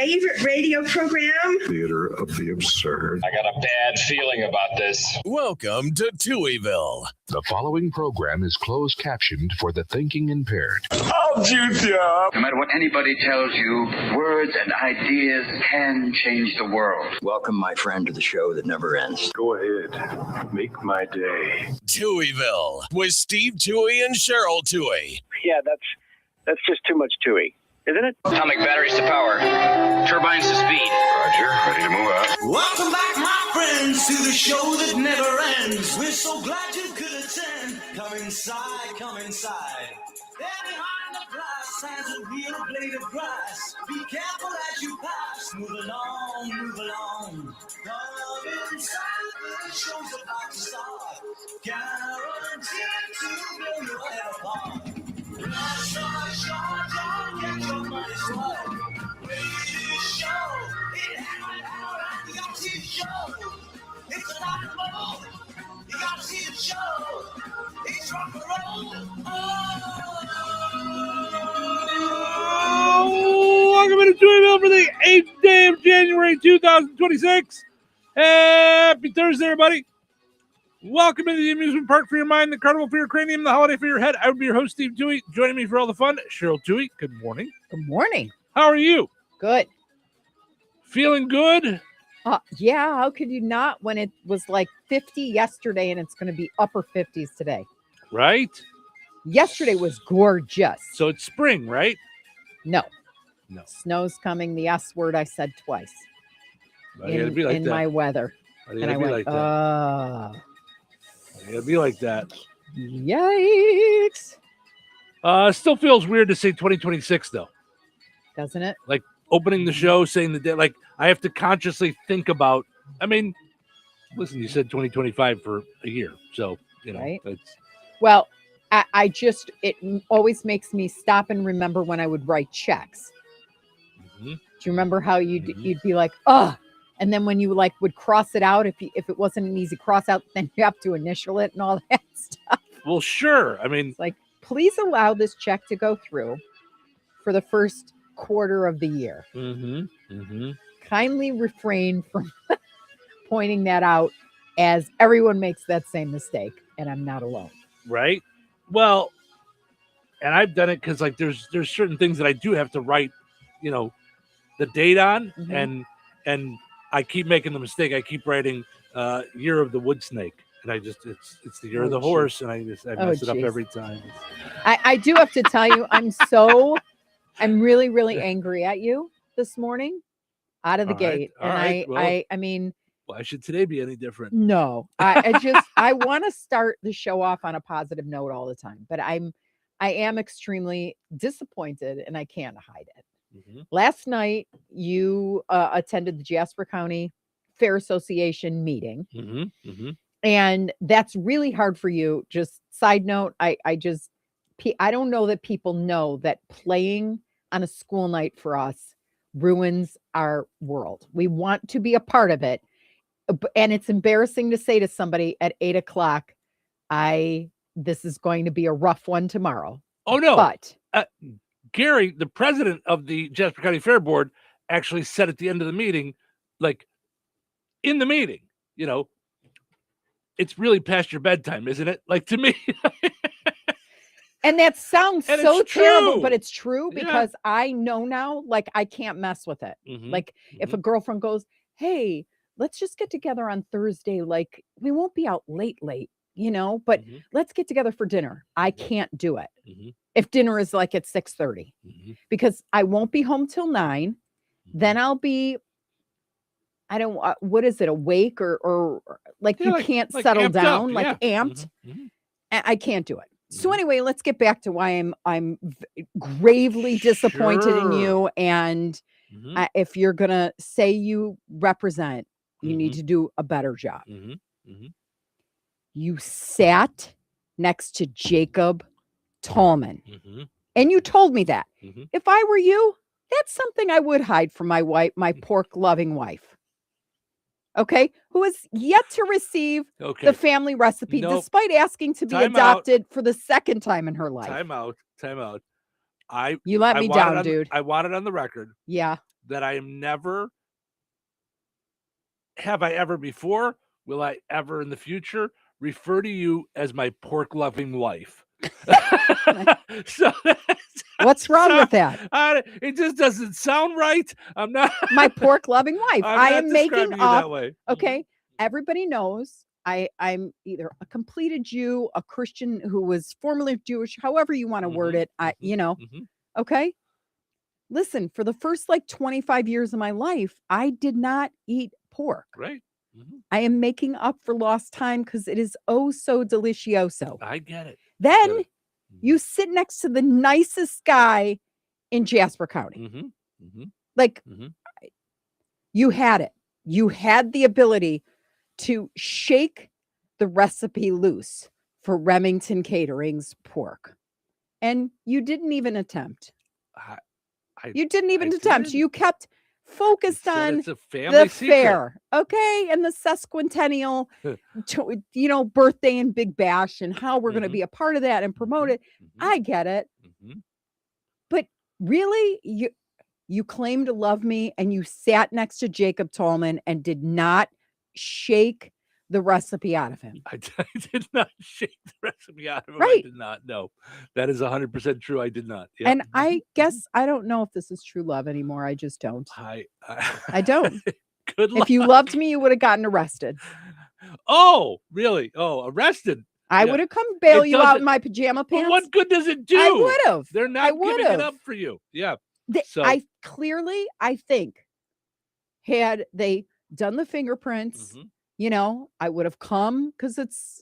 favorite radio program. Theater of the absurd. I got a bad feeling about this. Welcome to Touhyville. The following program is closed captioned for the thinking impaired. I'll juice you up. No matter what anybody tells you, words and ideas can change the world. Welcome, my friend, to the show that never ends. Go ahead. Make my day. Touhyville with Steve Touhy and Cheryl Touhy. Yeah, that's just too much Touhy, isn't it? Atomic batteries to power, turbines to speed. Roger, ready to move out. Welcome back, my friends, to the show that never ends. We're so glad you could attend. Come inside, come inside. There behind the glass stands a real blade of grass. Be careful as you pass. Move along, move along. Come inside, the show's about to start. Guaranteed to blow your head apart. Last shot, don't get your money's worth. Radio show, it happened out at the OT show. It's a rock and roll. You gotta see the show. It's rock and roll. Welcome to Touhyville for the 8th day of January 2026. Happy Thursday, everybody. Welcome into the amusement park for your mind, the carnival for your cranium, the holiday for your head. I would be your host, Steve Touhy. Joining me for all the fun, Cheryl Touhy. Good morning. Good morning. How are you? Good. Feeling good? Yeah, how could you not when it was like 50 yesterday and it's going to be upper 50s today? Right? Yesterday was gorgeous. So it's spring, right? No. No. Snow's coming, the S word I said twice in my weather. And I went, It gotta be like that. Yikes. Still feels weird to say 2026, though. Doesn't it? Like opening the show, saying the day, like I have to consciously think about. I mean, listen, you said 2025 for a year, so you know. Right. It's well, I just it always makes me stop and remember when I would write checks. Mm-hmm. Do you remember how you'd be like, oh, and then when you like would cross it out, if it wasn't an easy cross out, then you have to initial it and all that stuff. Well, sure. I mean, it's like, please allow this check to go through for the first quarter of the year. Mm-hmm. Mm-hmm. Kindly refrain from pointing that out, as everyone makes that same mistake, and I'm not alone. Right. Well, and I've done it because like there's certain things that I do have to write, you know, the date on, Mm-hmm. and I keep making the mistake. I keep writing year of the wood snake, and I just it's the year of the horse, and I mess it up every time. I do have to tell you, I'm really, really angry at you this morning out of the gate. Right. And I mean, why should today be any different? No, I want to start the show off on a positive note all the time, but I am extremely disappointed and I can't hide it. Mm-hmm. Last night, you attended the Jasper County Fair Association meeting, Mm-hmm. Mm-hmm. and that's really hard for you. Just side note, I don't know that people know that playing on a school night for us ruins our world. We want to be a part of it, and it's embarrassing to say to somebody at 8:00, this is going to be a rough one tomorrow. Oh no, but. Gary, the president of the Jasper County Fair Board, actually said at the end of the meeting, like in the meeting, you know, it's really past your bedtime, isn't it? Like to me. And that sounds so terrible, but it's true because I know now, like I can't mess with it. Mm-hmm. Like if a girlfriend goes, hey, let's just get together on Thursday. Like we won't be out late, you know, but let's get together for dinner. I can't do it. Mm-hmm. If dinner is like at 6:30, because I won't be home till 9. Then I'll be, what is it? Awake or like you can't settle down, like amped. Mm-hmm. I can't do it. So anyway, let's get back to why I'm gravely disappointed in you. And if you're going to say you represent, you need to do a better job. You sat next to Jacob Tallman. And you told me that. If I were you, that's something I would hide from my wife, my pork-loving wife. Okay? Who has yet to receive the family recipe, despite asking to be adopted for the second time in her life. Time out. You let me down, dude. I want it on the record. Yeah. that I am never, have I ever before, will I ever in the future refer to you as my pork-loving wife. So What's wrong with that? It just doesn't sound right. I'm not My pork-loving wife. I am making you up. that way. Okay, everybody knows I'm either a completed Jew, a Christian who was formerly Jewish, however you want to word it. Okay. Listen, for the first like 25 years of my life, I did not eat pork. Right. I am making up for lost time because it is oh so delicioso. I get it. Then you sit next to the nicest guy in Jasper County. Like you had it. You had the ability to shake the recipe loose for Remington Catering's pork. And you didn't even attempt. You didn't even attempt. You kept focused on it's a family the secret. fair, okay, and the sesquicentennial, birthday and Big Bash, and how we're going to be a part of that and promote it. I get it, but really, you claim to love me, and you sat next to Jacob Tallman and did not shake the recipe out of him. I did not shake the recipe out of him. Right. I did not. No, that is 100% true. I did not. Yep. And I guess I don't know if this is true love anymore. I just don't. I don't. Good luck. If you loved me, you would have gotten arrested. Oh, really? Oh, arrested. I would have come bail you out in my pajama pants. Well, what good does it do? I would have. They're not giving it up for you. Yeah. I think, had they done the fingerprints, I would have come because it's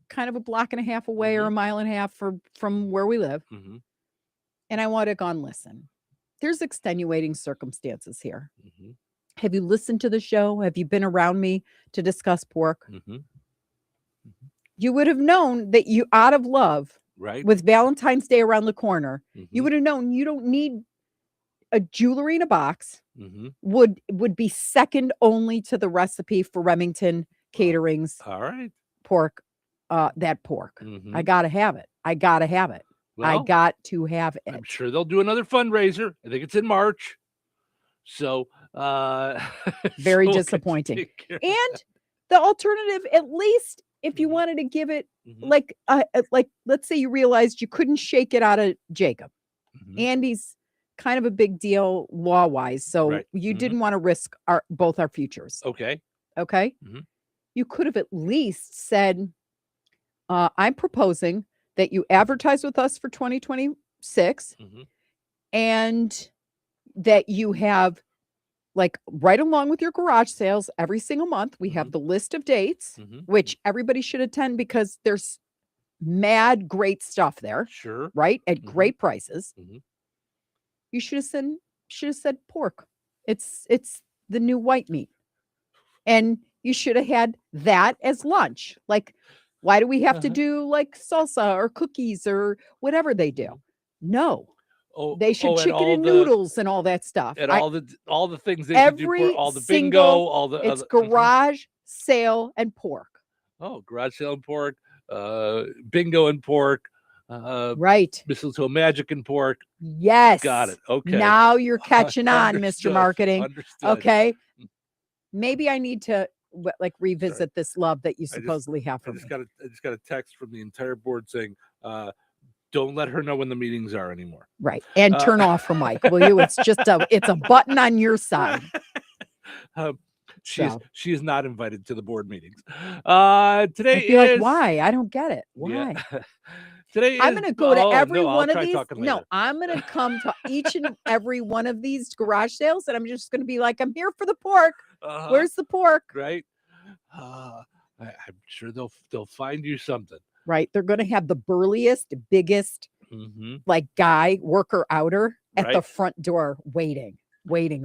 kind of a block and a half away or a mile and a half from where we live. And I would have gone, listen, there's extenuating circumstances here. Have you listened to the show? Have you been around me to discuss pork? You would have known that you, out of love, right, with Valentine's Day around the corner, you would have known you don't need a jewelry in a box. Would be second only to the recipe for Remington Catering's pork. That pork. I gotta have it. I got to have it. I'm sure they'll do another fundraiser. I think it's in March. So very disappointing. And the alternative, at least if you wanted to give it like let's say you realized you couldn't shake it out of Jacob. Andy's kind of a big deal law-wise, so you didn't want to risk both our futures. Okay. You could have at least said, I'm proposing that you advertise with us for 2026 and that you have, like, right along with your garage sales every single month, we have the list of dates, which everybody should attend because there's mad great stuff there. Sure. Right? At great prices. You should have said pork. It's the new white meat. And you should have had that as lunch. Like, why do we have to do like salsa or cookies or whatever they do? No. They should chicken and noodles and all that stuff. And all the things they should do for all the bingo, all the it's garage sale and pork. Oh, garage sale and pork, bingo and pork. Right. Mistletoe magic and pork. Yes. Got it. Okay. Now you're catching on, Mr. Marketing. Understood. Okay. Maybe I need to revisit this love that you supposedly have for me. I just got a text from the entire board saying, don't let her know when the meetings are anymore. Right. And turn off her mic, will you? It's just it's a button on your side. She is not invited to the board meetings. Today I feel like, why? I don't get it. Why? Yeah. Today I'm going to go to every one of these. No, I'm going to come to each and every one of these garage sales, and I'm just going to be like, I'm here for the pork. Where's the pork? Right. I'm sure they'll find you something. Right. They're going to have the burliest, biggest, worker outer at the front door waiting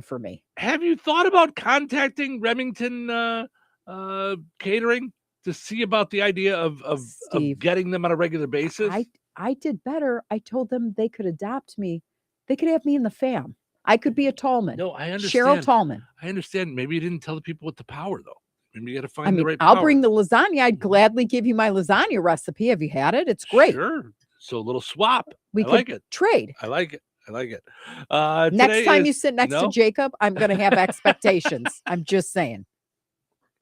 for me. Have you thought about contacting Remington Catering to see about the idea of getting them on a regular basis? I did better. I told them they could adopt me. They could have me in the fam. I could be a Tallman. No, I understand. Cheryl Tallman. I understand. Maybe you didn't tell the people with the power, though. Maybe you got to find the right I'll power. bring the lasagna. I'd gladly give you my lasagna recipe. Have you had it? It's great. Sure. So a little swap. We I like it. trade. I like it. like it. Next time you sit next to Jacob, I'm going to have expectations. I'm just saying.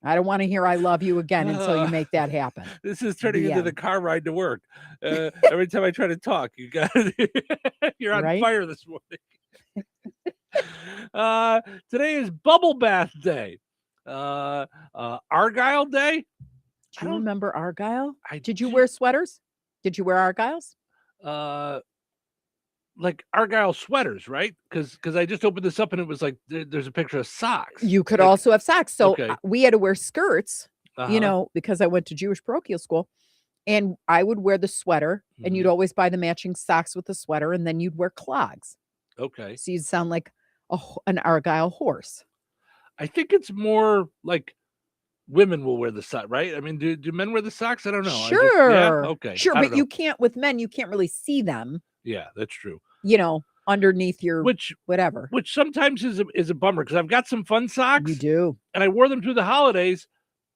I don't want to hear I love you again until you make that happen. This is turning into the car ride to work. Every time I try to talk, you're on fire this morning. Today is Bubble Bath Day. Argyle Day. Do you remember Argyle? Did you wear sweaters? Did you wear Argyles? Like Argyle sweaters, right? Because I just opened this up and it was like there's a picture of socks. You could also have socks. So we had to wear skirts, because I went to Jewish parochial school, and I would wear the sweater, and you'd always buy the matching socks with the sweater, and then you'd wear clogs. Okay. So you'd sound like an Argyle horse. I think it's more like women will wear the sock, right? I mean, do men wear the socks? I don't know. Sure. Okay. Sure, but you can't with men. You can't really see them. Yeah, that's true. Underneath your whatever. Which sometimes is a bummer because I've got some fun socks. You do. And I wore them through the holidays,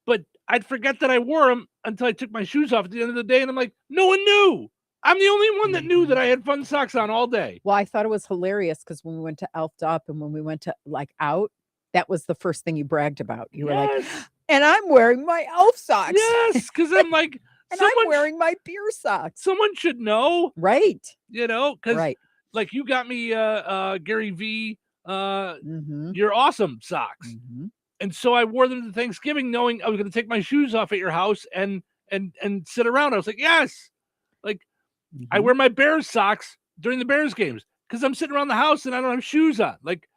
but I'd forget that I wore them until I took my shoes off at the end of the day. And I'm like, no one knew. I'm the only one that knew that I had fun socks on all day. Well, I thought it was hilarious because when we went to Elfed Up and when we went to out, that was the first thing you bragged about. You were like, and I'm wearing my elf socks. Yes, because I'm like, and I'm wearing my beer socks. Someone should know. Right. Because like you got me Gary V, your awesome socks. Mm-hmm. And so I wore them to Thanksgiving knowing I was going to take my shoes off at your house and sit around. I was like, yes. Like I wear my Bears socks during the Bears games because I'm sitting around the house and I don't have shoes on. Like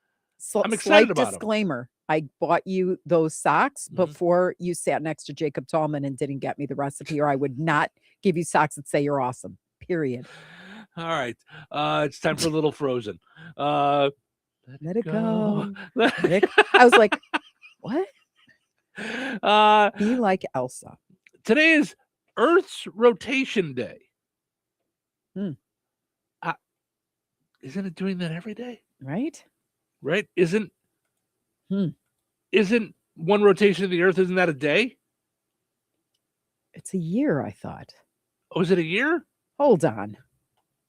I'm excited about disclaimer. I bought you those socks before you sat next to Jacob Tallman and didn't get me the recipe, or I would not give you socks that say you're awesome. Period. All right. It's time for a little Frozen. Let it go. I was like, what? Be like Elsa. Today is Earth's rotation day. Isn't it doing that every day? Right? Isn't one rotation of the Earth, isn't that a day? It's a year, I thought. Oh, is it a year? Hold on.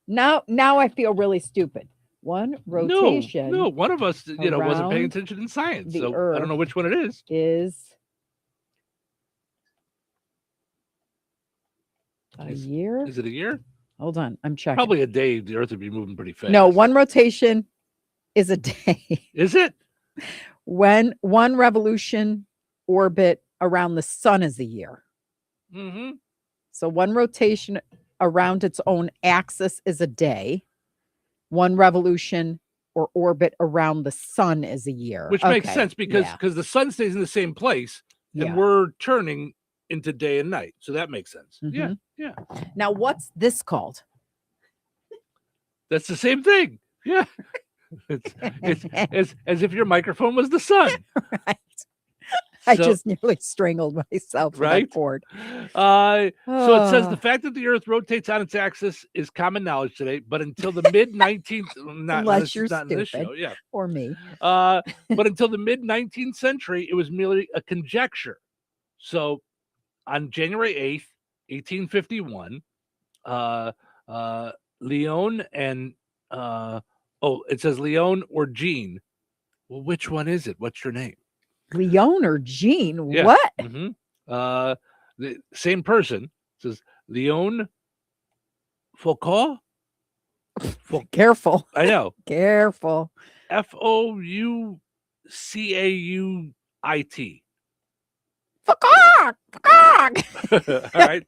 Now I feel really stupid. One rotation. No, one of us, wasn't paying attention in science. So Earth I don't know which one it is. Is a year? Is it a year? Hold on. I'm checking. Probably a day. The Earth would be moving pretty fast. No, one rotation is a day. Is it? When one revolution orbit around the sun is a year. Mm-hmm. So one rotation around its own axis is a day. One revolution or orbit around the sun is a year. Which makes sense because the sun stays in the same place and we're turning into day and night. So that makes sense. Mm-hmm. Yeah. Now, what's this called? That's the same thing. Yeah. It's as if your microphone was the sun. Right. I just nearly strangled myself with that cord. So it says the fact that the Earth rotates on its axis is common knowledge today, but until the mid-19th, unless you're stupid, show, or me, but until the mid-19th century, it was merely a conjecture. So on January 8th, 1851, Leon and it says Leon or Jean. Well, which one is it? What's your name? Leon or Jean? Yeah. What? Mm-hmm. The same person. It says Leon Foucault. Careful. I know. Careful. Foucauit. Foucault. All right.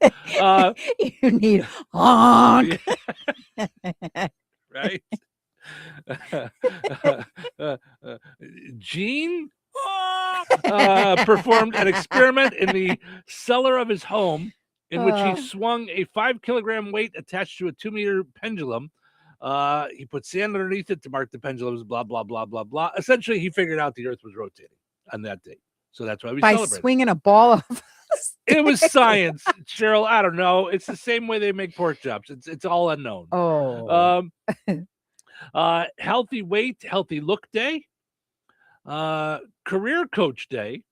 You need honk. Right. Jean performed an experiment in the cellar of his home in which he swung a 5-kilogram weight attached to a 2-meter pendulum. He put sand underneath it to mark the pendulums, blah, blah, blah, blah, blah. Essentially, he figured out the Earth was rotating on that date. So that's why we celebrate. By swinging a ball of It was science, Cheryl. I don't know. It's the same way they make pork chops. It's all unknown. Oh. Healthy weight, healthy look day. Career coach day.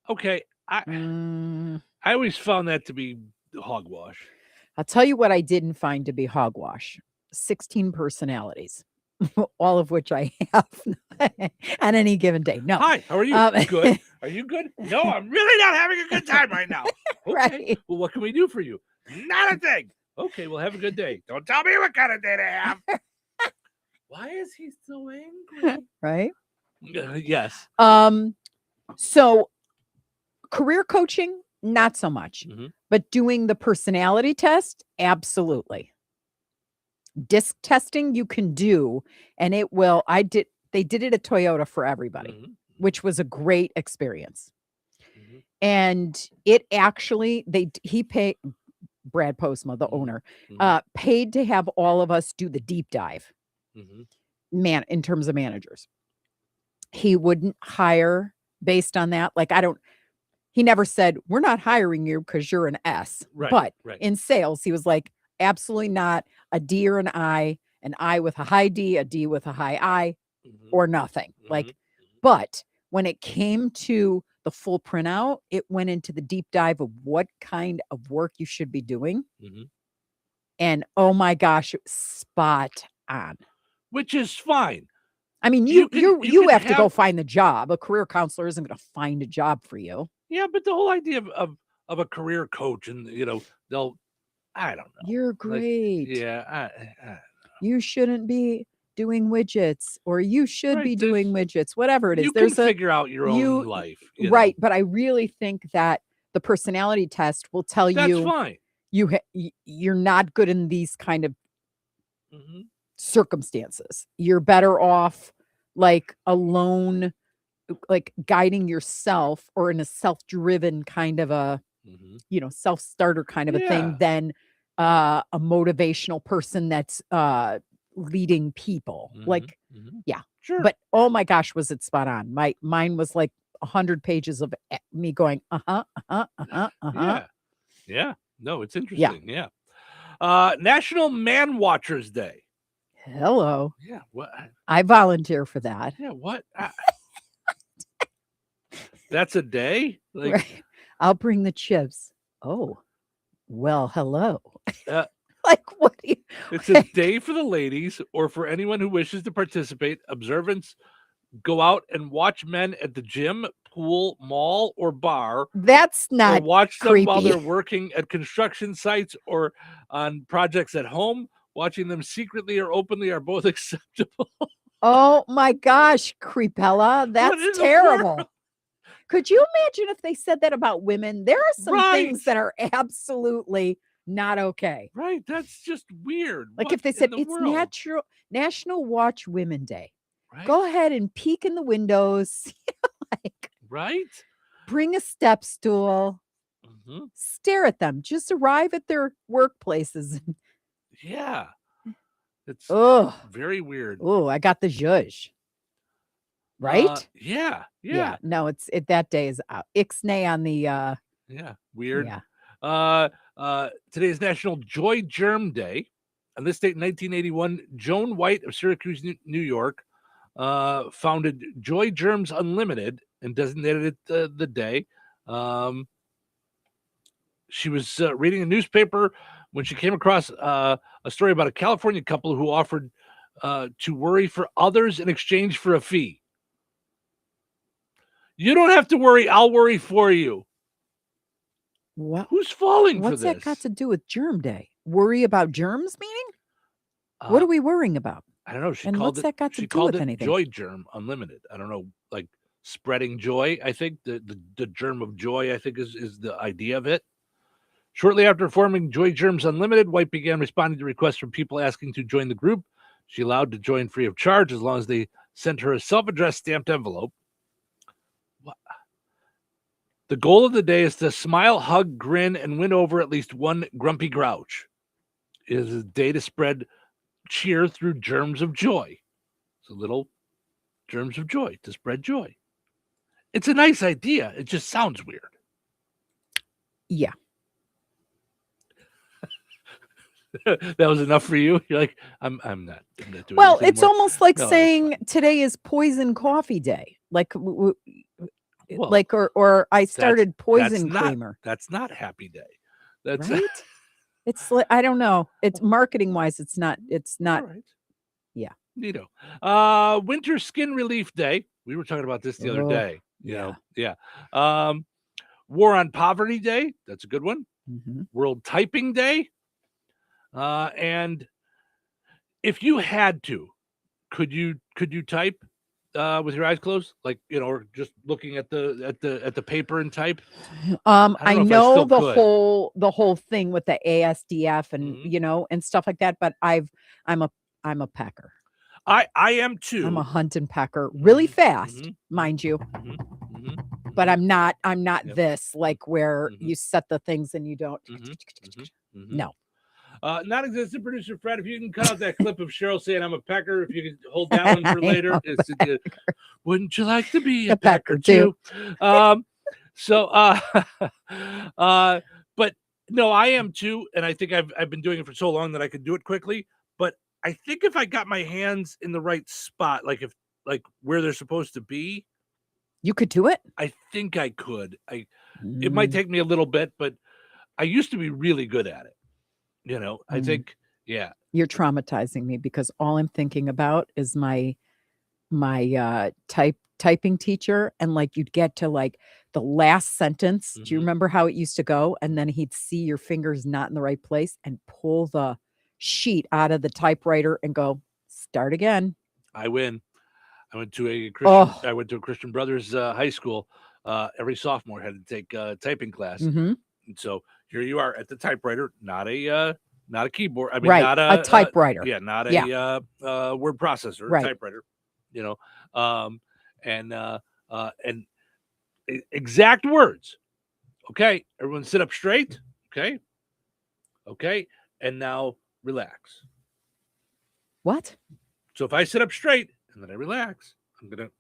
Okay. I always found that to be hogwash. I'll tell you what I didn't find to be hogwash. 16 personalities, all of which I have on any given day. No. Hi, how are you? Good. Are you good? No, I'm really not having a good time right now. Okay. Right. Well, what can we do for you? Not a thing. Okay, well, have a good day. Don't tell me what kind of day to have. Why is he so angry? Right. Yes. So career coaching, not so much, but doing the personality test, absolutely. Disc testing you can do, and it will. They did it at Toyota for everybody, which was a great experience. And it actually, he paid, Brad Postma, the owner, paid to have all of us do the deep dive. In terms of managers, he wouldn't hire based on that. Like, he never said, we're not hiring you because you're an S. Right, but right. in sales, he was like, absolutely not. A D or an I with a high D, a D with a high I, or nothing. Like, but when it came to the full printout, it went into the deep dive of what kind of work you should be doing. And oh my gosh, spot on. Which is fine. I mean, you have to go find the job. A career counselor isn't going to find a job for you. Yeah, but the whole idea of a career coach, and I don't know. You're great. Like, yeah, you shouldn't be doing widgets, or you should be doing widgets, whatever it is. You can figure out your own life. Right. But I really think that the personality test will tell you fine. You're not good in these kind of circumstances. You're better off like alone, like guiding yourself, or in a self-driven kind of a, self-starter kind of a thing, than a motivational person that's leading people. Like, yeah, sure. But oh my gosh, was it spot on? Mine was like 100 pages of me going, Yeah. No, it's interesting. Yeah. National Man Watchers Day. Hello. Yeah. What? I volunteer for that. Yeah. What? That's a day? Like, right. I'll bring the chips. Oh, well, hello. Like, what do you... It's a day for the ladies, or for anyone who wishes to participate. Observants go out and watch men at the gym, pool, mall, or bar. That's not or watch them creepy. while they're working at construction sites or on projects at home. Watching them secretly or openly are both acceptable. Oh my gosh, Creepella. That's terrible. Could you imagine if they said that about women? There are some things that are absolutely not okay. Right. That's just weird. Like, if they said it's National Watch Women Day. Right. Go ahead and peek in the windows. Like, right. Bring a step stool. Stare at them. Just arrive at their workplaces. Yeah. It's very weird. Oh, I got the zhuzh. Right? Yeah. No, that day is out. Ixnay on the weird. Yeah. Today is National Joy Germ Day. On this date in 1981, Joan White of Syracuse, New York, founded Joy Germs Unlimited and designated it the day. She was reading a newspaper when she came across a story about a California couple who offered to worry for others in exchange for a fee. You don't have to worry. I'll worry for you. What? Who's falling for this? What's that got to do with Germ Day? Worry about germs, meaning? What are we worrying about? I don't know. She and called what's it, that got to she do called with it anything? Joy Germ Unlimited. I don't know, like spreading joy. I think the germ of joy, I think, is the idea of it. Shortly after forming Joy Germs Unlimited, White began responding to requests from people asking to join the group. She allowed to join free of charge as long as they sent her a self-addressed stamped envelope. The goal of the day is to smile, hug, grin, and win over at least one grumpy grouch. It is a day to spread cheer through germs of joy. It's a little germs of joy to spread joy. It's a nice idea. It just sounds weird. Yeah. That was enough for you? You're like, I'm not doing well, it's more. almost like saying today is Poison Coffee Day. Like, or I started Poison Creamer. That's not Happy Day. That's right. It's I don't know. It's marketing wise. It's not. All right. Yeah. Neato. Winter Skin Relief Day. We were talking about this the other day. Yeah. War on Poverty Day. That's a good one. Mm-hmm. World Typing Day. And if you had to, could you type with your eyes closed, like, or just looking at the paper and type? I know the whole thing with the ASDF and and stuff like that, but I'm a pecker. I am too. I'm a hunt and pecker really fast, mind you. But I'm not this like where you set the things and you don't. No. Non-existent producer Fred, if you can cut out that clip of Cheryl saying I'm a pecker, if you can hold that one for later. Wouldn't you like to be a pecker too? But no, I am too, and I think I've been doing it for so long that I could do it quickly. But I think if I got my hands in the right spot, like where they're supposed to be, you could do it. I think I could. It might take me a little bit, but I used to be really good at it. I think, yeah. You're traumatizing me because all I'm thinking about is my typing teacher, and like you'd get to like the last sentence. Do you remember how it used to go? And then he'd see your fingers not in the right place and pull the sheet out of the typewriter and go, start again. I win. I went to a Christian Brothers high school. Every sophomore had to take typing class. And so here you are at the typewriter, not a keyboard. I mean, right. not a typewriter. Not a word processor, right. typewriter. And exact words. Okay, everyone sit up straight. Okay, and now relax. What? So if I sit up straight and then I relax, I'm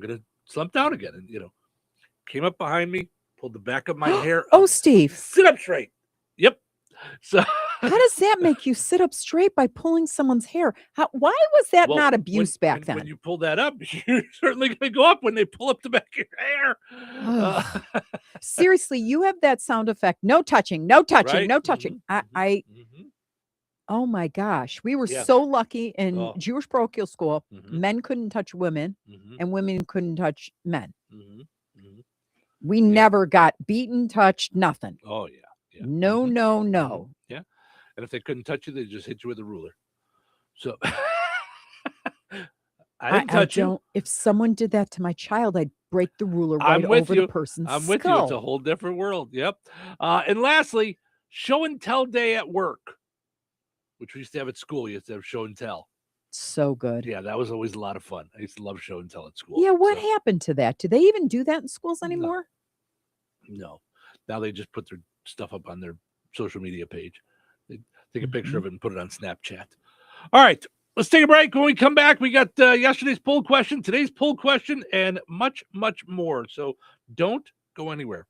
gonna slump down again, and came up behind me, pulled the back of my hair. Oh, Steve, sit up straight. Yep. So how does that make you sit up straight by pulling someone's hair? Why was that not abuse back then? When you pull that up, you're certainly going to go up when they pull up the back of your hair. Seriously, you have that sound effect. No touching, no touching, right? No touching. Oh my gosh. We were so lucky in Jewish parochial school. Men couldn't touch women and women couldn't touch men. We never got beaten, touched, nothing. Oh, yeah. Yeah. No. Yeah. And if they couldn't touch you, they just hit you with a ruler. So I didn't touch you. If someone did that to my child, I'd break the ruler right over the person's skull. I'm with you. It's a whole different world. Yep. And lastly, show and tell day at work, which we used to have at school. You used to have show and tell. So good. Yeah, that was always a lot of fun. I used to love show and tell at school. Yeah, what happened to that? Do they even do that in schools anymore? No. Now they just put their stuff up on their social media page. They take a picture of it and put it on Snapchat. All right, let's take a break. When we come back, we got yesterday's poll question, today's poll question, and much, much more. So don't go anywhere.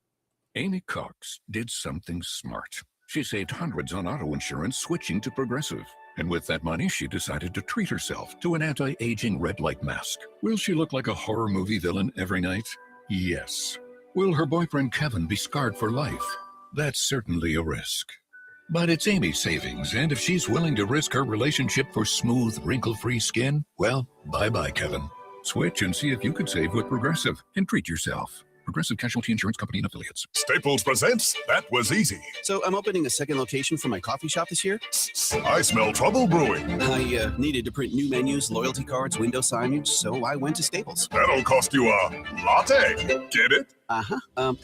Amy Cox did something smart. She saved hundreds on auto insurance switching to Progressive. And with that money, she decided to treat herself to an anti-aging red light mask. Will she look like a horror movie villain every night? Yes. Will her boyfriend Kevin be scarred for life? That's certainly a risk. But it's Amy's savings, and if she's willing to risk her relationship for smooth, wrinkle-free skin, well, bye-bye, Kevin. Switch and see if you could save with Progressive and treat yourself. Progressive Casualty Insurance Company and Affiliates. Staples presents That Was Easy. So I'm opening a second location for my coffee shop this year. I smell trouble brewing. I needed to print new menus, loyalty cards, window signage, so I went to Staples. That'll cost you a latte. Get it?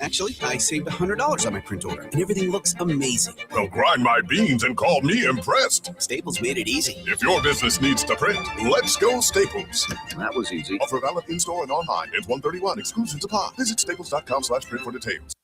Actually, I saved $100 on my print order, and everything looks amazing. Well, grind my beans and call me impressed. Staples made it easy. If your business needs to print, let's go Staples. That was easy. Offer valid in-store and online. It's 131. Exclusions apply. Visit staples.com/print for details.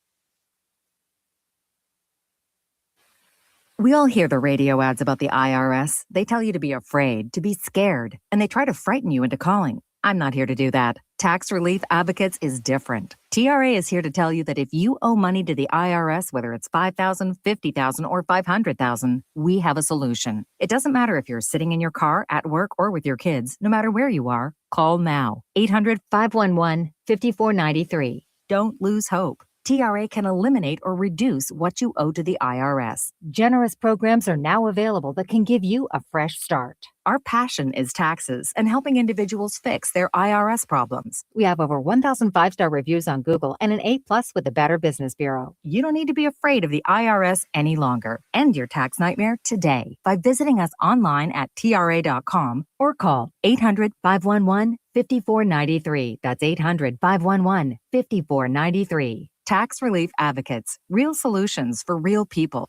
We all hear the radio ads about the IRS. They tell you to be afraid, to be scared, and they try to frighten you into calling. I'm not here to do that. Tax Relief Advocates is different. TRA is here to tell you that if you owe money to the IRS, whether it's $5,000, $50,000, or $500,000, we have a solution. It doesn't matter if you're sitting in your car, at work, or with your kids. No matter where you are, call now. 800-511-5493. Don't lose hope. TRA can eliminate or reduce what you owe to the IRS. Generous programs are now available that can give you a fresh start. Our passion is taxes and helping individuals fix their IRS problems. We have over 1,000 5-star reviews on Google and an A+ with the Better Business Bureau. You don't need to be afraid of the IRS any longer. End your tax nightmare today by visiting us online at TRA.com or call 800-511-5493. That's 800-511-5493. Tax Relief Advocates. Real solutions for real people.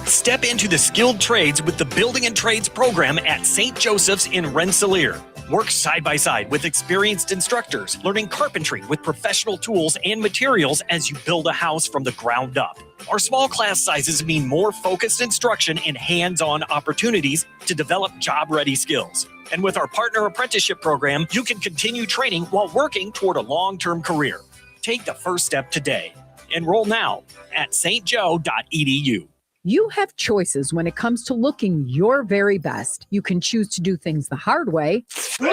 Step into the skilled trades with the Building and Trades program at St. Joseph's in Rensselaer. Work side by side with experienced instructors, learning carpentry with professional tools and materials as you build a house from the ground up. Our small class sizes mean more focused instruction and hands-on opportunities to develop job-ready skills. And with our partner apprenticeship program, you can continue training while working toward a long-term career. Take the first step today. Enroll now at stjoe.edu. You have choices when it comes to looking your very best. You can choose to do things the hard way. No,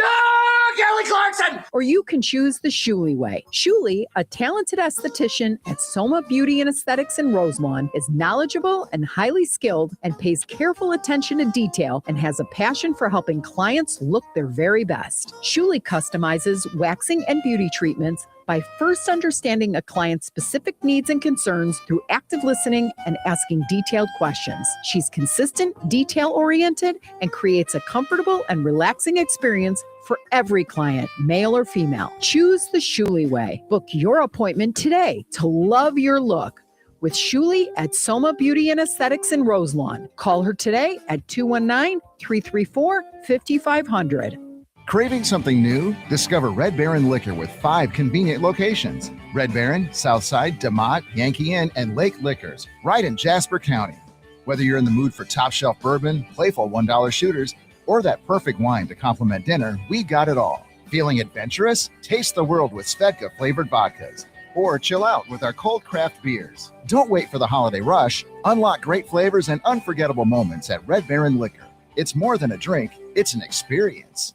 Kelly Clarkson! Or you can choose the Shuley way. Shuley, a talented esthetician at Soma Beauty and Aesthetics in Roselawn, is knowledgeable and highly skilled and pays careful attention to detail and has a passion for helping clients look their very best. Shuley customizes waxing and beauty treatments by first understanding a client's specific needs and concerns through active listening and asking detailed questions. She's consistent, detail-oriented, and creates a comfortable and relaxing experience for every client, male or female. Choose the Shuley way. Book your appointment today to love your look with Shuley at Soma Beauty and Aesthetics in Roselawn. Call her today at 219-334-5500. Craving something new? Discover Red Baron Liquor with 5 convenient locations. Red Baron, Southside, DeMott, Yankee Inn, and Lake Liquors, right in Jasper County. Whether you're in the mood for top shelf bourbon, playful $1 shooters, or that perfect wine to complement dinner, we got it all. Feeling adventurous? Taste the world with Svedka flavored vodkas. Or chill out with our cold craft beers. Don't wait for the holiday rush. Unlock great flavors and unforgettable moments at Red Baron Liquor. It's more than a drink, it's an experience.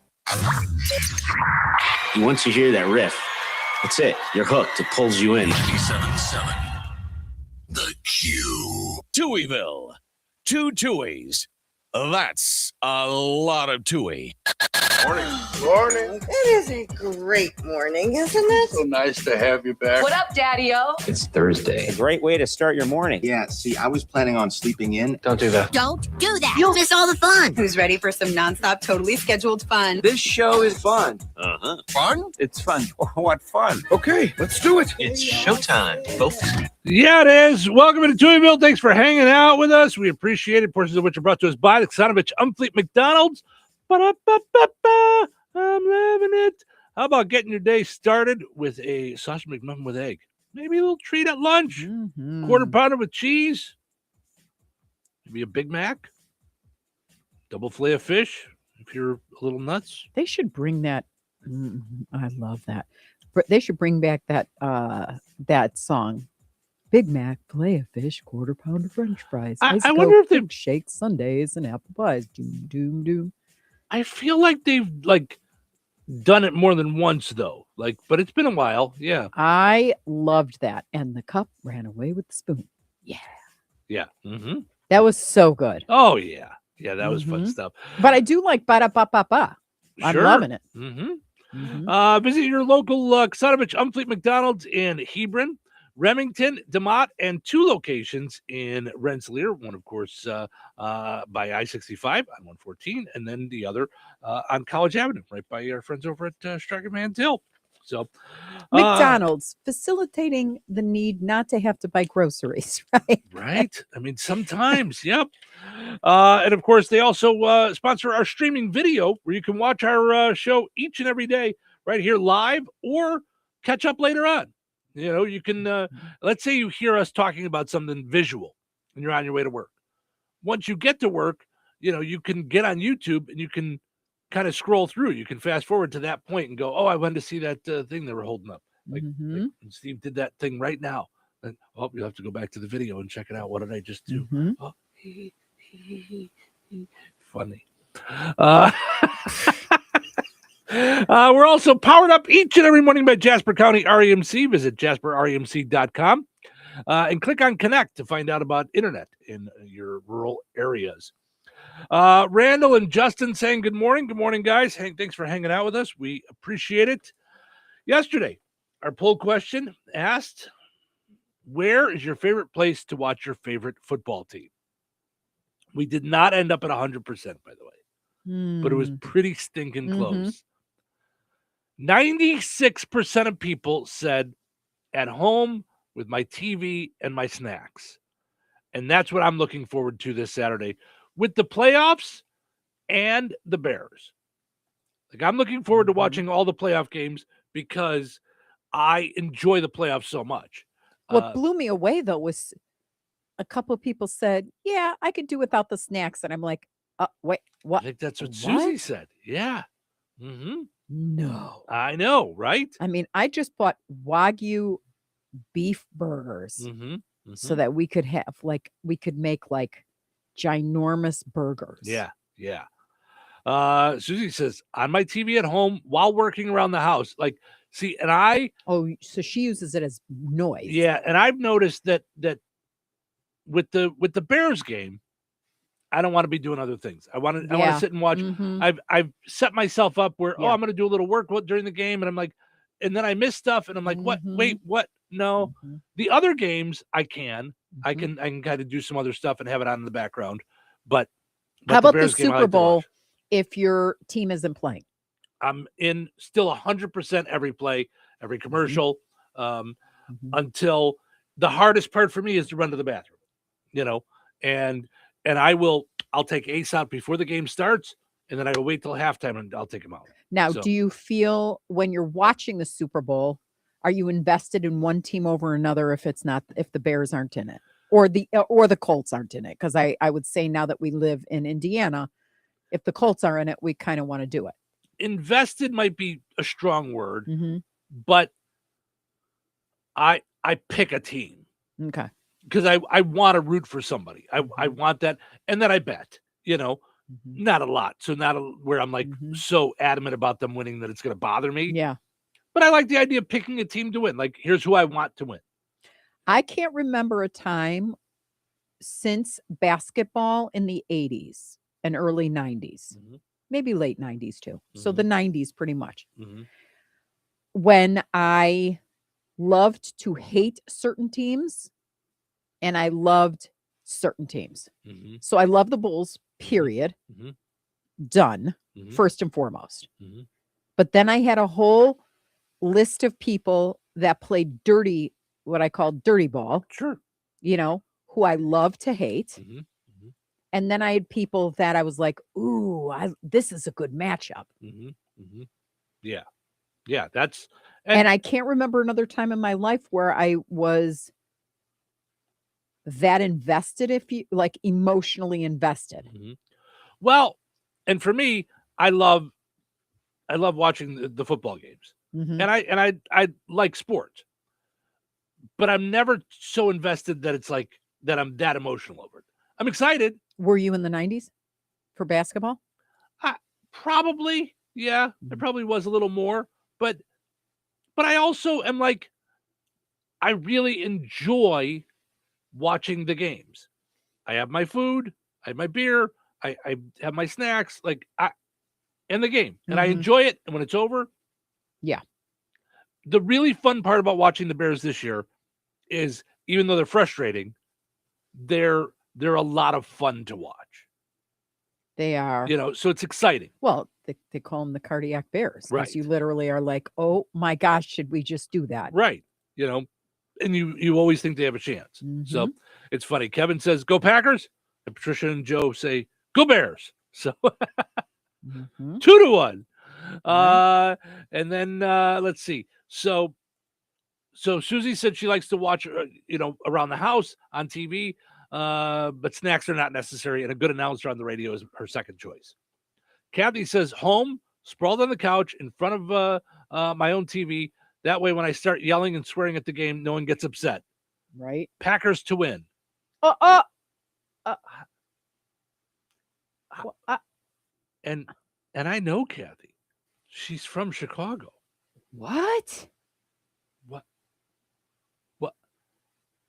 Once you hear that riff, that's it. You're hooked. It pulls you in. 97.7 The Q. Touhyville. 2 Tuohys. That's a lot of Touhy. Morning. Morning. It is a great morning, isn't it? So nice to have you back. What up, Daddy-O? It's Thursday. A great way to start your morning. Yeah, see, I was planning on sleeping in. Don't do that. Don't do that. You'll miss all the fun. Who's ready for some nonstop, totally scheduled fun? This show is fun. Fun? It's fun. What fun? Okay, let's do it. It's showtime, folks. Yeah, it is. Welcome to Touhyville. Thanks for hanging out with us. We appreciate it. Portions of which are brought to us by the Sonovich Umfleet McDonald's. Ba-da-ba-ba-ba. I'm loving it. How about getting your day started with a sausage McMuffin with egg? Maybe a little treat at lunch. Quarter pounder with cheese. Maybe a Big Mac. Double fillet of fish if you're a little nuts. They should bring that. I love that. They should bring back that that song. Big Mac, fillet of fish, quarter pounder French fries. I wonder if they shake sundaes and apple pies. Doom, doom, doom. I feel like they've done it more than once though. But it's been a while. Yeah. I loved that. And the cup ran away with the spoon. Yeah. Yeah. Mm-hmm. That was so good. Oh yeah. Yeah, that was fun stuff. But I do like ba-da-ba-ba-ba. I'm loving it. Visit your local Sonovich Umfleet McDonald's in Hebron, Remington, DeMott, and 2 locations in Rensselaer. One, of course, by I-65 on 114, and then the other on College Avenue, right by our friends over at Striker Man's Hill. So, McDonald's facilitating the need not to have to buy groceries, right? Right. I mean, sometimes, yep. And of course, they also sponsor our streaming video where you can watch our show each and every day right here live or catch up later on. You know, you can, let's say you hear us talking about something visual and you're on your way to work. Once you get to work, you know, you can get on YouTube and you can kind of scroll through. You can fast forward to that point and go, oh, I wanted to see that thing they were holding up. Like Steve did that thing right now. And, oh, you have to go back to the video and check it out. What did I just do? Oh, funny. We're also powered up each and every morning by Jasper County REMC. Visit jasperremc.com. And click on Connect to find out about internet in your rural areas. Randall and Justin saying good morning. Good morning, guys. Thanks for hanging out with us. We appreciate it. Yesterday, our poll question asked, where is your favorite place to watch your favorite football team? We did not end up at 100%, by the way, but it was pretty stinking close. 96% of people said at home with my TV and my snacks. And that's what I'm looking forward to this Saturday with the playoffs and the Bears. Like, I'm looking forward to watching all the playoff games because I enjoy the playoffs so much. What blew me away, though, was a couple of people said, yeah, I could do without the snacks. And I'm like, wait, what? I think that's what Susie said. Yeah. No. I know, right? I mean, I just bought Wagyu beef burgers so that we could have, like, we could make, like, ginormous burgers. Yeah. Susie says, on my TV at home while working around the house. Like, see, and I... Oh, so she uses it as noise. Yeah, and I've noticed that with the Bears game, I don't want to be doing other things. I want to sit and watch. I've set myself up where I'm going to do a little work during the game, and I'm like, and then I miss stuff, and I'm like, what? Wait, what? No, the other games I can kind of do some other stuff and have it on in the background. But how about the Super Bowl if your team isn't playing? I'm in still 100% every play, every commercial, until the hardest part for me is to run to the bathroom, and I'll take Ace out before the game starts, and then I will wait till halftime and I'll take him out. Now, do you feel when you're watching the Super Bowl, are you invested in one team over another if the Bears aren't in it or the Colts aren't in it? Because I would say now that we live in Indiana, if the Colts are in it, we kind of want to do it. Invested might be a strong word, but I pick a team. Okay. Because I want to root for somebody. I want that. And then I bet, not a lot. So not where I'm like so adamant about them winning that it's going to bother me. Yeah. But I like the idea of picking a team to win. Like, here's who I want to win. I can't remember a time since basketball in the 80s and early 90s, maybe late 90s too. So the 90s pretty much. When I loved to hate certain teams and I loved certain teams. So I love the Bulls, period. Done, first and foremost. But then I had a whole list of people that played dirty, what I call dirty ball. Sure. Who I love to hate. And then I had people that I was like, ooh, this is a good matchup. Yeah. Yeah, that's... And I can't remember another time in my life where I was that invested, if you like, emotionally invested. Well, and for me, I love watching the football games. And I like sports. But I'm never so invested that it's like that I'm that emotional over it. I'm excited. Were you in the 90s for basketball? Probably, yeah. I probably was a little more, but I also am like, I really enjoy watching the games. I have my food, I have my beer, I have my snacks, and the game, and I enjoy it. And when it's over, yeah. The really fun part about watching the Bears this year is, even though they're frustrating, they're a lot of fun to watch. They are. So it's exciting. Well, they call them the cardiac bears. Right. You literally are like, oh my gosh, should we just do that? Right. And you always think they have a chance. So it's funny. Kevin says, go Packers. And Patricia and Joe say, go Bears. So 2-1. And then let's see. So Susie said she likes to watch, around the house on TV. But snacks are not necessary, and a good announcer on the radio is her second choice. Kathy says, home, sprawled on the couch in front of my own TV. That way, when I start yelling and swearing at the game, no one gets upset. Right. Packers to win. And I know Kathy. She's from Chicago. What? What?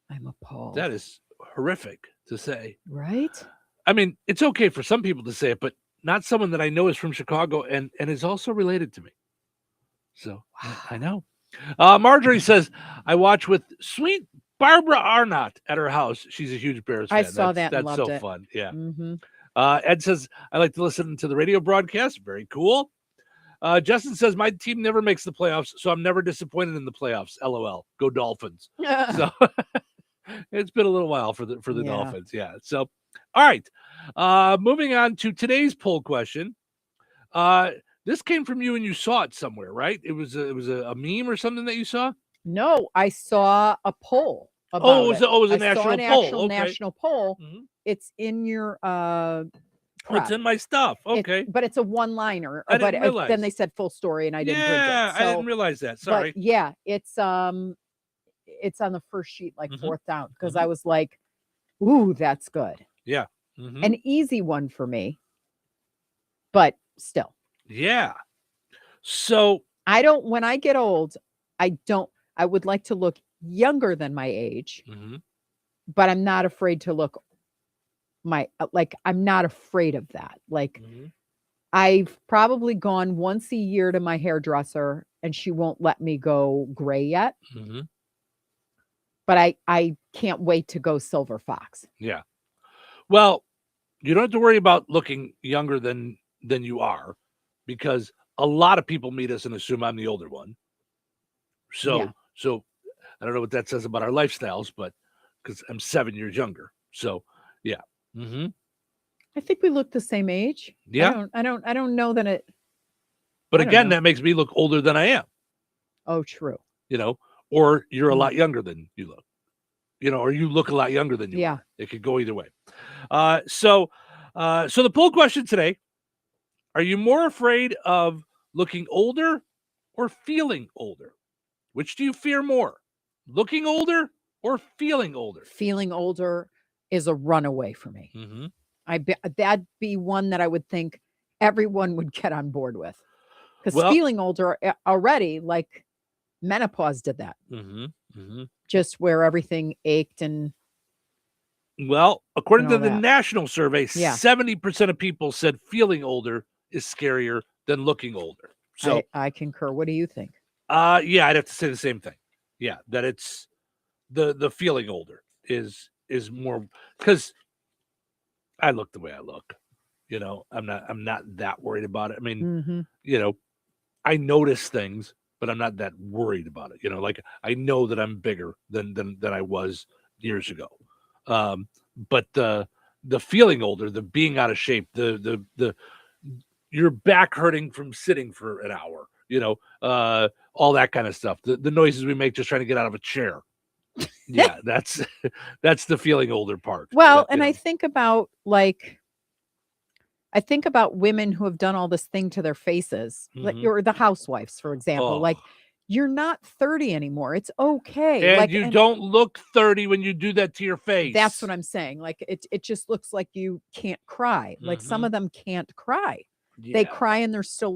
I I'm appalled. That is horrific to say. Right? I mean, it's okay for some people to say it, but not someone that I know is from Chicago and is also related to me. So I know. Marjorie says, I watch with sweet Barbara Arnott at her house. She's a huge Bears fan. I saw that and That's loved so it. fun. Yeah. Mm-hmm. Ed says, I like to listen to the radio broadcast. Very cool. Justin says, my team never makes the playoffs, so I'm never disappointed in the playoffs. LOL. Go Dolphins. So it's been a little while for the Dolphins. Yeah. So, all right. Moving on to today's poll question. This came from you and you saw it somewhere, right? It was a meme or something that you saw? No, I saw a poll. It About was a I national saw an poll. actual Okay. national poll. Mhm. It's in your It's in my stuff. Okay. but it's a one-liner. I didn't But realize. then they said full story, and I didn't print it. I didn't realize that. Sorry. But yeah, it's on the first sheet, like fourth down, because I was like, "Ooh, that's good." Yeah. Mhm. An easy one for me, but still. Yeah. So I don't. When I get old, I would like to look younger than my age, but I'm not afraid to look I'm not afraid of that. Like I've probably gone once a year to my hairdresser and she won't let me go gray yet. But I can't wait to go silver fox. Yeah. Well, you don't have to worry about looking younger than you are, because a lot of people meet us and assume I'm the older one. So I don't know what that says about our lifestyles, but because I'm 7 years younger. So yeah. I think we look the same age. Yeah. I don't know that it. But I don't again, know. that makes me look older than I am. Oh, true. Or you're a lot younger than you look. Or you look a lot younger than you are. It could go either way. So the poll question today: are you more afraid of looking older or feeling older? Which do you fear more? Looking older or feeling older? Feeling older is a runaway for me. That'd be one that I would think everyone would get on board with. Because feeling older already, like menopause did that. Just where everything ached and. Well, according to the that. national survey, 70% of people said feeling older is scarier than looking older. So I concur. What do you think? Yeah, I'd have to say the same thing. Yeah, that it's the feeling older is more, because I look the way I look. I'm not that worried about it. I mean, I notice things, but I'm not that worried about it. Like I know that I'm bigger than I was years ago. But the feeling older, the being out of shape, the your back hurting from sitting for an hour, all that kind of stuff. The noises we make just trying to get out of a chair. Yeah, that's the feeling older part. Well, and I think about women who have done all this thing to their faces, like you're the housewives, for example. Like you're not 30 anymore. It's okay. And you don't look 30 when you do that to your face. That's what I'm saying. Like it just looks like you can't cry. Like some of them can't cry. Yeah. They cry and they're still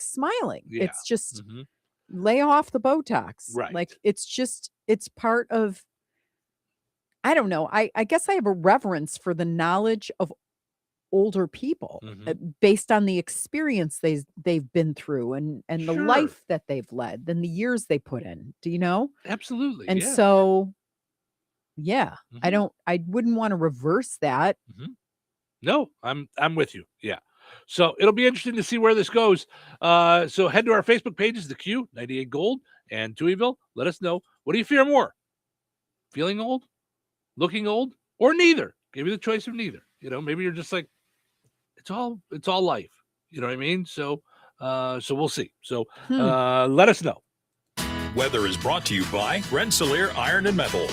smiling. Yeah. It's just lay off the Botox. Right. Like it's part of, I don't know. I guess I have a reverence for the knowledge of older people based on the experience they've been through and the life that they've led and the years they put in. Do you know? Absolutely. And so, yeah, I wouldn't want to reverse that. No, I'm with you. Yeah. So it'll be interesting to see where this goes. So head to our Facebook pages, the Q, 98 Gold, and Touhyville. Let us know. What do you fear more? Feeling old, looking old, or neither? Give you the choice of neither. Maybe you're just like, it's all life. You know what I mean? So we'll see. So let us know. Weather is brought to you by Rensselaer Iron and Metal.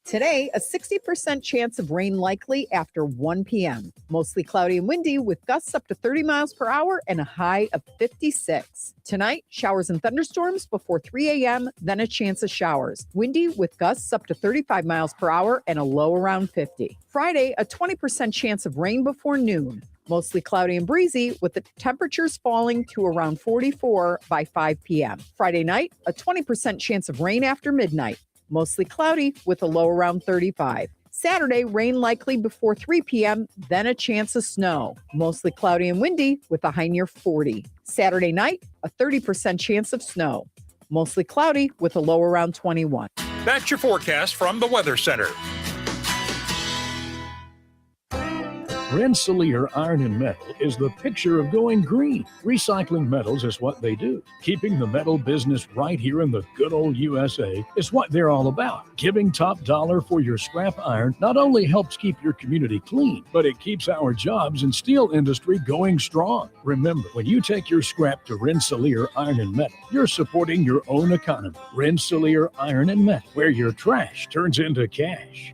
Today, a 60% chance of rain likely after 1 p.m. Mostly cloudy and windy with gusts up to 30 miles per hour and a high of 56. Tonight, showers and thunderstorms before 3 a.m., then a chance of showers. Windy with gusts up to 35 miles per hour and a low around 50. Friday, a 20% chance of rain before noon. Mostly cloudy and breezy with the temperatures falling to around 44 by 5 p.m. Friday night, a 20% chance of rain after midnight. Mostly cloudy with a low around 35. Saturday, rain likely before 3 p.m., then a chance of snow. Mostly cloudy and windy with a high near 40. Saturday night, a 30% chance of snow. Mostly cloudy with a low around 21. That's your forecast from the Weather Center. Rensselaer Iron and Metal is the picture of going green. Recycling metals is what they do. Keeping the metal business right here in the good old USA is what they're all about. Giving top dollar for your scrap iron not only helps keep your community clean, but it keeps our jobs and steel industry going strong. Remember, when you take your scrap to Rensselaer Iron and Metal, you're supporting your own economy. Rensselaer Iron and Metal, where your trash turns into cash.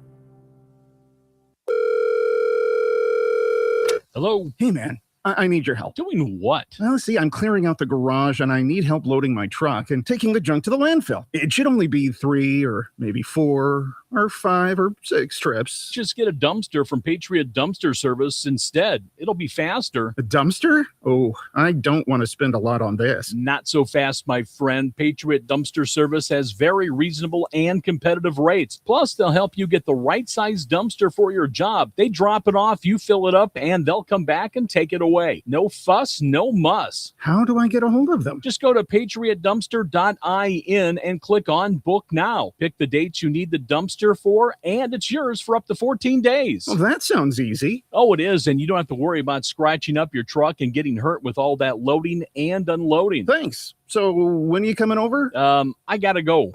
Hello? Hey, man. I need your help. Doing what? Well, see, I'm clearing out the garage and I need help loading my truck and taking the junk to the landfill. It should only be 3 or maybe 4 or 5 or 6 trips. Just get a dumpster from Patriot Dumpster Service instead. It'll be faster. A dumpster? Oh, I don't want to spend a lot on this. Not so fast, my friend. Patriot Dumpster Service has very reasonable and competitive rates. Plus, they'll help you get the right size dumpster for your job. They drop it off, you fill it up, and they'll come back and take it away. No fuss, no muss. How do I get a hold of them? Just go to patriotdumpster.in and click on Book Now. Pick the dates you need the dumpster for, and it's yours for up to 14 days. Well, that sounds easy. Oh, it is, and you don't have to worry about scratching up your truck and getting hurt with all that loading and unloading. Thanks. So when are you coming over? I gotta go.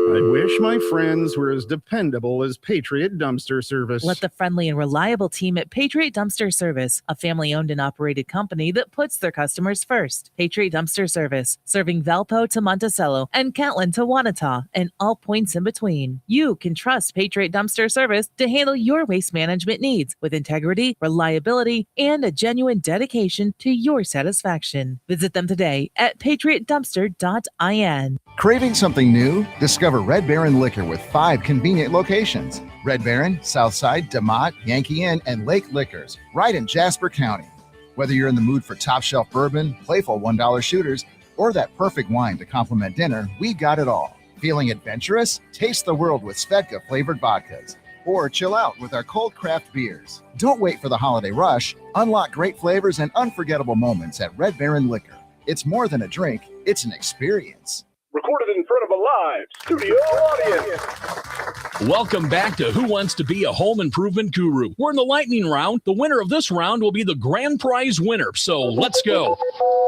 I wish my friends were as dependable as Patriot Dumpster Service. Let the friendly and reliable team at Patriot Dumpster Service, a family-owned and operated company that puts their customers first. Patriot Dumpster Service, serving Valpo to Monticello and Catlin to Wanata and all points in between. You can trust Patriot Dumpster Service to handle your waste management needs with integrity, reliability, and a genuine dedication to your satisfaction. Visit them today at patriotdumpster.in. Craving something new? Discover Red Baron Liquor with 5 convenient locations. Red Baron, Southside, DeMott, Yankee Inn, and Lake Liquors, right in Jasper County. Whether you're in the mood for top shelf bourbon, playful $1 shooters, or that perfect wine to complement dinner, we got it all. Feeling adventurous? Taste the world with Svedka flavored vodkas. Or chill out with our cold craft beers. Don't wait for the holiday rush. Unlock great flavors and unforgettable moments at Red Baron Liquor. It's more than a drink, it's an experience. Recorded in front of a live studio audience. Welcome back to Who Wants to Be a Home Improvement Guru. We're in the lightning round. The winner of this round will be the grand prize winner. So let's go.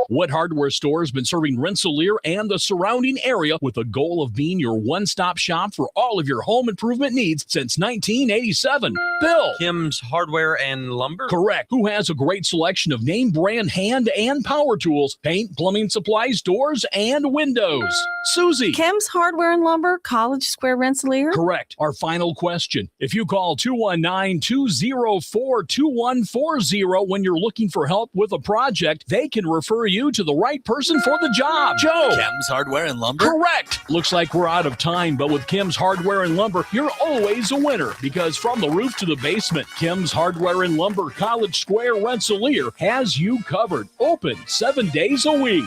What hardware store has been serving Rensselaer and the surrounding area with the goal of being your one-stop shop for all of your home improvement needs since 1987? Bill. Kim's Hardware and Lumber? Correct. Who has a great selection of name brand hand and power tools, paint, plumbing supplies, doors, and windows? Susie. Kim's Hardware and Lumber, College Square, Rensselaer? Correct. Our final question. If you call 219-204-2140 when you're looking for help with a project, they can refer you to the right person for the job. Joe. Kim's Hardware and Lumber? Correct. Looks like we're out of time, but with Kim's Hardware and Lumber, you're always a winner because from the roof to the basement, Kim's Hardware and Lumber, College Square, Rensselaer has you covered. Open 7 days a week.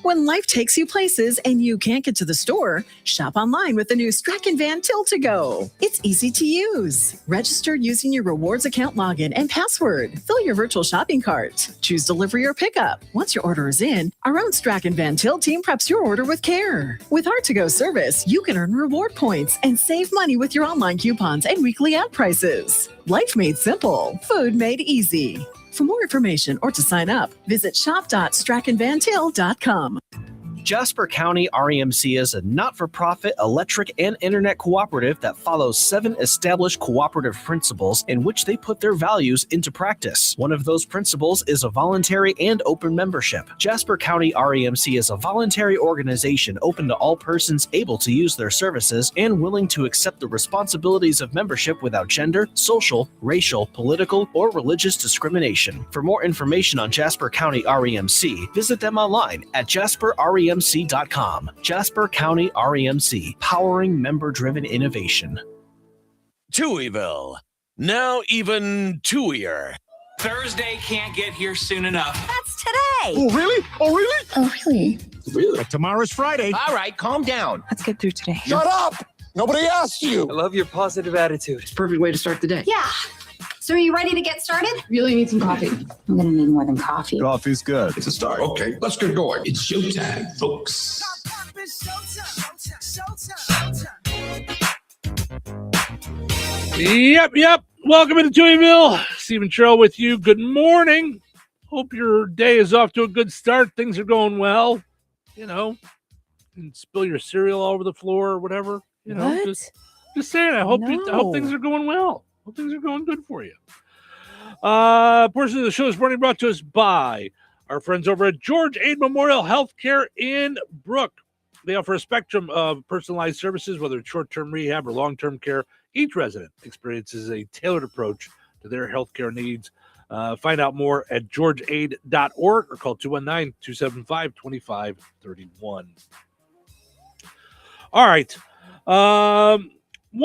When life takes you places and you can't get to the store, shop online with the new Strachan Van Til to Go. It's easy to use. Register using your rewards account login and password. Fill your virtual shopping cart. Choose delivery or pickup. Once your order is in, our own Strachan Van Til team preps your order with care. With our to-go service, you can earn reward points and save money with your online coupons and weekly ad prices. Life made simple. Food made easy. For more information or to sign up, visit shop.strachanvantil.com. Jasper County REMC is a not-for-profit electric and internet cooperative that follows 7 established cooperative principles in which they put their values into practice. One of those principles is a voluntary and open membership. Jasper County REMC is a voluntary organization open to all persons able to use their services and willing to accept the responsibilities of membership without gender, social, racial, political, or religious discrimination. For more information on Jasper County REMC, visit them online at jasperremc.com. Jasper County REMC, powering member-driven innovation. Touhyville, now even Touhier. Thursday can't get here soon enough. That's today. today. Oh, really? Oh, really? Oh, really? Really? But tomorrow's Friday. All right, calm down. Let's get through today. Shut up! Nobody asked you. I love your positive attitude. It's a perfect way to start the day. Yeah. So are you ready to get started? Really need some coffee. I'm going to need more than coffee. Coffee's good. It's a start. Okay, let's get going. It's showtime, folks. Yep. Welcome into Touhyville. Stephen Sherrill with you. Good morning. Hope your day is off to a good start. Things are going well. You know, and spill your cereal all over the floor or whatever. You know, What? just saying. I hope No. things are going well. Hope things are going good for you. Portion of the show is morning brought to us by our friends over at George Aid Memorial Healthcare in Brook. They offer a spectrum of personalized services, whether it's short-term rehab or long-term care. Each resident experiences a tailored approach to their healthcare needs. Find out more at georgeaid.org or call 219-275-2531. All right. One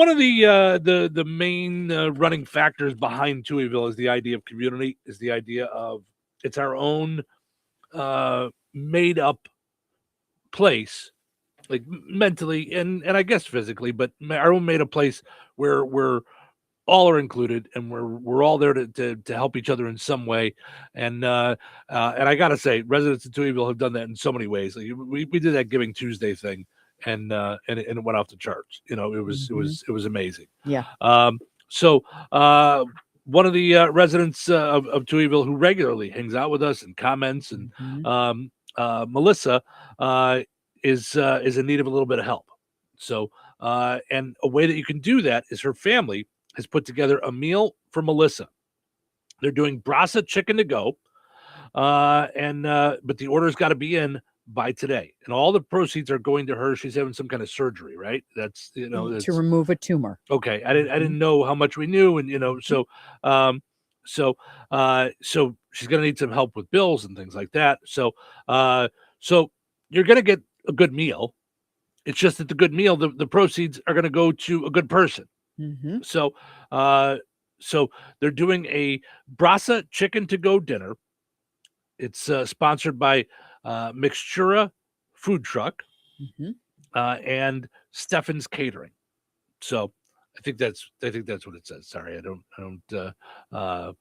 of the main running factors behind Touhyville is the idea of community, is the idea of it's our own made up place, like mentally and I guess physically, but our own made up place where we're all are included and we're all there to help each other in some way. And I gotta say, residents of Touhyville have done that in so many ways. Like we did that Giving Tuesday thing. And it went off the charts. You know, it was amazing. Yeah. So one of the residents of Touhyville who regularly hangs out with us and comments, and Melissa is in need of a little bit of help. So and a way that you can do that is her family has put together a meal for Melissa. They're doing brasa chicken to go, but the order's got to be in by today, and all the proceeds are going to her. She's having some kind of surgery, right? That's To remove a tumor. Okay, I didn't know how much we knew, and so she's gonna need some help with bills and things like that. So you're gonna get a good meal. It's just that the good meal, the proceeds are gonna go to a good person. Mm-hmm. So they're doing a brasa chicken to go dinner. It's sponsored by Mixtura Food Truck and Stefan's Catering. So I think that's what it says. Sorry, I don't have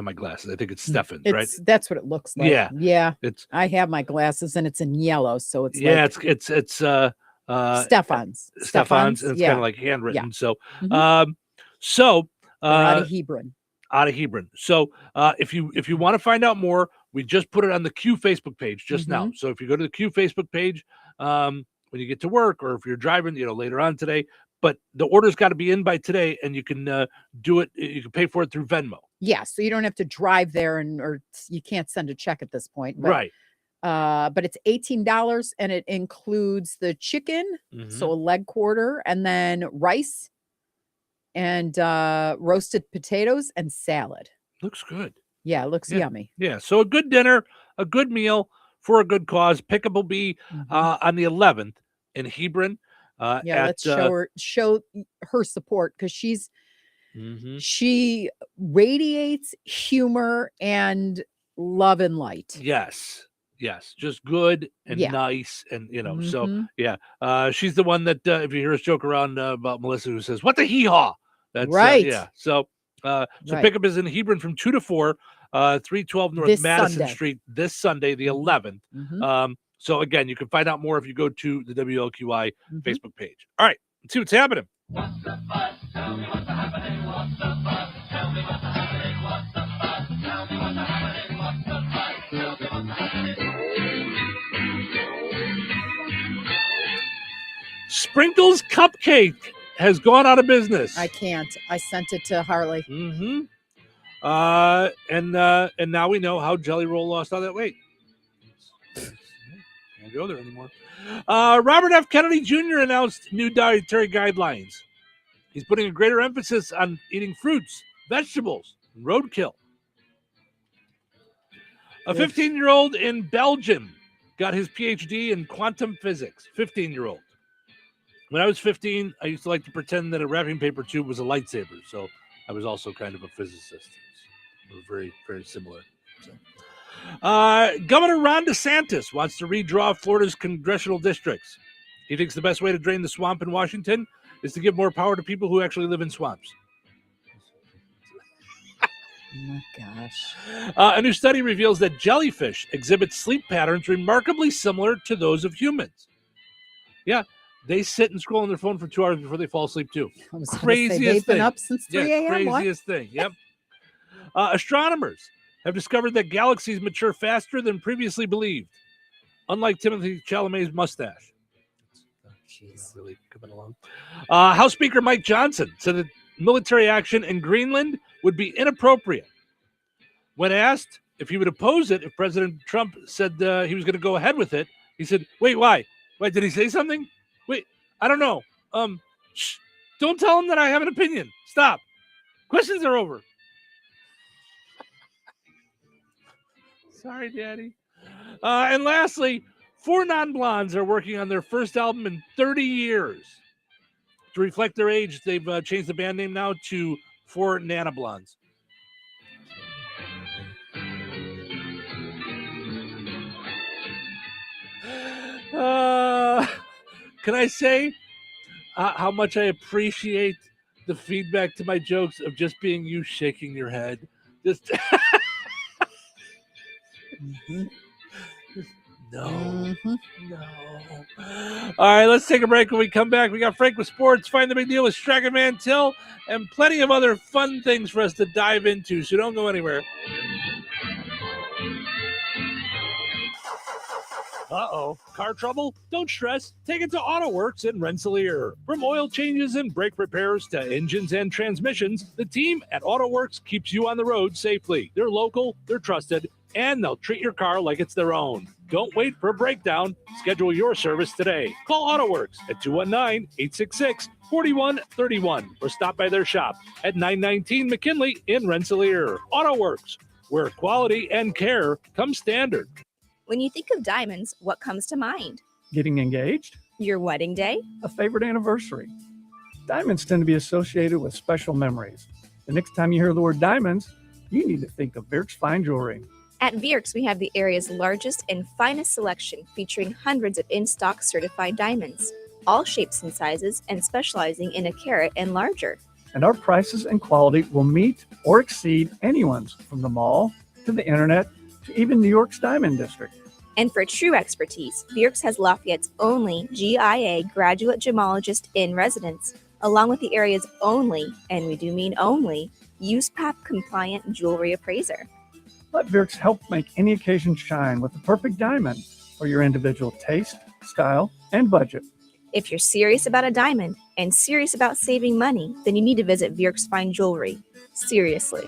my glasses. I think it's Stefan's, right? That's what it looks like. Yeah. I have my glasses and it's in yellow, so it's it's Stefan's. And it's kind of like handwritten. So out of Hebron. Out of Hebron. So if you want to find out more, we just put it on the Q Facebook page just now. So if you go to the Q Facebook page when you get to work, or if you're driving, later on today, but the order's got to be in by today, and you can do it. You can pay for it through Venmo. Yeah, so you don't have to drive there, or you can't send a check at this point. But, right. But it's $18, and it includes the chicken, so a leg quarter, and then rice and roasted potatoes and salad. Looks good. Yeah, it looks yummy. Yeah, so a good dinner, a good meal for a good cause. Pickup will be on the 11th in Hebron. Let's show her support, because she radiates humor and love and light. Yes, just good and nice, and so she's the one that if you hear us joke around about Melissa, who says, "What the hee-haw?" That's right. So pickup is in Hebron from 2 to 4, 312 North This Madison Sunday. Street this Sunday, the 11th. So again, you can find out more if you go to the WLQI Facebook page. All right, let's see what's happening. Sprinkles Cupcake has gone out of business. I can't. I sent it to Harley. And now we know how Jelly Roll lost all that weight. Can't go there anymore. Robert F. Kennedy Jr. announced new dietary guidelines. He's putting a greater emphasis on eating fruits, vegetables, and roadkill. A 15-year-old in Belgium got his PhD in quantum physics. 15-year-old. When I was 15, I used to like to pretend that a wrapping paper tube was a lightsaber. So I was also kind of a physicist. We're very, very similar. So. Governor Ron DeSantis wants to redraw Florida's congressional districts. He thinks the best way to drain the swamp in Washington is to give more power to people who actually live in swamps. Oh my gosh. A new study reveals that jellyfish exhibit sleep patterns remarkably similar to those of humans. Yeah, they sit and scroll on their phone for 2 hours before they fall asleep too. They've been up since 3 a.m. Craziest thing. Yep. Astronomers have discovered that galaxies mature faster than previously believed, unlike Timothée Chalamet's mustache. Jeez, really coming along. House Speaker Mike Johnson said that military action in Greenland would be inappropriate. When asked if he would oppose it if President Trump said he was going to go ahead with it, he said, "Wait, why? Wait, did he say something? Wait, I don't know. Shh, don't tell him that I have an opinion. Stop. Questions are over." Sorry, Daddy. And lastly, 4 non-blondes are working on their first album in 30 years. To reflect their age, they've changed the band name now to 4 Nanoblondes. Can I say how much I appreciate the feedback to my jokes of just being you shaking your head? Just... No. All right, let's take a break. When we come back, we got Frank with sports, Find the Big Deal with Strachan Van Til, and plenty of other fun things for us to dive into, so don't go anywhere. Uh-oh, car trouble? Don't stress. Take it to AutoWorks in Rensselaer. From oil changes and brake repairs to engines and transmissions, the team at AutoWorks keeps you on the road safely. They're local, they're trusted, and they'll treat your car like it's their own. Don't wait for a breakdown. Schedule your service today. Call AutoWorks at 219-866-4131 or stop by their shop at 919 McKinley in Rensselaer. AutoWorks, where quality and care come standard. When you think of diamonds, what comes to mind? Getting engaged? Your wedding day? A favorite anniversary. Diamonds tend to be associated with special memories. The next time you hear the word diamonds, you need to think of Virks Fine Jewelry. At Virks, we have the area's largest and finest selection featuring hundreds of in-stock certified diamonds, all shapes and sizes and specializing in a carat and larger. And our prices and quality will meet or exceed anyone's from the mall to the internet to even New York's Diamond District. And for true expertise, Virks has Lafayette's only GIA graduate gemologist in residence, along with the area's only, and we do mean only, USPAP compliant jewelry appraiser. Let Virks help make any occasion shine with the perfect diamond for your individual taste, style, and budget. If you're serious about a diamond and serious about saving money, then you need to visit Virks Fine Jewelry. Seriously.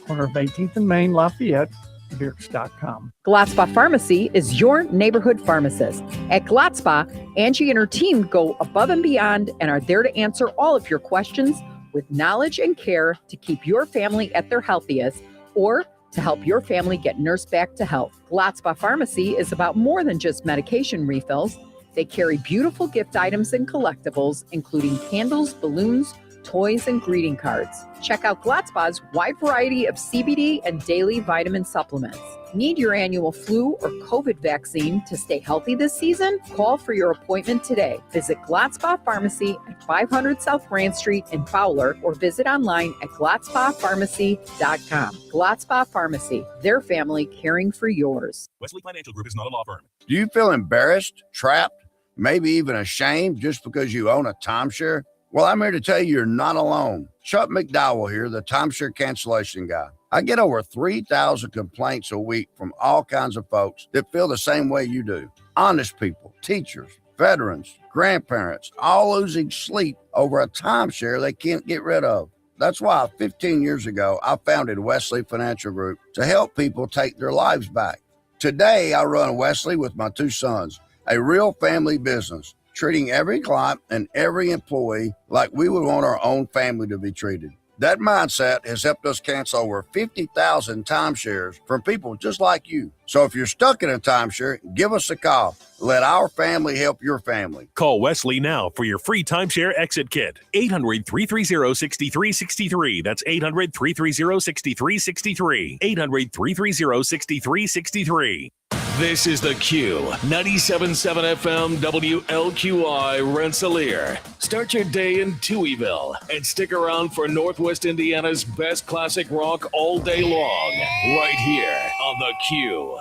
Corner of 18th and Main, Lafayette, Virks.com. Gladspa Pharmacy is your neighborhood pharmacist. At Gladspa, Angie and her team go above and beyond and are there to answer all of your questions with knowledge and care to keep your family at their healthiest or to help your family get nursed back to health. Gladspa Pharmacy is about more than just medication refills. They carry beautiful gift items and collectibles, including candles, balloons, toys, and greeting cards. Check out Gladspa's wide variety of CBD and daily vitamin supplements. Need your annual flu or COVID vaccine to stay healthy this season? Call for your appointment today. Visit Gladspa Pharmacy at 500 South Grand Street in Fowler or visit online at gladspapharmacy.com. Gladspa Pharmacy, their family caring for yours. Wesley Financial Group is not a law firm. Do you feel embarrassed, trapped, maybe even ashamed just because you own a timeshare? Well, I'm here to tell you you're not alone. Chuck McDowell here, the timeshare cancellation guy. I get over 3,000 complaints a week from all kinds of folks that feel the same way you do. Honest people, teachers, veterans, grandparents, all losing sleep over a timeshare they can't get rid of. That's why 15 years ago, I founded Wesley Financial Group to help people take their lives back. Today, I run Wesley with my 2 sons, a real family business, treating every client and every employee like we would want our own family to be treated. That mindset has helped us cancel over 50,000 timeshares from people just like you. So if you're stuck in a timeshare, give us a call. Let our family help your family. Call Wesley now for your free timeshare exit kit. 800-330-6363. That's 800-330-6363. 800-330-6363. This is The Q, 97.7 FM WLQI Rensselaer. Start your day in Touhyville and stick around for Northwest Indiana's best classic rock all day long, right here on The Q.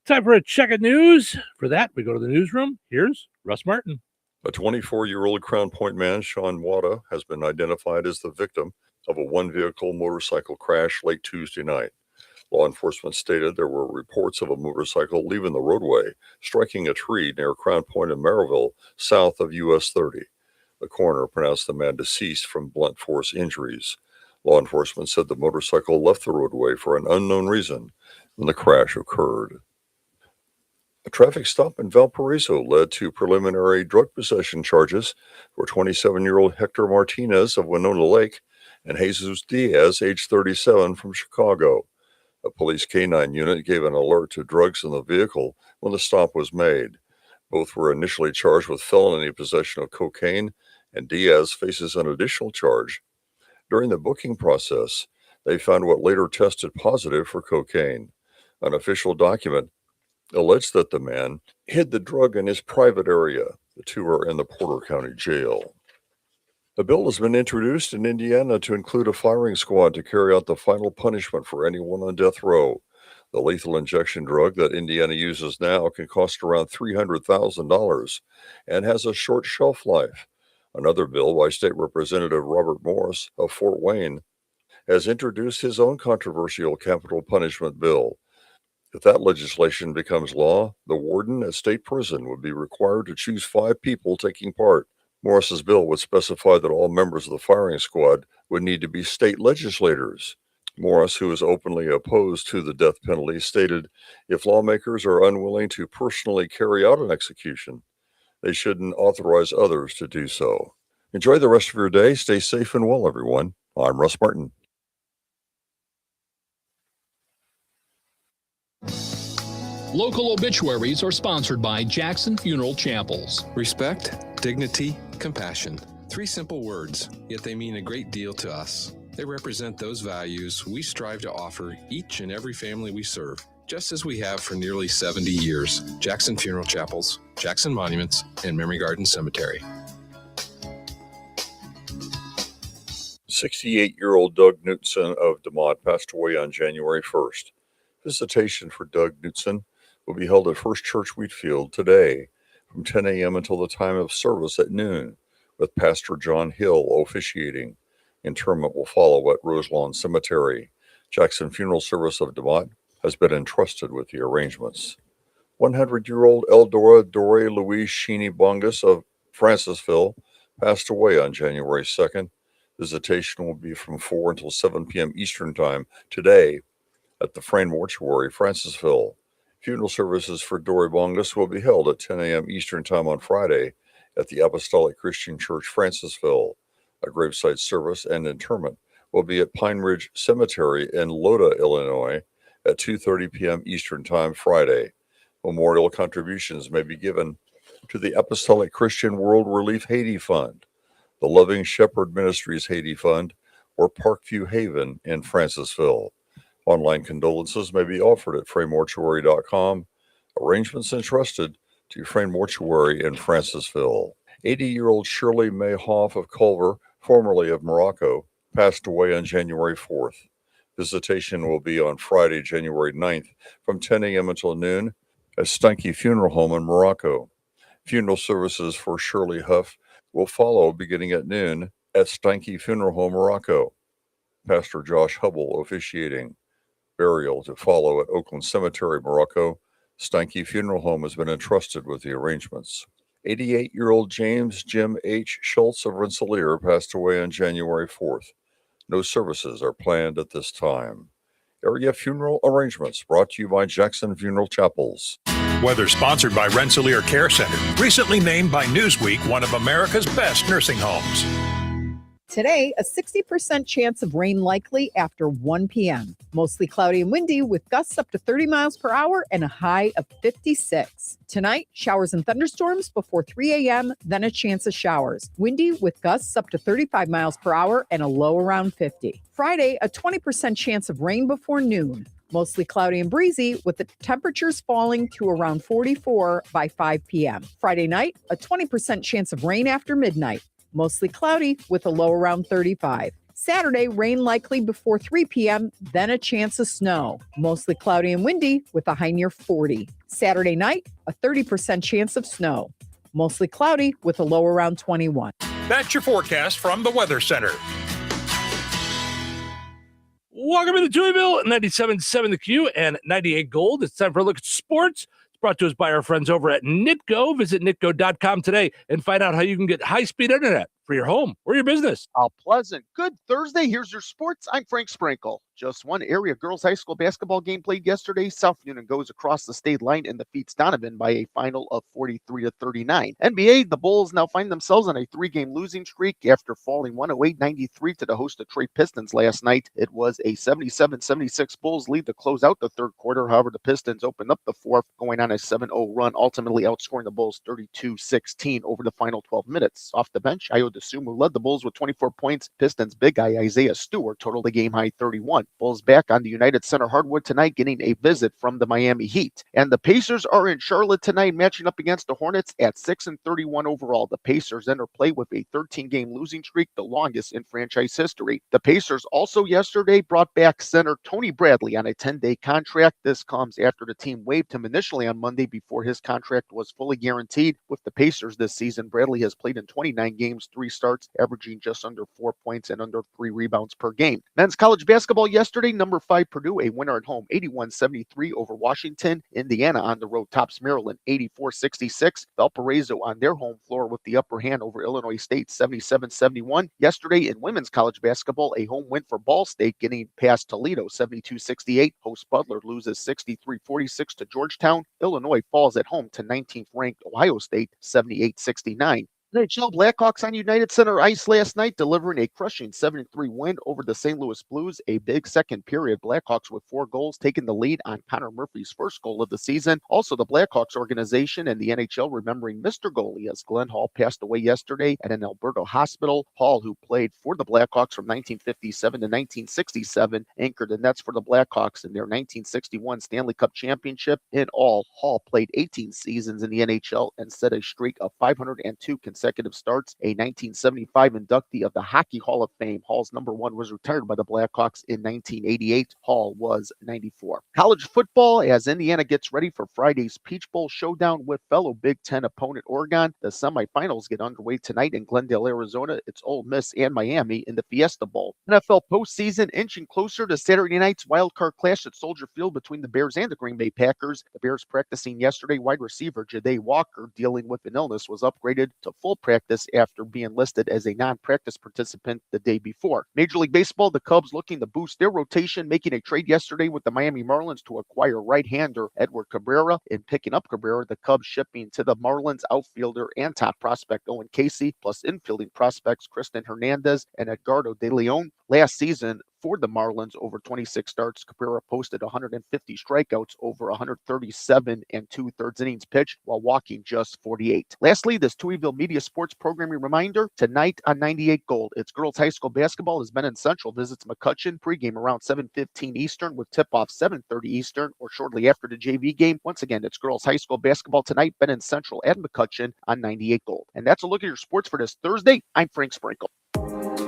Time for a check of news. For that, we go to the newsroom. Here's Russ Martin. A 24-year-old Crown Point man, Sean Wada, has been identified as the victim of a one-vehicle motorcycle crash late Tuesday night. Law enforcement stated there were reports of a motorcycle leaving the roadway, striking a tree near Crown Point in Merrillville, south of US 30. The coroner pronounced the man deceased from blunt force injuries. Law enforcement said the motorcycle left the roadway for an unknown reason when the crash occurred. A traffic stop in Valparaiso led to preliminary drug possession charges for 27-year-old Hector Martinez of Winona Lake and Jesus Diaz, age 37, from Chicago. A police K-9 unit gave an alert to drugs in the vehicle when the stop was made. Both were initially charged with felony possession of cocaine, and Diaz faces an additional charge. During the booking process, they found what later tested positive for cocaine. An official document alleged that the man hid the drug in his private area. The two are in the Porter County Jail. A bill has been introduced in Indiana to include a firing squad to carry out the final punishment for anyone on death row. The lethal injection drug that Indiana uses now can cost around $300,000 and has a short shelf life. Another bill by State Representative Robert Morris of Fort Wayne has introduced his own controversial capital punishment bill. If that legislation becomes law, the warden at state prison would be required to choose 5 people taking part. Morris's bill would specify that all members of the firing squad would need to be state legislators. Morris, who is openly opposed to the death penalty, stated, "If lawmakers are unwilling to personally carry out an execution, they shouldn't authorize others to do so." Enjoy the rest of your day. Stay safe and well, everyone. I'm Russ Martin. Local obituaries are sponsored by Jackson Funeral Chapels. Respect, dignity, compassion. 3 simple words, yet they mean a great deal to us. They represent those values we strive to offer each and every family we serve, just as we have for nearly 70 years. Jackson Funeral Chapels, Jackson Monuments, and Memory Garden Cemetery. 68-year-old Doug Knutson of DeMott passed away on January 1st. Visitation for Doug Knutson will be held at First Church Wheatfield today from 10 a.m. until the time of service at noon, with Pastor John Hill officiating. Interment will follow at Roselawn Cemetery. Jackson Funeral Service of DeMott has been entrusted with the arrangements. 100-year-old Eldora Dore Louise Sheeny Bongus of Francisville passed away on January 2nd. Visitation will be from 4 until 7 p.m. Eastern Time today at the Frayne Mortuary, Francisville. Funeral services for Dory Bongus will be held at 10 a.m. Eastern Time on Friday at the Apostolic Christian Church, Francisville. A gravesite service and interment will be at Pine Ridge Cemetery in Loda, Illinois at 2:30 p.m. Eastern Time Friday. Memorial contributions may be given to the Apostolic Christian World Relief Haiti Fund, the Loving Shepherd Ministries Haiti Fund, or Parkview Haven in Francisville. Online condolences may be offered at fraymortuary.com. Arrangements entrusted to Frayne Mortuary in Francisville. 80-year-old Shirley May Hoff of Culver, formerly of Morocco, passed away on January 4th. Visitation will be on Friday, January 9th from 10 a.m. until noon at Steinke Funeral Home in Morocco. Funeral services for Shirley Huff will follow beginning at noon at Steinke Funeral Home, Morocco. Pastor Josh Hubble officiating. Burial to follow at Oakland Cemetery, Morocco. Steinke Funeral Home has been entrusted with the arrangements. 88-year-old James Jim H. Schultz of Rensselaer passed away on January 4th. No services are planned at this time. Area funeral arrangements brought to you by Jackson Funeral Chapels. Weather sponsored by Rensselaer Care Center, recently named by Newsweek one of America's best nursing homes. Today, a 60% chance of rain likely after 1 p.m. Mostly cloudy and windy with gusts up to 30 miles per hour and a high of 56. Tonight, showers and thunderstorms before 3 a.m., then a chance of showers. Windy with gusts up to 35 miles per hour and a low around 50. Friday, a 20% chance of rain before noon. Mostly cloudy and breezy with the temperatures falling to around 44 by 5 p.m. Friday night, a 20% chance of rain after midnight. Mostly cloudy with a low around 35. Saturday, rain likely before 3 p.m., then a chance of snow. Mostly cloudy and windy with a high near 40. Saturday night, a 30% chance of snow. Mostly cloudy with a low around 21. That's your forecast from the Weather Center. Welcome to Touhyville, 97.7 The Q and 98 Gold. It's time for a look at sports. It's brought to us by our friends over at Nitco. Visit nitco.com today and find out how you can get high-speed internet for your home or your business. How pleasant. Good Thursday. Here's your sports. I'm Frank Sprinkle. Just one area girls high school basketball game played yesterday. South Union goes across the state line and defeats Donovan by a final of 43-39. NBA, the Bulls now find themselves on a 3-game losing streak after falling 108-93 to the host Detroit Pistons last night. It was a 77-76 Bulls lead to close out the third quarter. However, the Pistons opened up the fourth, going on a 7-0 run, ultimately outscoring the Bulls 32-16 over the final 12 minutes. Off the bench, Ayo Dosunmu led the Bulls with 24 points. Pistons big guy Isaiah Stewart totaled a game-high 31. Bulls back on the United Center hardwood tonight, getting a visit from the Miami Heat. And the Pacers are in Charlotte tonight, matching up against the Hornets at 6-31 overall. The Pacers enter play with a 13-game losing streak, the longest in franchise history. The Pacers also yesterday brought back center Tony Bradley on a 10-day contract. This comes after the team waived him initially on Monday before his contract was fully guaranteed. With the Pacers this season, Bradley has played in 29 games, 3 starts, averaging just under 4 points and under 3 rebounds per game. Men's college basketball yesterday, number 5 Purdue, a winner at home, 81-73 over Washington. Indiana on the road tops Maryland, 84-66. Valparaiso on their home floor with the upper hand over Illinois State, 77-71. Yesterday in women's college basketball, a home win for Ball State, getting past Toledo, 72-68. Host Butler loses 63-46 to Georgetown. Illinois falls at home to 19th ranked Ohio State, 78-69. NHL Blackhawks on United Center ice last night, delivering a crushing 7-3 win over the St. Louis Blues. A big second period. Blackhawks with 4 goals, taking the lead on Connor Murphy's first goal of the season. Also, the Blackhawks organization and the NHL remembering Mr. Goalie, as Glenn Hall passed away yesterday at an Alberta hospital. Hall, who played for the Blackhawks from 1957 to 1967, anchored the nets for the Blackhawks in their 1961 Stanley Cup championship. In all, Hall played 18 seasons in the NHL and set a streak of 502 consecutive starts. A 1975 inductee of the Hockey Hall of Fame. Hall's number 1 was retired by the Blackhawks in 1988. Hall was 94. College football, as Indiana gets ready for Friday's Peach Bowl showdown with fellow Big Ten opponent Oregon. The semifinals get underway tonight in Glendale, Arizona. It's Ole Miss and Miami in the Fiesta Bowl. NFL postseason inching closer to Saturday night's wildcard clash at Soldier Field between the Bears and the Green Bay Packers. The Bears practicing yesterday. Wide receiver Ja'Day Walker, dealing with an illness, was upgraded to full practice after being listed as a non-practice participant the day before. Major League Baseball, the Cubs looking to boost their rotation, making a trade yesterday with the Miami Marlins to acquire right-hander Edward Cabrera. In picking up Cabrera, the Cubs shipping to the Marlins outfielder and top prospect Owen Casey, plus infielding prospects Kristen Hernandez and Edgardo De Leon. Last season, for the Marlins, over 26 starts, Cabrera posted 150 strikeouts over 137 and 2/3 innings pitched while walking just 48. Lastly, this Touhyville Media Sports Programming reminder, tonight on 98 Gold, it's girls high school basketball as Benton Central visits McCutcheon, pregame around 7:15 Eastern with tip-off 7:30 Eastern or shortly after the JV game. Once again, it's girls high school basketball tonight, Benton Central at McCutcheon on 98 Gold. And that's a look at your sports for this Thursday. I'm Frank Sprinkle.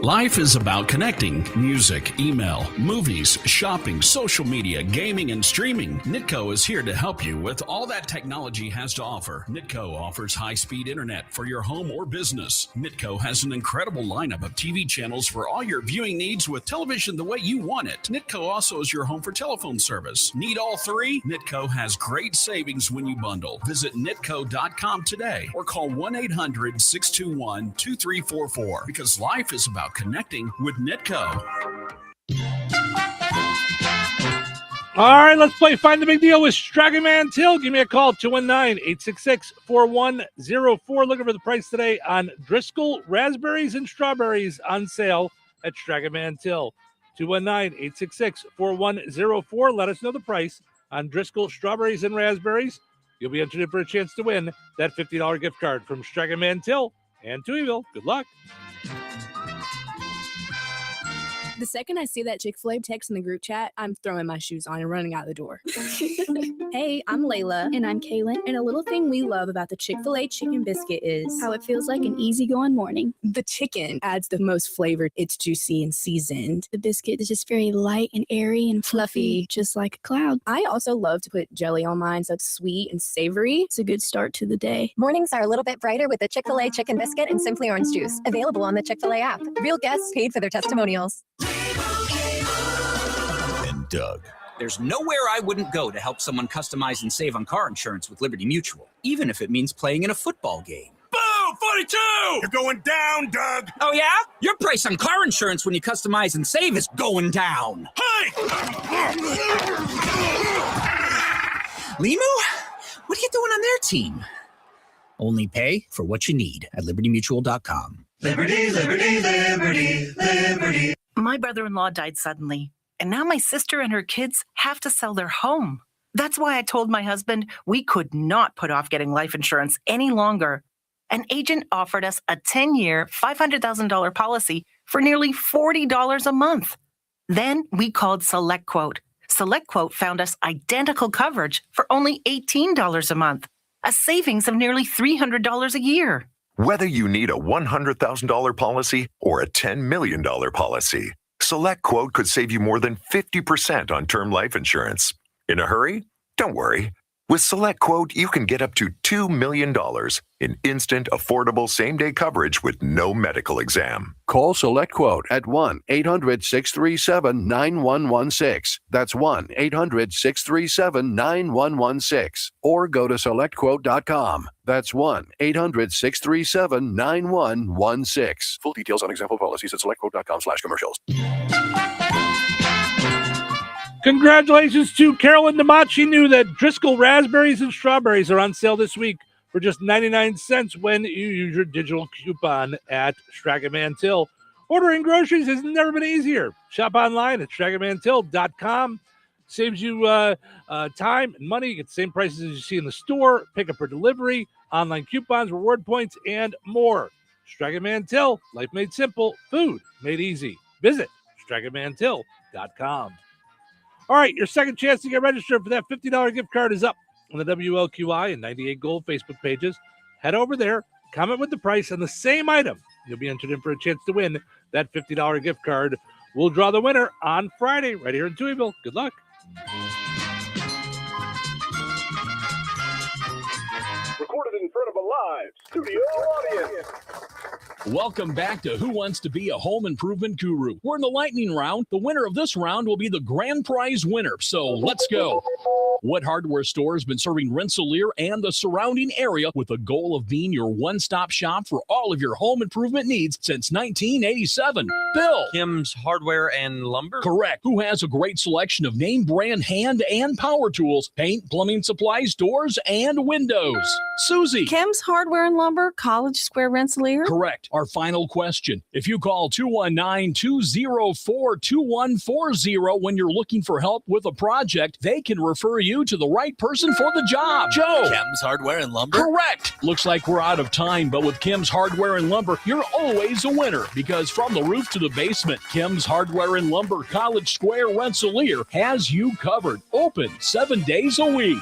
Life is about connecting. Music, email, movies, shopping, social media, gaming, and streaming. Nitco is here to help you with all that technology has to offer. Nitco offers high-speed internet for your home or business. Nitco has an incredible lineup of TV channels for all your viewing needs with television the way you want it. Nitco also is your home for telephone service. Need all 3? Nitco has great savings when you bundle. Visit nitco.com today or call 1-800-621-2344 because life is about connecting with Nitco. All right, let's play Find the Big Deal with Stragan Man Till. Give me a call, 219-866-4104. Looking for the price today on Driscoll raspberries and strawberries on sale at Stragan Man Till. 219-866-4104. Let us know the price on Driscoll strawberries and raspberries. You'll be entered in for a chance to win that $50 gift card from Stragan Man Till and Touhyville. Good luck. The second I see that Chick-fil-A text in the group chat, I'm throwing my shoes on and running out the door. Hey, I'm Layla. And I'm Kaylin. And a little thing we love about the Chick-fil-A chicken biscuit is how it feels like an easygoing morning. The chicken adds the most flavor. It's juicy and seasoned. The biscuit is just very light and airy and fluffy, just like a cloud. I also love to put jelly on mine so it's sweet and savory. It's a good start to the day. Mornings are a little bit brighter with the Chick-fil-A chicken biscuit and Simply Orange juice. Available on the Chick-fil-A app. Real guests paid for their testimonials. And Doug. There's nowhere I wouldn't go to help someone customize and save on car insurance with Liberty Mutual, even if it means playing in a football game. Boom! 42! You're going down, Doug! Oh, yeah? Your price on car insurance when you customize and save is going down. Hey! Limu? What are you doing on their team? Only pay for what you need at libertymutual.com. Liberty, liberty, liberty, liberty. My brother-in-law died suddenly, and now my sister and her kids have to sell their home. That's why I told my husband we could not put off getting life insurance any longer. An agent offered us a 10-year, $500,000 policy for nearly $40 a month. Then we called SelectQuote. SelectQuote found us identical coverage for only $18 a month, a savings of nearly $300 a year. Whether you need a $100,000 policy or a $10 million policy, SelectQuote could save you more than 50% on term life insurance. In a hurry? Don't worry. With SelectQuote, you can get up to $2 million in instant, affordable same-day coverage with no medical exam. Call SelectQuote at 1-800-637-9116. That's 1-800-637-9116. Or go to SelectQuote.com. That's 1-800-637-9116. Full details on example policies at SelectQuote.com/commercials. Congratulations to Carolyn DeMott. She knew that Driscoll raspberries and strawberries are on sale this week for just 99 cents when you use your digital coupon at Stragan Man Till. Ordering groceries has never been easier. Shop online at StraganManTill.com. Saves you time and money. You get the same prices as you see in the store. Pick up or delivery, online coupons, reward points, and more. Stragan Man Till, life made simple, food made easy. Visit StraganManTill.com. All right, your second chance to get registered for that $50 gift card is up on the WLQI and 98 Gold Facebook pages. Head over there, comment with the price on the same item. You'll be entered in for a chance to win that $50 gift card. We'll draw the winner on Friday right here in Touhyville. Good luck. Recorded in front of a live studio audience. Welcome back to Who Wants to Be a Home Improvement Guru. We're in the lightning round. The winner of this round will be the grand prize winner. So let's go. What hardware store has been serving Rensselaer and the surrounding area with the goal of being your one-stop shop for all of your home improvement needs since 1987? Bill. Kim's Hardware and Lumber? Correct. Who has a great selection of name brand hand and power tools, paint, plumbing supplies, doors, and windows? Susie. Kim's Hardware and Lumber, College Square, Rensselaer. Correct. Our final question. If you call 219-204-2140 when you're looking for help with a project, they can refer you to the right person for the job. Joe. Kim's Hardware and Lumber? Correct. Looks like we're out of time, but with Kim's Hardware and Lumber, you're always a winner because from the roof to the basement, Kim's Hardware and Lumber, College Square, Rensselaer has you covered. Open 7 days a week.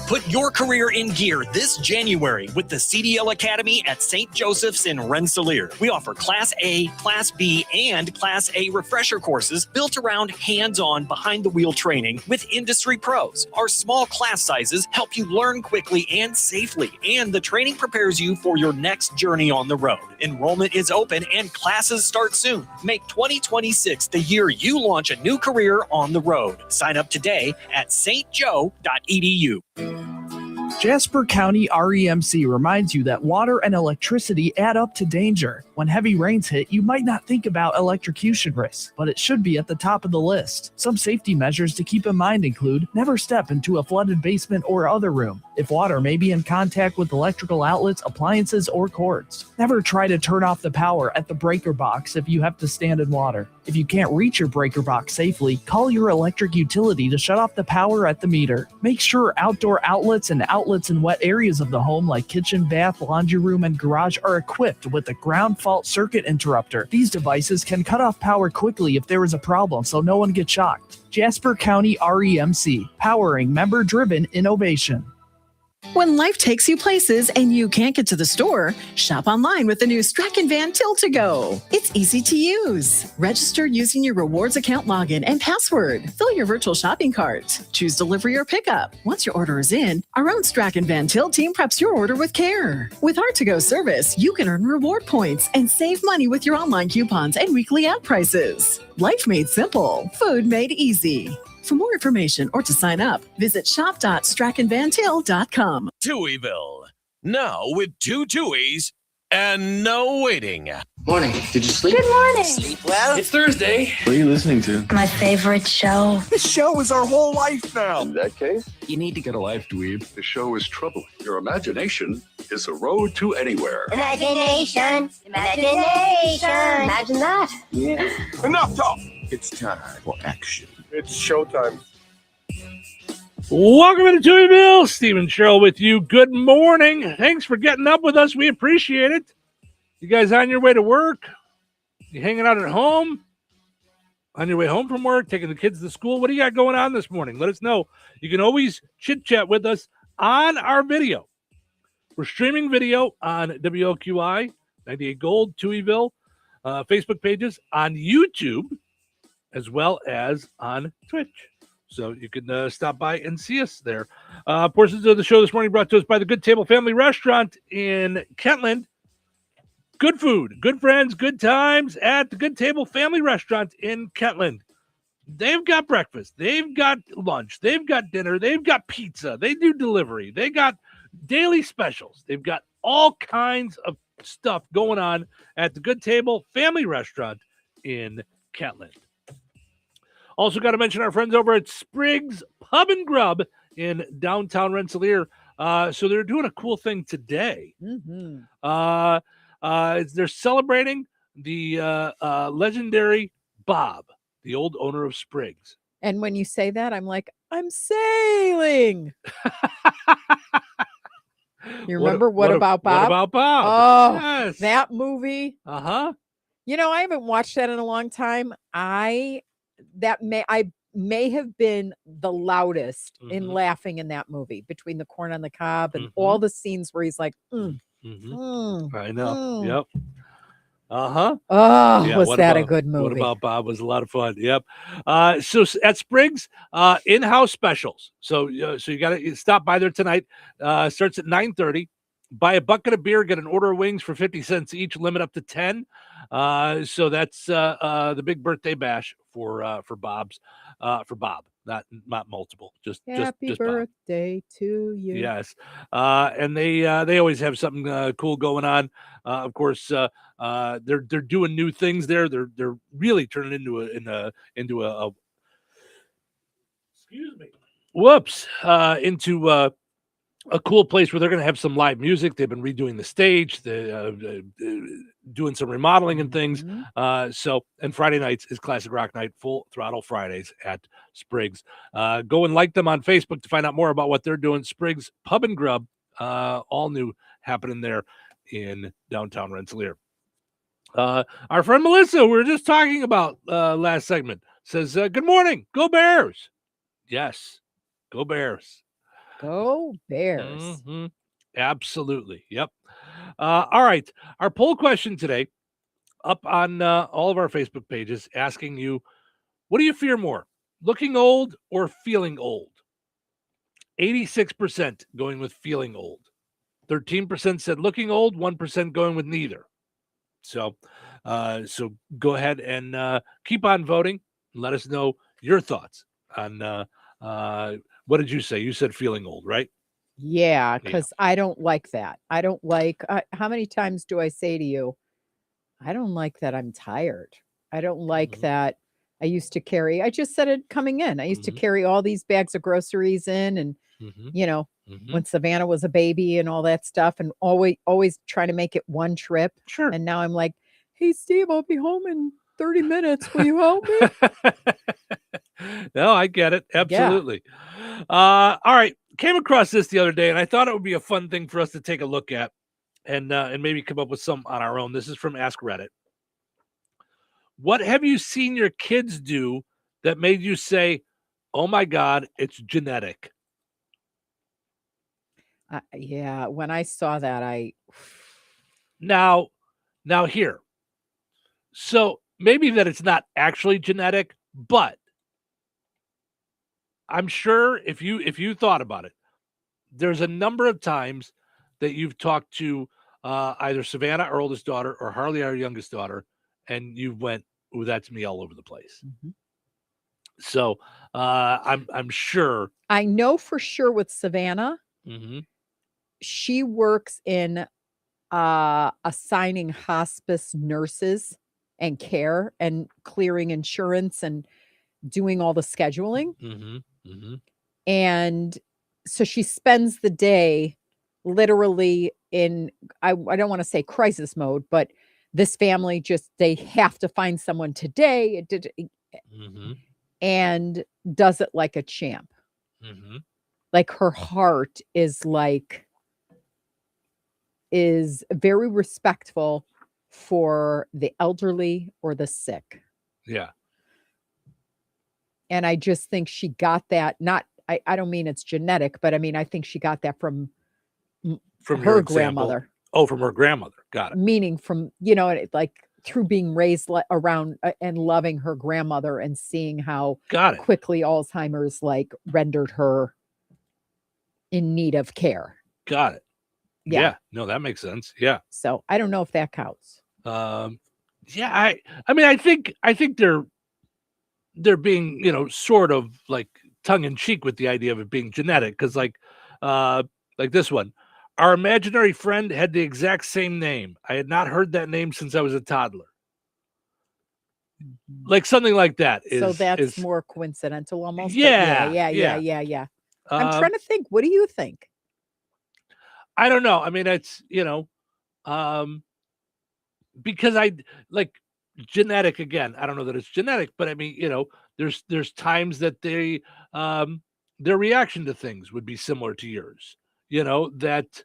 Put your career in gear this January with the CDL Academy at St. Joseph's in Rensselaer. We offer Class A, Class B, and Class A refresher courses built around hands-on, behind-the-wheel training with industry pros. Our small class sizes help you learn quickly and safely, and the training prepares you for your next journey on the road. Enrollment is open and classes start soon. Make 2026 the year you launch a new career on the road. Sign up today at stjoe.edu. Jasper County REMC reminds you that water and electricity add up to danger. When heavy rains hit, you might not think about electrocution risks, but it should be at the top of the list. Some safety measures to keep in mind include never step into a flooded basement or other room if water may be in contact with electrical outlets, appliances, or cords. Never try to turn off the power at the breaker box if you have to stand in water. If you can't reach your breaker box safely, call your electric utility to shut off the power at the meter. Make sure outdoor outlets and outlets in wet areas of the home like kitchen, bath, laundry room, and garage are equipped with a ground fault circuit interrupter. These devices can cut off power quickly if there is a problem so no one gets shocked. Jasper County REMC, powering member-driven innovation. When life takes you places and you can't get to the store, shop online with the new Strachan Van Till-to-Go. It's easy to use. Register using your rewards account login and password. Fill your virtual shopping cart. Choose delivery or pickup. Once your order is in, our own Strachan Van Till team preps your order with care. With our to-go service, you can earn reward points and save money with your online coupons and weekly ad prices. Life made simple. Food made easy. For more information or to sign up, visit shop.strachanvantil.com. Touhyville. Now with 2 Touhies and no waiting. Morning. Did you sleep? Good morning. Sleep well? It's Thursday. What are you listening to? My favorite show. This show is our whole life now. In that case, You need to get a life, dweeb. the show is troubling. Your imagination is the road to anywhere. Imagination. Imagination. Imagine that. Yeah. Enough talk. It's time for action. It's showtime. Welcome into Touhyville. Stephen Sherrill with you. Good morning. Thanks for getting up with us. We appreciate it. You guys on your way to work? You hanging out at home? On your way home from work? Taking the kids to school? What do you got going on this morning? Let us know. You can always chit-chat with us on our video. We're streaming video on WLQI, 98 Gold, Touhyville, Facebook pages, on YouTube, as well as on Twitch. So you can stop by and see us there. Portions of the show this morning brought to us by the Good Table Family Restaurant in Kentland. Good food, good friends, good times at the Good Table Family Restaurant in Kentland. They've got breakfast. They've got lunch. They've got dinner. They've got pizza. They do delivery. They got daily specials. They've got all kinds of stuff going on at the Good Table Family Restaurant in Kentland. Also got to mention our friends over at Spriggs Pub and Grub in downtown Rensselaer. So they're doing a cool thing today. They're celebrating the legendary Bob, the old owner of Spriggs. And when you say that, I'm like, I'm sailing. You remember What About Bob? What About Bob? Oh, yes. That movie. Uh-huh. You know, I haven't watched that in a long time. I may have been the loudest in laughing in that movie, between the corn on the cob and all the scenes where he's like, I know. Yep. Uh-huh. Oh, Yeah, was What that a About- good What movie? About Bob was a lot of fun. Yep. So at Spriggs, in-house specials. So you got to stop by there tonight. Starts at 9:30. Buy a bucket of beer, get an order of wings for 50 cents each, limit up to 10. So that's the big birthday bash for Bob, not multiple, just Happy just Bob. birthday to you. Yes, and they always have something cool going on. Of course, they're doing new things there. They're really turning into a excuse me. Whoops, into a cool place where they're going to have some live music. They've been redoing the stage, doing some remodeling and things. And Friday nights is Classic Rock Night, Full Throttle Fridays at Spriggs. Go and like them on Facebook to find out more about what they're doing. Spriggs Pub and Grub, all new happening there in downtown Rensselaer. Our friend Melissa, we were just talking about last segment, says, good morning, go Bears. Yes, go Bears. Go Bears. Absolutely. Yep. All right. Our poll question today up on all of our Facebook pages asking you, what do you fear more, looking old or feeling old? 86% going with feeling old. 13% said looking old, 1% going with neither. So go ahead and keep on voting and let us know your thoughts on what did you say? You said feeling old, right? Yeah, because I don't like that. I don't like. How many times do I say to you, I don't like that I'm tired. I don't like that. I used to carry. I just said it coming in. I used to carry all these bags of groceries in, and when Savannah was a baby and all that stuff, and always trying to make it one trip. Sure. And now I'm like, hey, Steve, I'll be home in 30 minutes. Will you help me? No, I get it. Absolutely. All right. Came across this the other day, and I thought it would be a fun thing for us to take a look at and maybe come up with some on our own. This is from Ask Reddit. What have you seen your kids do that made you say, oh my God, it's genetic? Yeah, when I saw that, Now here. So maybe that it's not actually genetic, but I'm sure if you thought about it, there's a number of times that you've talked to either Savannah, our oldest daughter, or Harley, our youngest daughter, and you went, "Ooh, that's me all over the place." So I'm sure. I know for sure with Savannah, Mm-hmm. she works in assigning hospice nurses and care and clearing insurance and doing all the scheduling. And so she spends the day literally in, I don't want to say crisis mode, but this family they have to find someone today. And does it like a champ. Like her heart is very respectful for the elderly or the sick. Yeah. And I just think she got that, I don't mean it's genetic, but I mean, I think she got that from her grandmother. Oh, from her grandmother. Got it. Meaning from, like through being raised around and loving her grandmother and seeing how quickly Alzheimer's rendered her in need of care. Got it. Yeah. No, that makes sense. Yeah. So I don't know if that counts. Yeah. I mean, I think they're being, sort of like tongue in cheek with the idea of it being genetic. Cause like this one, our imaginary friend had the exact same name. I had not heard that name since I was a toddler. Like something like that. So that's more coincidental almost. Yeah. I'm trying to think. What do you think? I don't know. I mean, it's, because I like genetic again. I don't know that it's genetic, but I mean, there's times that their reaction to things would be similar to yours, that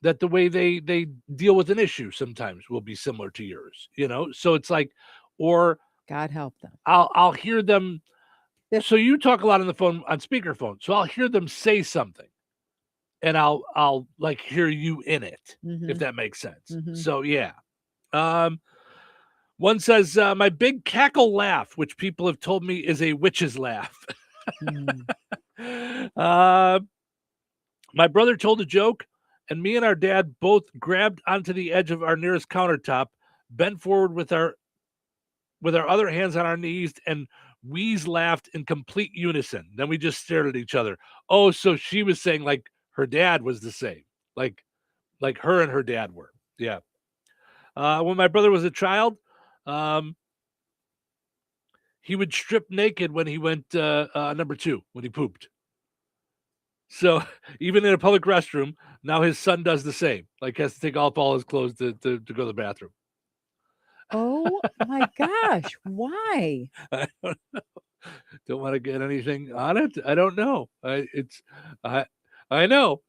the way they deal with an issue sometimes will be similar to yours, so it's like, or God help them. I'll hear them. So you talk a lot on the phone, on speakerphone. So I'll hear them say something and I'll like hear you in it, if that makes sense. So yeah. One says, my big cackle laugh, which people have told me is a witch's laugh. My brother told a joke, and me and our dad both grabbed onto the edge of our nearest countertop, bent forward with our other hands on our knees, and wheeze laughed in complete unison. Then we just stared at each other. Oh, so she was saying like her dad was the same, like her and her dad were. Yeah. When my brother was a child, he would strip naked when he went number 2, when he pooped. So even in a public restroom, now his son does the same. Like has to take off all his clothes to go to the bathroom. Oh my gosh. Why? I don't know. Don't want to get anything on it. I don't know. I know.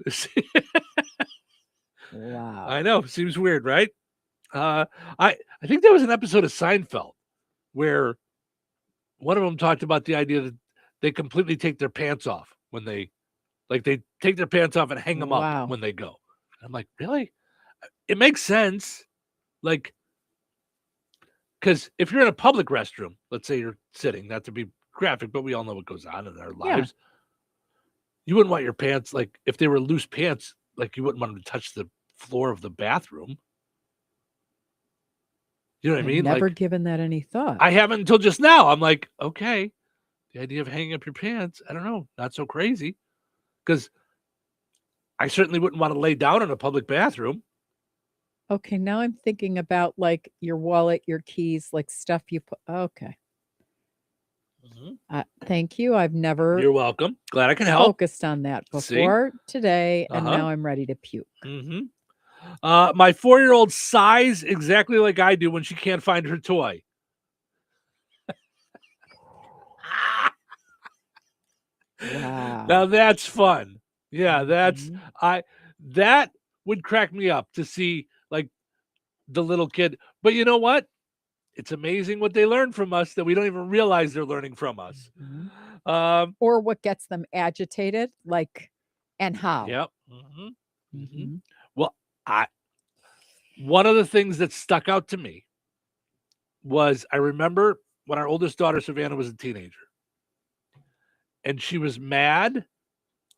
Wow. I know. Seems weird, right? I think there was an episode of Seinfeld where one of them talked about the idea that they completely take their pants off when they take their pants off and hang them up when they go. I'm like, really? It makes sense. Like, because if you're in a public restroom, let's say you're sitting, not to be graphic, but we all know what goes on in our lives. You wouldn't want your pants, like if they were loose pants, like you wouldn't want them to touch the floor of the bathroom. You know what I mean? Never like, given that any thought. I haven't until just now. I'm like, okay, the idea of hanging up your pants, I don't know, not so crazy. Because I certainly wouldn't want to lay down in a public bathroom. Okay, now I'm thinking about like your wallet, your keys, like stuff you put. Okay. Thank you. I've never You're welcome. Glad I can help. focused on that See? before today, and Uh-huh. now I'm ready to puke. My 4-year-old sighs exactly like I do when she can't find her toy. Wow. Now that's fun. Yeah, that would crack me up to see like the little kid. But you know what? It's amazing what they learn from us that we don't even realize they're learning from us. Or what gets them agitated, like, and how. Yep. Well, one of the things that stuck out to me was I remember when our oldest daughter, Savannah, was a teenager. And she was mad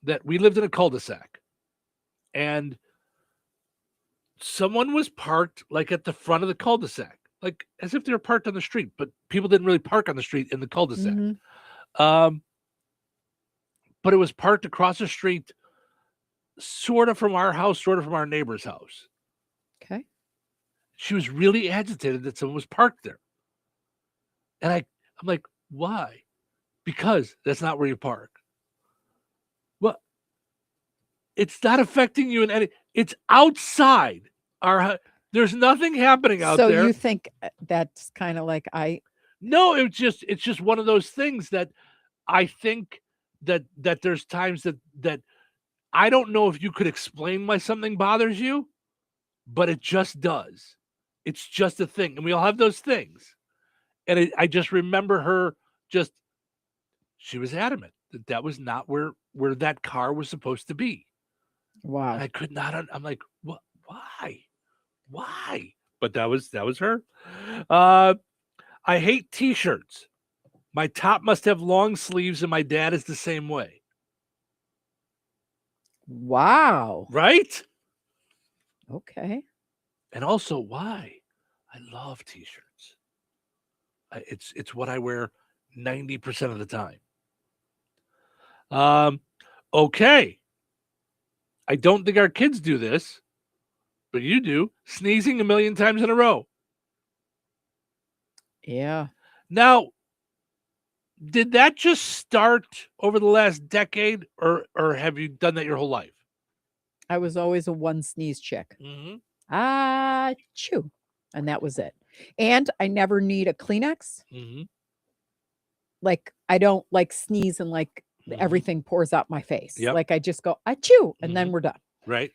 that we lived in a cul-de-sac. And someone was parked like at the front of the cul-de-sac, like as if they were parked on the street, but people didn't really park on the street in the cul-de-sac. But it was parked across the street, sort of from our house, sort of from our neighbor's house. Okay. She was really agitated that someone was parked there. And I'm like, why? Because that's not where you park. Well, it's not affecting you in any. It's outside. There's nothing happening out there. So you think that's kind of like No, it's just one of those things that I think that there's times that I don't know if you could explain why something bothers you, but it just does. It's just a thing, and we all have those things. And I just remember her she was adamant that was not where that car was supposed to be. Wow. And I could not. I'm like, what? Why? But that was her. I hate T-shirts. My top must have long sleeves, and my dad is the same way. Wow. Right? Okay. And also, why? I love T-shirts. It's what I wear 90% of the time. Okay. I don't think our kids do this, but you do. Sneezing a million times in a row. Yeah. Now, did that just start over the last decade, or have you done that your whole life? I was always a one sneeze chick. Achoo. And that was it. And I never need a Kleenex. Like, I don't like sneeze and like everything pours out my face. Yep. Like, I just go, achoo, and then we're done. Right.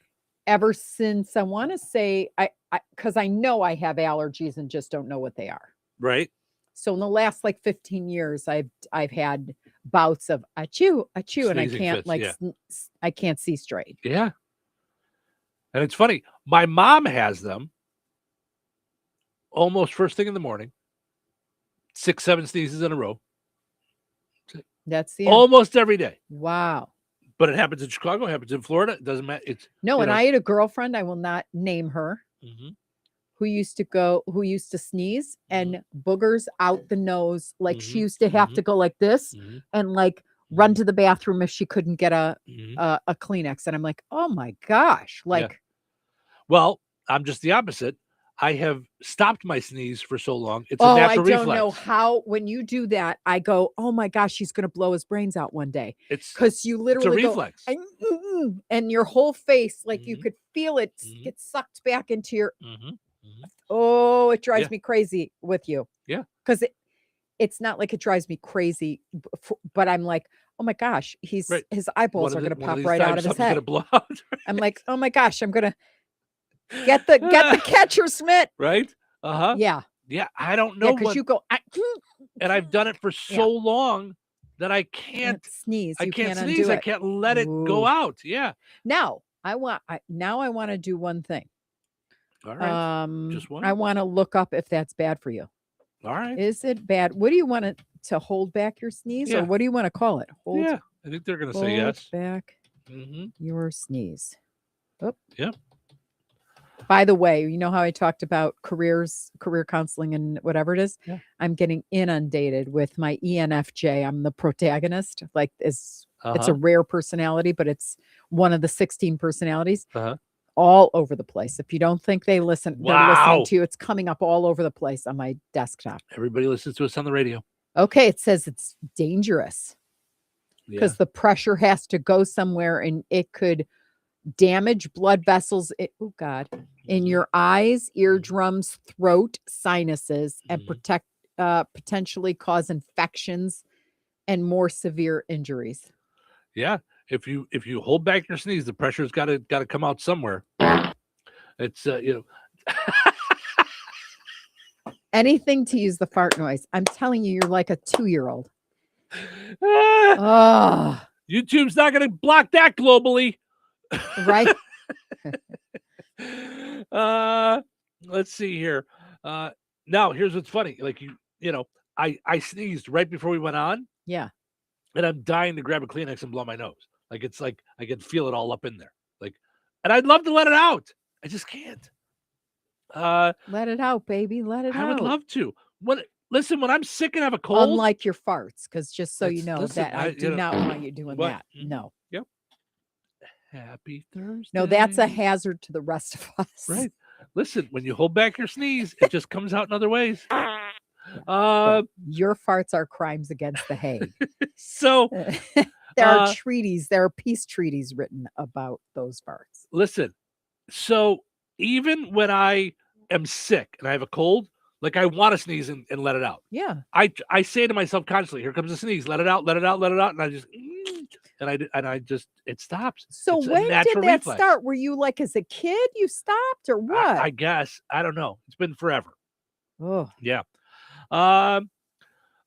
Ever since, I want to say, because I know I have allergies and just don't know what they are. Right. So in the last like 15 years, I've had bouts of achoo, and I Sneezing can't fits, I can't see straight. Yeah. And it's funny. My mom has them almost first thing in the morning. 6-7 sneezes in a row. That's the almost every day. Wow. But it happens in Chicago, it happens in Florida. It doesn't matter. I had a girlfriend, I will not name her, who used to sneeze and boogers out the nose. Like she used to have to go like this and like run to the bathroom if she couldn't get a Kleenex. And I'm like, oh my gosh. Like, yeah. Well, I'm just the opposite. I have stopped my sneeze for so long. It's a natural reflex. I don't know how, when you do that, I go, oh my gosh, she's going to blow his brains out one day. It's because you literally it's a reflex. Go, and your whole face, like you could feel it get sucked back into your, oh, it drives me crazy with you. Yeah. Because it's not like it drives me crazy, but I'm like, oh my gosh, his eyeballs are going to pop right out of his head. Blow out. I'm like, oh my gosh, I'm going to get the catcher's mitt. Right. Yeah. Yeah. I don't know. Because you go, and I've done it for so long that I can't sneeze. I can't sneeze. I can't let it go out. Yeah. Now I want to do one thing. All right. Just one. I want to look up if that's bad for you. All right. Is it bad? What do you want to hold back your sneeze, or what do you want to call it? Hold. Yeah. I think they're going to say yes. Back your sneeze. Oh. Yep. By the way, you know how I talked about career counseling and whatever it is? Yeah. I'm getting inundated with my ENFJ. I'm the protagonist. Like, is It's a rare personality, but it's one of the 16 personalities. Uh-huh. All over the place. If you don't think they're listening Wow. to you, it's coming up all over the place on my desktop. Everybody listens to us on the radio. Okay, it says it's dangerous because Yeah. the pressure has to go somewhere and it could damage blood vessels. Oh God, in your eyes, eardrums, throat, sinuses, and potentially cause infections and more severe injuries. Yeah. If you hold back your sneeze, the pressure's got to come out somewhere. It's anything to use the fart noise. I'm telling you, you're like a 2-year-old. YouTube's not going to block that globally. Right. Let's see here. Now here's what's funny. Like I sneezed right before we went on. Yeah. And I'm dying to grab a Kleenex and blow my nose. It's like I can feel it all up in there. And I'd love to let it out. I just can't. Let it out, baby. Let it out. I would love to. When I'm sick and have a cold. Unlike your farts, because just so you know listen, that I do not want you doing that. No. Yep. Happy Thursday. No, that's a hazard to the rest of us. Right. Listen, when you hold back your sneeze, it just comes out in other ways. Your farts are crimes against the Hague. So there are treaties, there are peace treaties written about those farts. Listen, so even when I am sick and I have a cold, like I want to sneeze and let it out. Yeah. I say to myself constantly, here comes a sneeze, let it out, let it out, let it out. And I just it stops. So It's a when did that natural reflex. start? Were you like as a kid you stopped or what? I guess. I don't know. It's been forever. Oh. Yeah.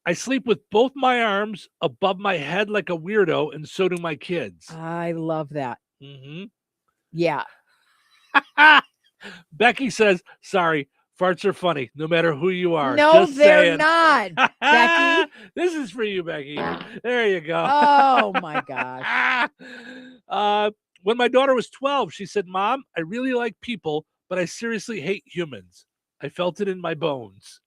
I sleep with both my arms above my head like a weirdo, and so do my kids. I love that. Mm-hmm. Yeah. Becky says, sorry, farts are funny, no matter who you are. No, Just they're saying. not, Becky. This is for you, Becky. There you go. Oh, my gosh. When my daughter was 12, she said, Mom, I really like people, but I seriously hate humans. I felt it in my bones.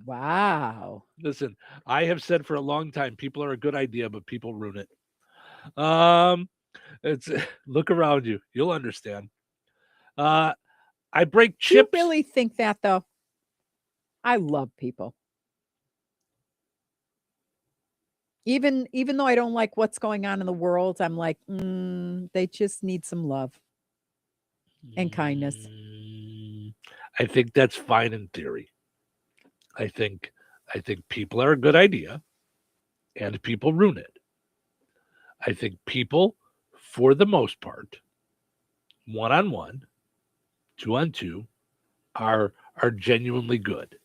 Wow. Listen, I have said for a long time, people are a good idea, but people ruin it. It's look around you. You'll understand. I break chips. Do you really think that, though? I love people. Even though I don't like what's going on in the world, I'm like, they just need some love and kindness. I think that's fine in theory. I think people are a good idea and people ruin it. I think people, for the most part, 1-on-1, 2-on-2, are genuinely good.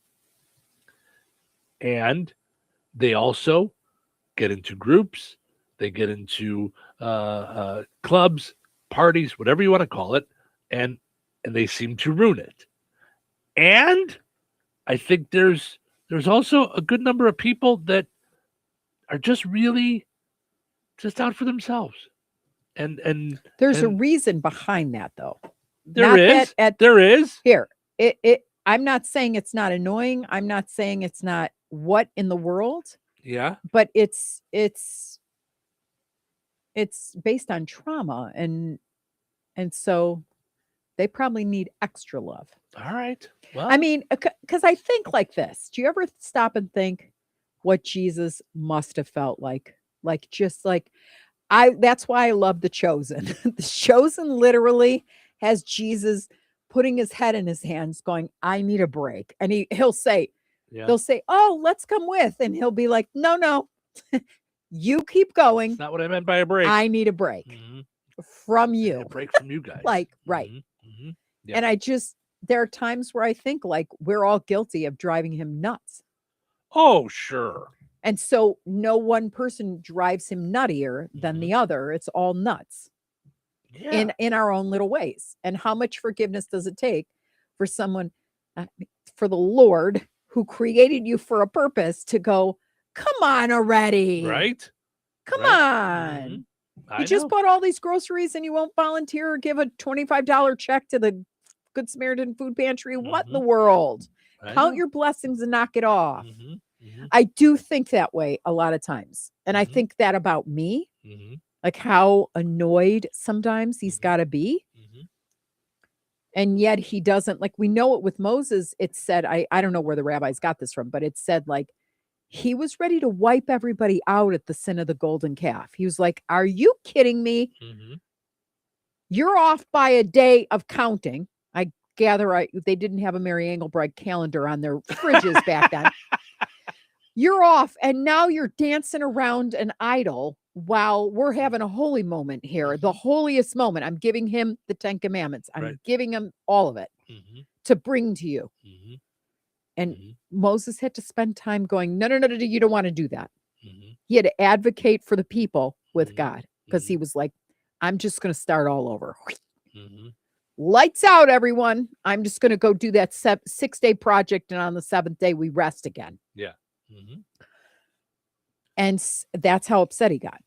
And they also get into groups, they get into clubs, parties, whatever you want to call it, and they seem to ruin it. And I think there's also a good number of people that are just really just out for themselves. And there's a reason behind that, though. There is. Here, I'm not saying it's not annoying. I'm not saying it's not what in the world. Yeah. But it's based on trauma, and so they probably need extra love. All right. Well, I mean, because I think like this. Do you ever stop and think what Jesus must have felt like? That's why I love The Chosen. The Chosen literally has Jesus putting his head in his hands going, I need a break. And they'll say, oh, let's come with. And he'll be like, no, you keep going. That's not what I meant by a break. I need a break from you. A break from you guys. Right. Mm-hmm. Yeah. And there are times where I think like we're all guilty of driving him nuts. Oh, sure. And so no one person drives him nuttier than the other. It's all nuts in our own little ways. And how much forgiveness does it take for someone, for the Lord who created you for a purpose to go, come on already. Right. Come on. You just bought all these groceries and you won't volunteer or give a $25 check to the Good Samaritan food pantry. What in the world? Count your blessings and knock it off. I do think that way a lot of times. And I think that about me, like how annoyed sometimes he's got to be. And yet he doesn't, like, we know it with Moses. It said, I don't know where the rabbis got this from, but it said, like, he was ready to wipe everybody out at the sin of the golden calf. He was like, are you kidding me? You're off by a day of counting. I gather they didn't have a Mary Engelbreit calendar on their fridges back then. You're off, and now you're dancing around an idol while we're having a holy moment here, the holiest moment. I'm giving him the 10 Commandments. I'm giving him all of it to bring to you. And Moses had to spend time going, no, you don't want to do that. He had to advocate for the people with God because he was like, I'm just going to start all over. Lights out, everyone. I'm just going to go do that 6-day project. And on the 7th day, we rest again. Yeah. And that's how upset he got.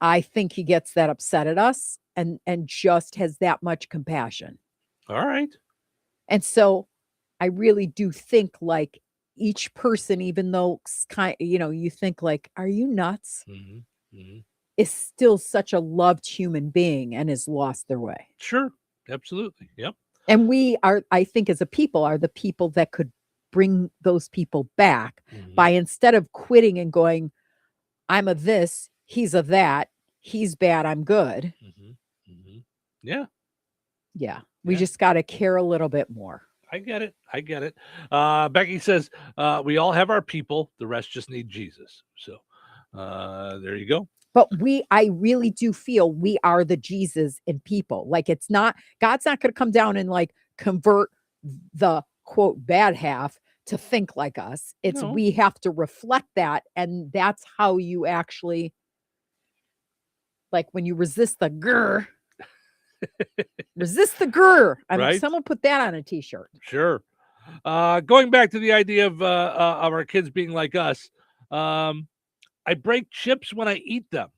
I think he gets that upset at us and just has that much compassion. All right. And so I really do think like each person, even though you think like, are you nuts? Is still such a loved human being and has lost their way. Sure. Absolutely. Yep. And we are, I think as a people, are the people that could bring those people back by, instead of quitting and going, I'm a this, he's a that, he's bad, I'm good. Yeah. Yeah. We just got to care a little bit more. I get it. Becky says, we all have our people. The rest just need Jesus. So there you go. But I really do feel we are the Jesus in people. Like God's not going to come down and like convert the quote bad half to think like us. We have to reflect that. And that's how you actually, like when you resist the grr, resist the grr. Right? Someone put that on a t-shirt. Sure. Going back to the idea of our kids being like us, I break chips when I eat them,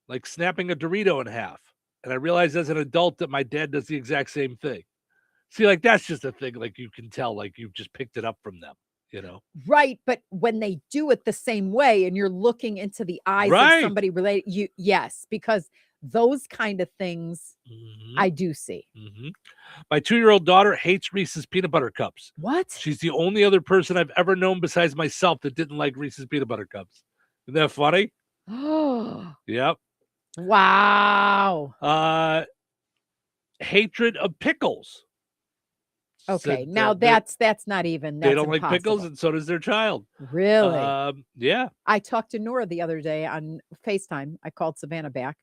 like snapping a Dorito in half. And I realize as an adult that my dad does the exact same thing. See, like that's just a thing, like you can tell, like you've just picked it up from them, Right. But when they do it the same way and you're looking into the eyes of somebody related, yes, because those kind of things I do see. My 2-year-old daughter hates Reese's peanut butter cups. What? She's the only other person I've ever known besides myself that didn't like Reese's peanut butter cups. Isn't that funny? Oh, yep. Wow. Hatred of pickles. Okay, now that's not even. They don't like pickles, and so does their child. Really? Yeah. I talked to Nora the other day on FaceTime. I called Savannah back,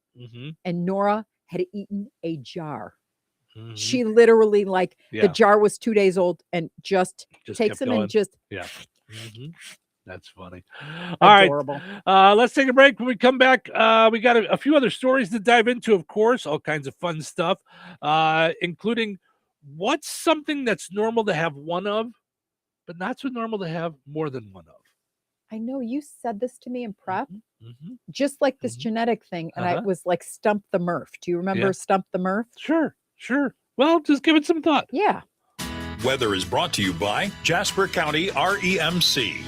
and Nora had eaten a jar. She literally, the jar was 2 days old, and just takes them and just. Yeah. That's funny. All right. Let's take a break. When we come back, we got a few other stories to dive into, of course, all kinds of fun stuff, including what's something that's normal to have one of, but not so normal to have more than one of. I know you said this to me in prep, just like this genetic thing. And I was like, Stump the Murph. Do you remember Stump the Murph? Sure. Well, just give it some thought. Yeah. Weather is brought to you by Jasper County REMC.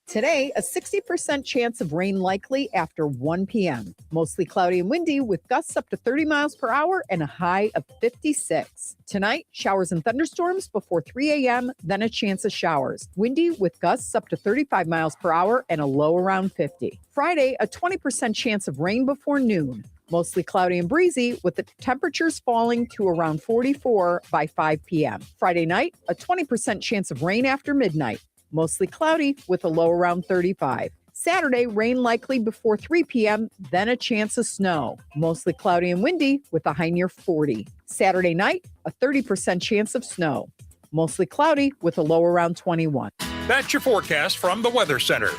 Today, a 60% chance of rain likely after 1 p.m. Mostly cloudy and windy with gusts up to 30 miles per hour and a high of 56. Tonight, showers and thunderstorms before 3 a.m., then a chance of showers. Windy with gusts up to 35 miles per hour and a low around 50. Friday, a 20% chance of rain before noon. Mostly cloudy and breezy with the temperatures falling to around 44 by 5 p.m. Friday night, a 20% chance of rain after midnight. Mostly cloudy with a low around 35. Saturday, rain likely before 3 p.m., then a chance of snow. Mostly cloudy and windy with a high near 40. Saturday night, a 30% chance of snow. Mostly cloudy with a low around 21. That's your forecast from the Weather Center.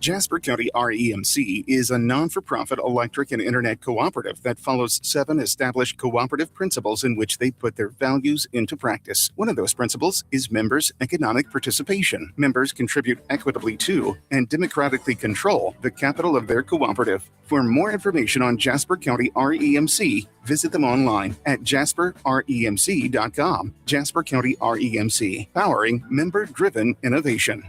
Jasper County REMC is a non-for-profit electric and internet cooperative that follows 7 established cooperative principles in which they put their values into practice. One of those principles is members' economic participation. Members contribute equitably to and democratically control the capital of their cooperative. For more information on Jasper County REMC, visit them online at jasperremc.com. Jasper County REMC, powering member-driven innovation.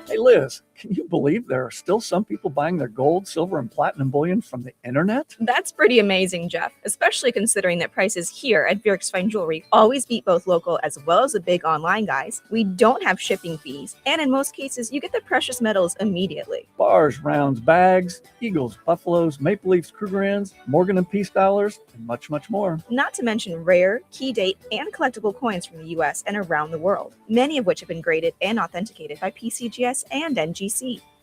Hey, Liz, can you believe there are still some people buying their gold, silver, and platinum bullion from the internet? That's pretty amazing, Jeff, especially considering that prices here at Vierk's Fine Jewelry always beat both local as well as the big online guys. We don't have shipping fees, and in most cases, you get the precious metals immediately. Bars, rounds, bags, eagles, buffaloes, maple leafs, Krugerrands, Morgan and Peace dollars, and much, much more. Not to mention rare, key date, and collectible coins from the U.S. and around the world, many of which have been graded and authenticated by PCGS and NGC.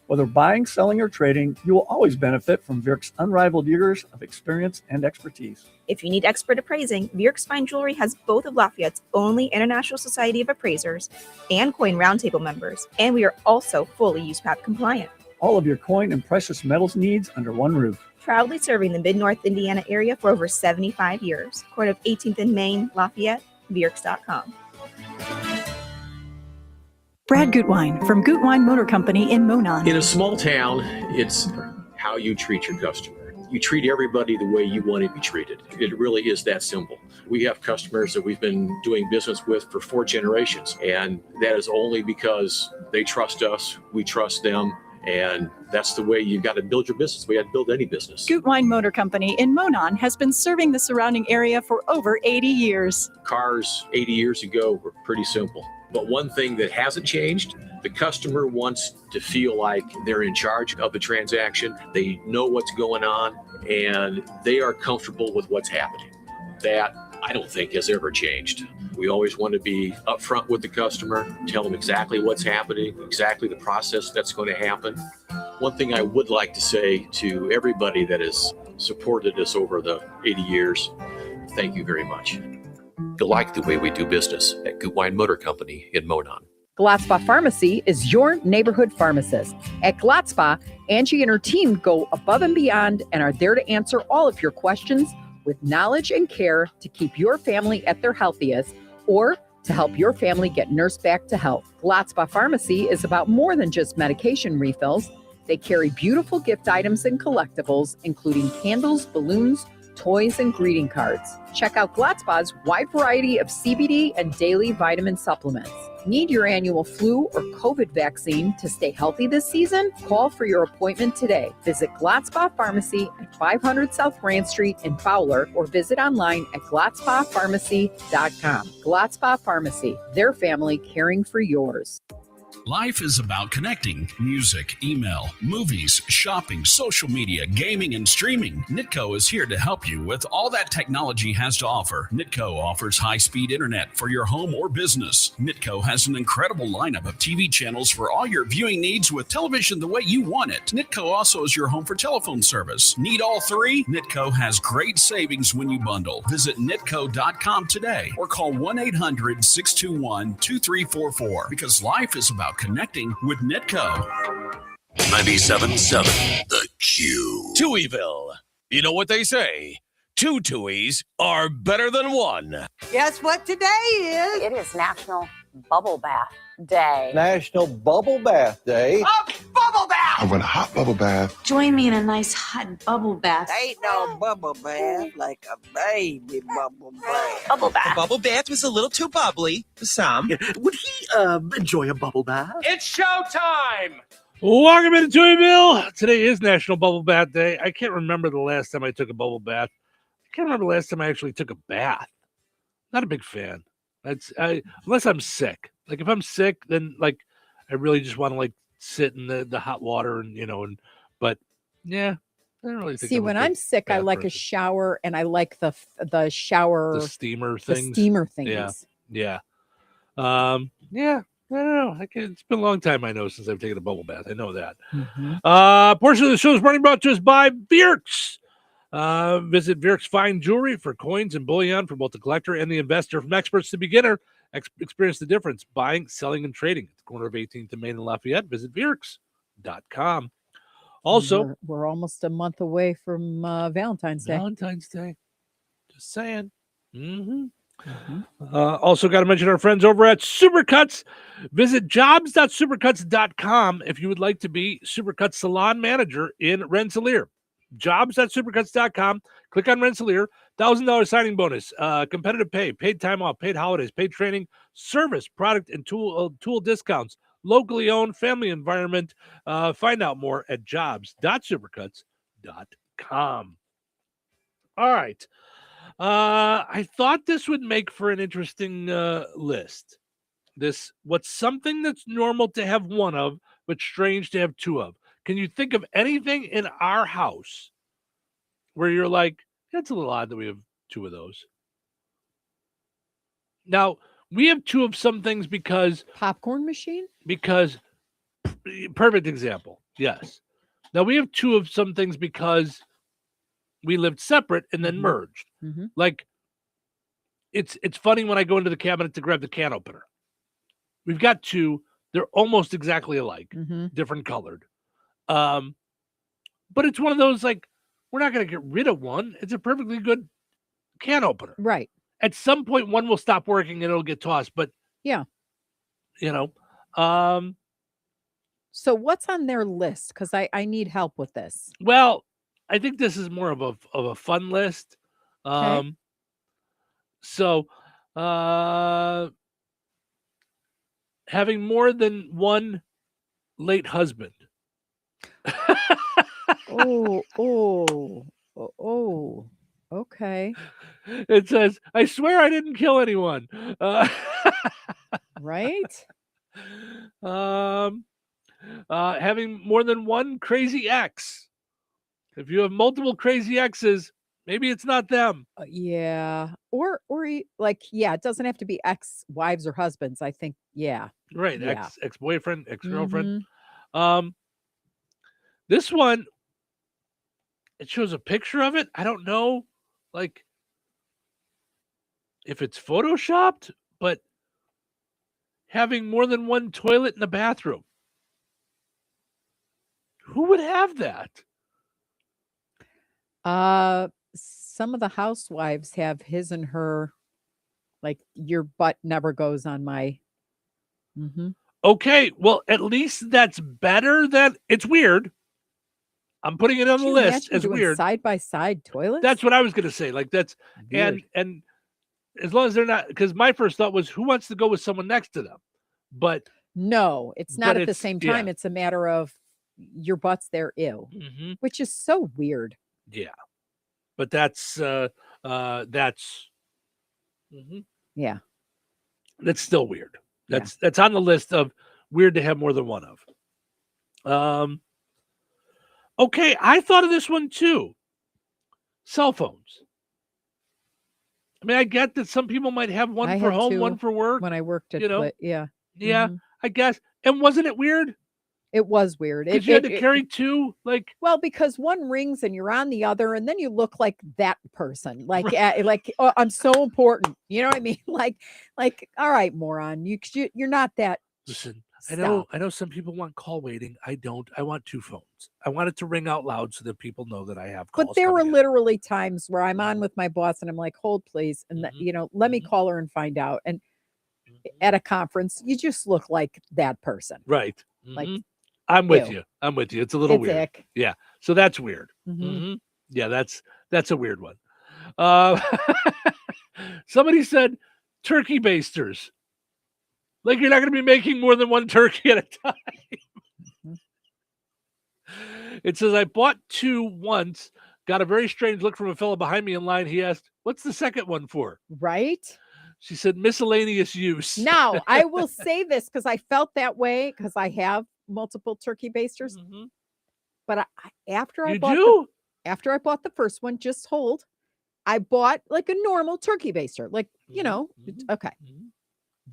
Whether buying, selling, or trading, you will always benefit from Vierk's unrivaled years of experience and expertise. If you need expert appraising, Vierk's Fine Jewelry has both of Lafayette's only International Society of Appraisers and Coin Roundtable members, and we are also fully USPAP compliant. All of your coin and precious metals needs under one roof. Proudly serving the Mid-North Indiana area for over 75 years. Court of 18th and Main, Lafayette, Vierks.com. Brad Gutwein from Gutwein Motor Company in Monon. In a small town, it's how you treat your customer. You treat everybody the way you want to be treated. It really is that simple. We have customers that we've been doing business with for 4 generations, and that is only because they trust us, we trust them, and that's the way you've got to build your business. We had to build any business. Gutwein Motor Company in Monon has been serving the surrounding area for over 80 years. Cars 80 years ago were pretty simple. But one thing that hasn't changed, the customer wants to feel like they're in charge of the transaction. They know what's going on, and they are comfortable with what's happening. That, I don't think, has ever changed. We always want to be upfront with the customer, tell them exactly what's happening, exactly the process that's going to happen. One thing I would like to say to everybody that has supported us over the 80 years, thank you very much. You'll like the way we do business at Gutwein Motor Company in Monon. Gladspa Pharmacy is your neighborhood pharmacist. At Gladspa, Angie and her team go above and beyond and are there to answer all of your questions with knowledge and care to keep your family at their healthiest or to help your family get nursed back to health. Gladspa Pharmacy is about more than just medication refills. They carry beautiful gift items and collectibles, including candles, balloons, toys, and greeting cards. Check out Gladspa's wide variety of CBD and daily vitamin supplements. Need your annual flu or COVID vaccine to stay healthy this season? Call for your appointment today. Visit Gladspa Pharmacy at 500 South Grand Street in Fowler or visit online at gladspapharmacy.com. Gladspa Pharmacy, their family caring for yours. Life is about connecting. Music, email, movies, shopping, social media, gaming, and streaming. Nitco is here to help you with all that technology has to offer. Nitco offers high-speed internet for your home or business. Nitco has an incredible lineup of TV channels for all your viewing needs with television the way you want it. Nitco also is your home for telephone service. Need all 3? Nitco has great savings when you bundle. Visit nitco.com today or call 1-800-621-2344 because life is about connecting with Nitco. 97.7 The Q. Touhyville. You know what they say? 2 Touhies are better than 1. Guess what today is? It is National Bubble Bath Day. National Bubble Bath Day. A bubble bath! I want a hot bubble bath. Join me in a nice hot bubble bath. Ain't no bubble bath like a baby bubble bath. Bubble bath. A bubble bath was a little too bubbly for some. Would he enjoy a bubble bath? It's showtime! Welcome into Touhyville. Today is National Bubble Bath Day. I can't remember the last time I took a bubble bath. I can't remember the last time I actually took a bath. Not a big fan. Unless I'm sick. Like if I'm sick, then like I really just want to like sit in the hot water and but yeah, I don't really think. See, when I'm sick, I like a shower and I like the shower, the steamer things. The steamer things. Yeah. I don't know. It's been a long time, I know, since I've taken a bubble bath. I know that. Mm-hmm. Portion of the show is brought to us by Vierks. Visit Vierks Fine Jewelry for coins and bullion for both the collector and the investor. From experts to beginner, Experience the difference buying, selling, and trading at the corner of 18th and Main and Lafayette. Visit Vierks.com. Also, we're almost a month away from Valentine's Day. Valentine's Day. Just saying. Also, got to mention our friends over at Supercuts. Visit jobs.supercuts.com if you would like to be Supercuts salon manager in Rensselaer. Jobs.supercuts.com. Click on Rensselaer. $1,000 signing bonus. Competitive pay. Paid time off. Paid holidays. Paid training. Service, product, and tool discounts. Locally owned. Family environment. Find out more at jobs.supercuts.com. All right. I thought this would make for an interesting list. What's something that's normal to have one of, but strange to have two of? Can you think of anything in our house where you're like, that's a little odd that we have two of those? Now, we have two of some things because... Popcorn machine? Because, perfect example, yes. Now, we have two of some things because we lived separate and then merged. Like, it's funny when I go into the cabinet to grab the can opener. We've got two. They're almost exactly alike, different colored. But it's one of those, like, we're not going to get rid of one. It's a perfectly good can opener. Right. At some point, one will stop working and it'll get tossed. But, yeah, So what's on their list? Because I need help with this. Well, I think this is more of a fun list. Okay. Having more than one late husband. Okay. It says, I swear I didn't kill anyone. Right? Having more than one crazy ex. If you have multiple crazy exes, maybe it's not them. Yeah. Or like, yeah, it doesn't have to be ex-wives or husbands. I think, yeah. Right. Yeah. Ex-boyfriend, ex-girlfriend. This one, it shows a picture of it. I don't know, like, if it's photoshopped, but having more than one toilet in a bathroom. Who would have that? Some of the housewives have his and her, like, your butt never goes on my. Okay, well, at least that's better than, it's weird. I'm putting it on the list as weird. Side by side toilets. That's what I was going to say. Like, that's weird. and as long as they're not, because my first thought was, who wants to go with someone next to them? But no, it's not at the same time. It's a matter of your butt's there, ew, which is so weird. Yeah, but that's yeah, that's still weird. That's on the list of weird to have more than one of. Okay, I thought of this one too. Cell phones. I mean, I get that some people might have one for home, one for work. When I worked at, yeah, I guess. And wasn't it weird? It was weird. Because you had to carry two, like. Well, because one rings and you're on the other, and then you look like that person, like, oh, I'm so important. You know what I mean? Like, all right, moron, you're not that. Listen, I know some people want call waiting. I don't. I want two phones. I want it to ring out loud so that people know that I have calls. But there were literally times where I'm on with my boss and I'm like, hold, please. And let me call her and find out. And at a conference, you just look like that person. Right. Like, I'm with you. I'm with you. It's a little weird. Ick. Yeah. So that's weird. Yeah, that's a weird one. Somebody said turkey basters. Like, you're not going to be making more than one turkey at a time. It says, I bought two once, got a very strange look from a fellow behind me in line. He asked, what's the second one for? Right. She said, miscellaneous use. Now, I will say this because I felt that way because I have multiple turkey basters. But after I bought the first one, just hold, I bought like a normal turkey baster, like, okay.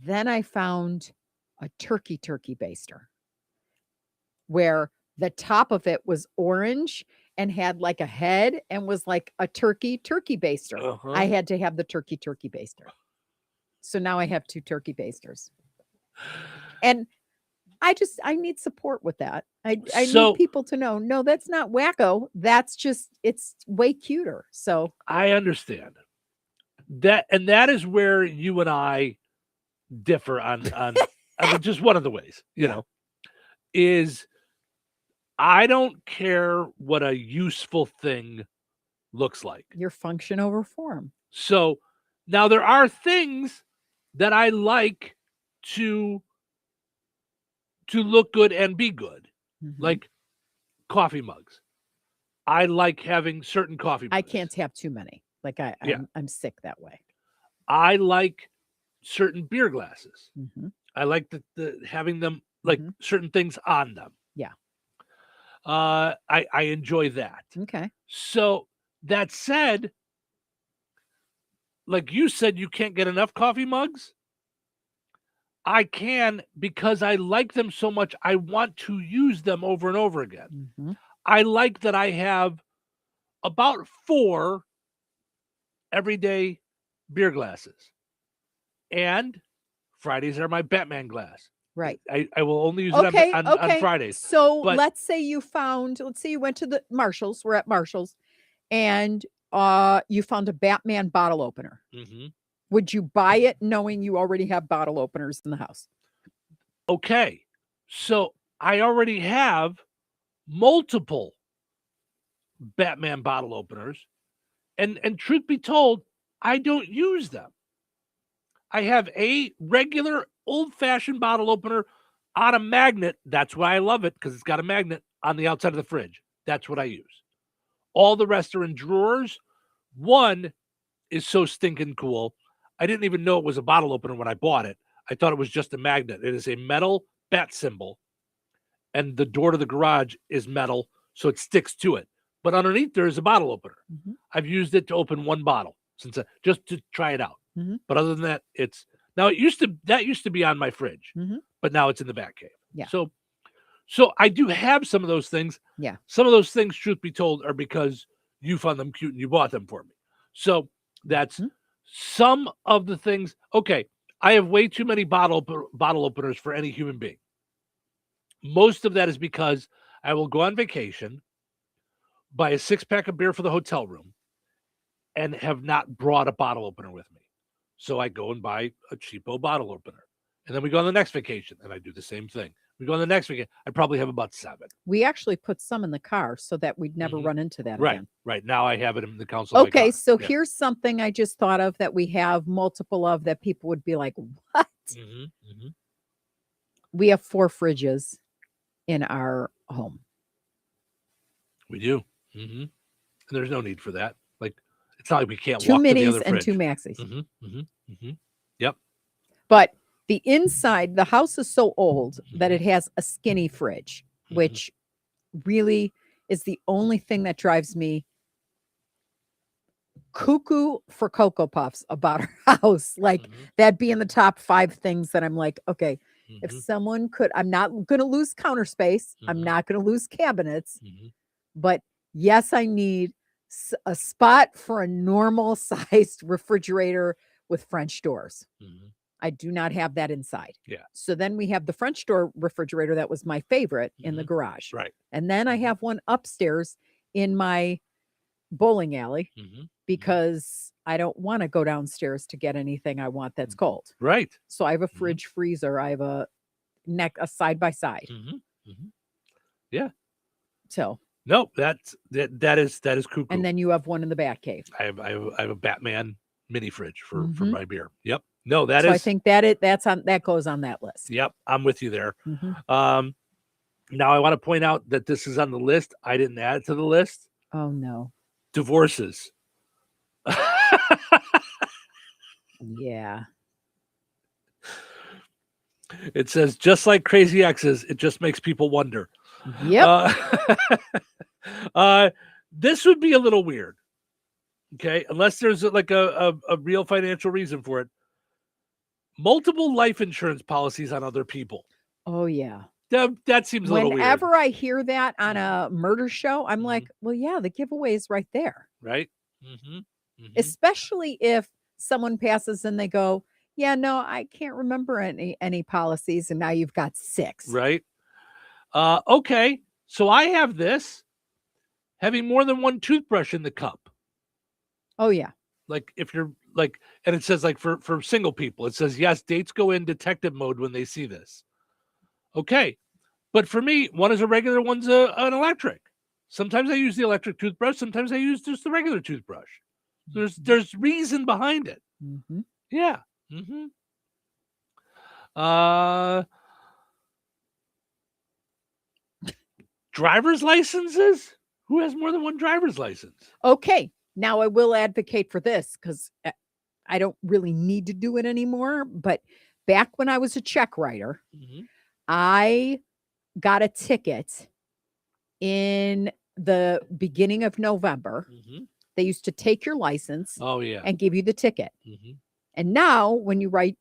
Then I found a turkey baster where the top of it was orange and had like a head and was like a turkey baster. I had to have the turkey baster. So now I have 2 turkey basters. And I need support with that. I need people to know, no, that's not wacko. That's just, it's way cuter. So I understand that. And that is where you and I differ on I mean, just one of the ways, you know, is I don't care what a useful thing looks like. Your function over form. So now there are things that I like to look good and be good, like coffee mugs. I like having certain coffee mugs. I can't have too many. Like I'm sick that way. I like certain beer glasses. I like the having them like certain things on them. Yeah. I enjoy that. Okay. So that said, like you said, you can't get enough coffee mugs. I can, because I like them so much. I want to use them over and over again. I like that I have about 4 everyday beer glasses, and Fridays are my Batman glass. Right. I will only use it on Fridays. So But- let's say you went to the Marshalls. We're at Marshalls, and you found a Batman bottle opener. Would you buy it knowing you already have bottle openers in the house? Okay. So I already have multiple Batman bottle openers. And truth be told, I don't use them. I have a regular old-fashioned bottle opener on a magnet. That's why I love it, because it's got a magnet on the outside of the fridge. That's what I use. All the rest are in drawers. One is so stinking cool. I didn't even know it was a bottle opener when I bought it. I thought it was just a magnet. It is a metal bat symbol, and the door to the garage is metal, so it sticks to it. But underneath there is a bottle opener. I've used it to open one bottle just to try it out. But other than that, that used to be on my fridge, but now it's in the back cave. Yeah. So I do have some of those things. Yeah. Some of those things, truth be told, are because you found them cute and you bought them for me. So that's some of the things. Okay, I have way too many bottle openers for any human being. Most of that is because I will go on vacation, buy a 6-pack of beer for the hotel room, and have not brought a bottle opener with me. So I go and buy a cheapo bottle opener. And then we go on the next vacation, and I do the same thing. We go on the next vacation. I probably have about 7. We actually put some in the car so that we'd never run into that again. Right. Now I have it in the console. of my Okay, car. so here's something I just thought of that we have multiple of that people would be like, what? We have 4 fridges in our home. We do. And there's no need for that. Like, it's not like we can't 2 walk to the minis other and fridge. 2 maxis. Yep. But the inside, the house is so old that it has a skinny fridge, which really is the only thing that drives me cuckoo for Cocoa Puffs about our house. Like that'd be in the top 5 things that I'm like, okay, if someone could, I'm not going to lose counter space. I'm not going to lose cabinets, but yes, I need a spot for a normal sized refrigerator with French doors. I do not have that inside. Yeah. So then we have the French door refrigerator that was my favorite in the garage. Right. And then I have one upstairs in my bowling alley because I don't want to go downstairs to get anything I want that's cold. Right. So I have a fridge freezer. I have a side by side. Yeah. So no, that is cuckoo. and then you have one in the back cave. I have a Batman mini fridge for my beer. Yep. No, that so is. I think that goes on that list. Yep, I'm with you there. Now I want to point out that this is on the list. I didn't add it to the list. Oh no. Divorces. Yeah. It says, just like crazy exes, it just makes people wonder. Yep. This would be a little weird. Okay. Unless there's like a real financial reason for it. Multiple life insurance policies on other people. Oh, yeah. That seems a little weird. Whenever I hear that on a murder show, I'm like, well, yeah, the giveaway is right there. Right. Especially if someone passes and they go, Yeah, no, I can't remember any policies, and now you've got 6. Right. Okay. So I have this having more than one toothbrush in the cup. Oh yeah. Like if you're like, and it says like for single people, it says, yes, dates go in detective mode when they see this. Okay. But for me, one is a regular, one's an electric. Sometimes I use the electric toothbrush. Sometimes I use just the regular toothbrush. There's reason behind it. Mm-hmm. Yeah. Mm-hmm. Driver's licenses? Who has more than one driver's license? Okay. Now I will advocate for this because I don't really need to do it anymore. But back when I was a check writer, I got a ticket in the beginning of November. They used to take your license and give you the ticket. And now when you write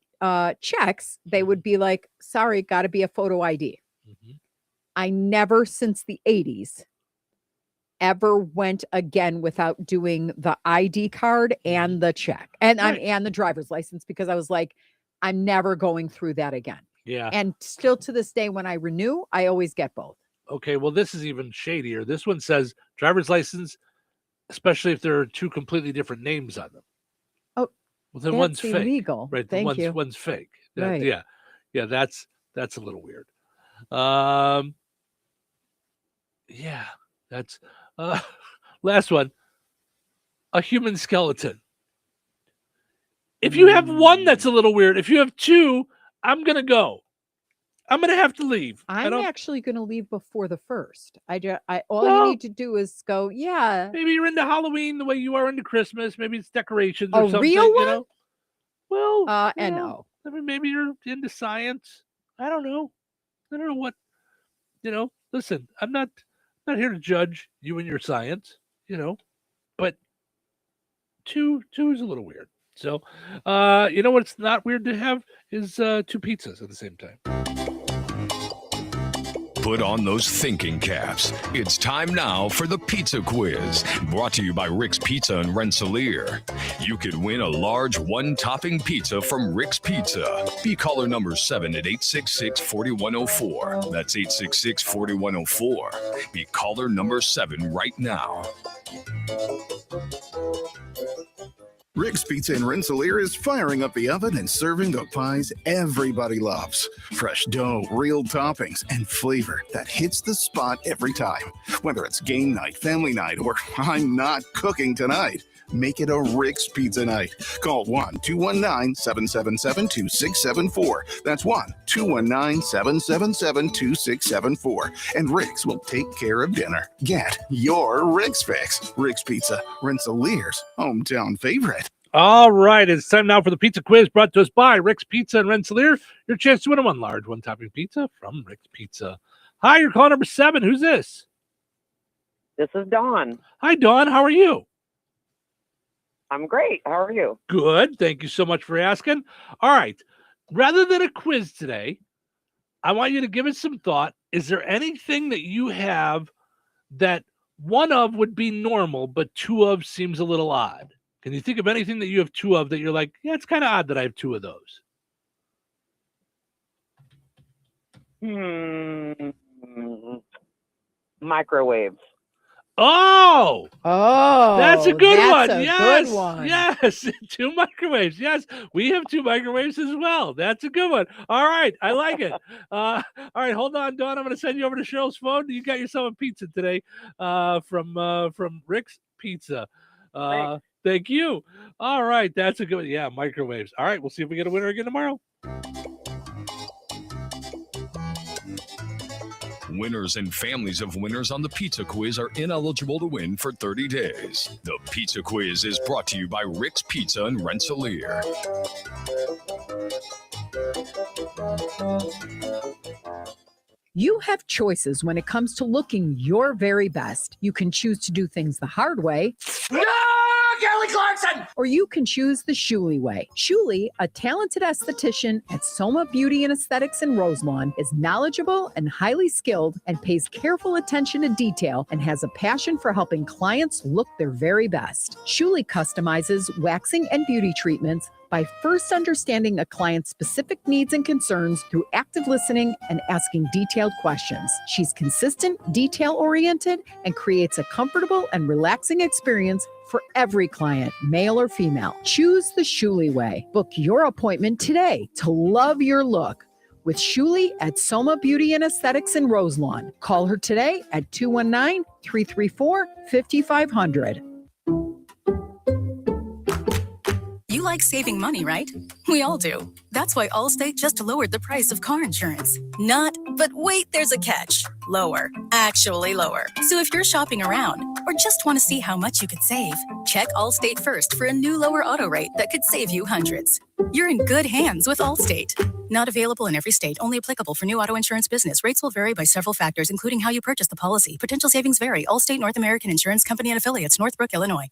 checks, they would be like, sorry, got to be a photo ID. I never since the 80s ever went again without doing the ID card and the check and the driver's license, because I was like, I'm never going through that again. Yeah. And still to this day, when I renew, I always get both. Okay. Well, this is even shadier. This one says driver's license, especially if there are 2 completely different names on them. Oh, well, then that's one's fake. Illegal. Right. Thank you. One's fake. Right. Yeah. Yeah. That's a little weird. Yeah. That's last one. A human skeleton. If you have one, that's a little weird. If you have 2, I'm gonna go. I'm gonna have to leave. I'm actually gonna leave before the 1st. You need to do is go. Yeah. Maybe you're into Halloween the way you are into Christmas. Maybe it's decorations A or something. real one? You know? Well, and no. I mean, maybe you're into science. I don't know. I don't know what. Listen, I'm not here to judge you and your science. But 2 is a little weird. So, you know what's not weird to have is 2 pizzas at the same time. Put on those thinking caps. It's time now for the Pizza Quiz, brought to you by Rick's Pizza in Rensselaer. You could win a large one-topping pizza from Rick's Pizza. Be caller number 7 at 866-4104. That's 866-4104. Be caller number 7 right now. Rick's Pizza in Rensselaer is firing up the oven and serving the pies everybody loves. Fresh dough, real toppings, and flavor that hits the spot every time. Whether it's game night, family night, or I'm not cooking tonight, make it a Rick's Pizza night. Call 1-219-777-2674. That's 1-219-777-2674. And Rick's will take care of dinner. Get your Rick's fix. Rick's Pizza, Rensselaer's hometown favorite. All right, it's time now for the Pizza Quiz, brought to us by Rick's Pizza in Rensselaer. Your chance to win a one large, one-topping pizza from Rick's Pizza. Hi, you're caller number 7. Who's this? This is Dawn. Hi, Dawn. How are you? I'm great. How are you? Good. Thank you so much for asking. All right. Rather than a quiz today, I want you to give it some thought. Is there anything that you have that one of would be normal, but 2 of seems a little odd? Can you think of anything that you have 2 of that you're like, yeah, it's kind of odd that I have 2 of those? Microwaves. Oh, that's a good one. Yes, good one. Yes, 2 microwaves. Yes, we have 2 microwaves as well. That's a good one. All right, I like it. All right, hold on, Dawn. I'm going to send you over to Cheryl's phone. You got yourself a pizza today from Rick's Pizza. Thank you. All right, that's a good one. Yeah, microwaves. All right, we'll see if we get a winner again tomorrow. Winners and families of winners on the Pizza Quiz are ineligible to win for 30 days. The Pizza Quiz is brought to you by Rick's Pizza in Rensselaer. You have choices when it comes to looking your very best. You can choose to do things the hard way. No, Kelly Clarkson! Or you can choose the Shuley way. Shuley, a talented esthetician at Soma Beauty and Aesthetics in Roselawn, is knowledgeable and highly skilled and pays careful attention to detail and has a passion for helping clients look their very best. Shuley customizes waxing and beauty treatments, by first understanding a client's specific needs and concerns through active listening and asking detailed questions. She's consistent, detail-oriented, and creates a comfortable and relaxing experience for every client, male or female. Choose the Shuli way. Book your appointment today to love your look with Shuli at Soma Beauty and Aesthetics in Roselawn. Call her today at 219-334-5500. You like saving money, right? We all do. That's why Allstate just lowered the price of car insurance. But wait, there's a catch. Lower. Actually lower. So if you're shopping around or just want to see how much you could save, check Allstate first for a new lower auto rate that could save you hundreds. You're in good hands with Allstate. Not available in every state. Only applicable for new auto insurance business. Rates will vary by several factors, including how you purchase the policy. Potential savings vary. Allstate North American Insurance Company and affiliates, Northbrook, Illinois.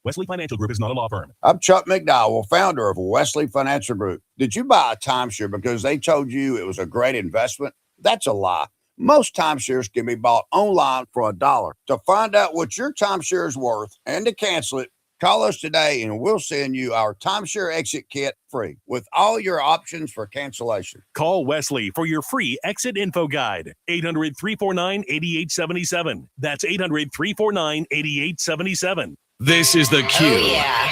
Wesley Financial Group is not a law firm. I'm Chuck McDowell, founder of Wesley Financial Group. Did you buy a timeshare because they told you it was a great investment? That's a lie. Most timeshares can be bought online for $1. To find out what your timeshare is worth and to cancel it, call us today and we'll send you our timeshare exit kit free with all your options for cancellation. Call Wesley for your free exit info guide. 800-349-8877. That's 800-349-8877. This is The Q.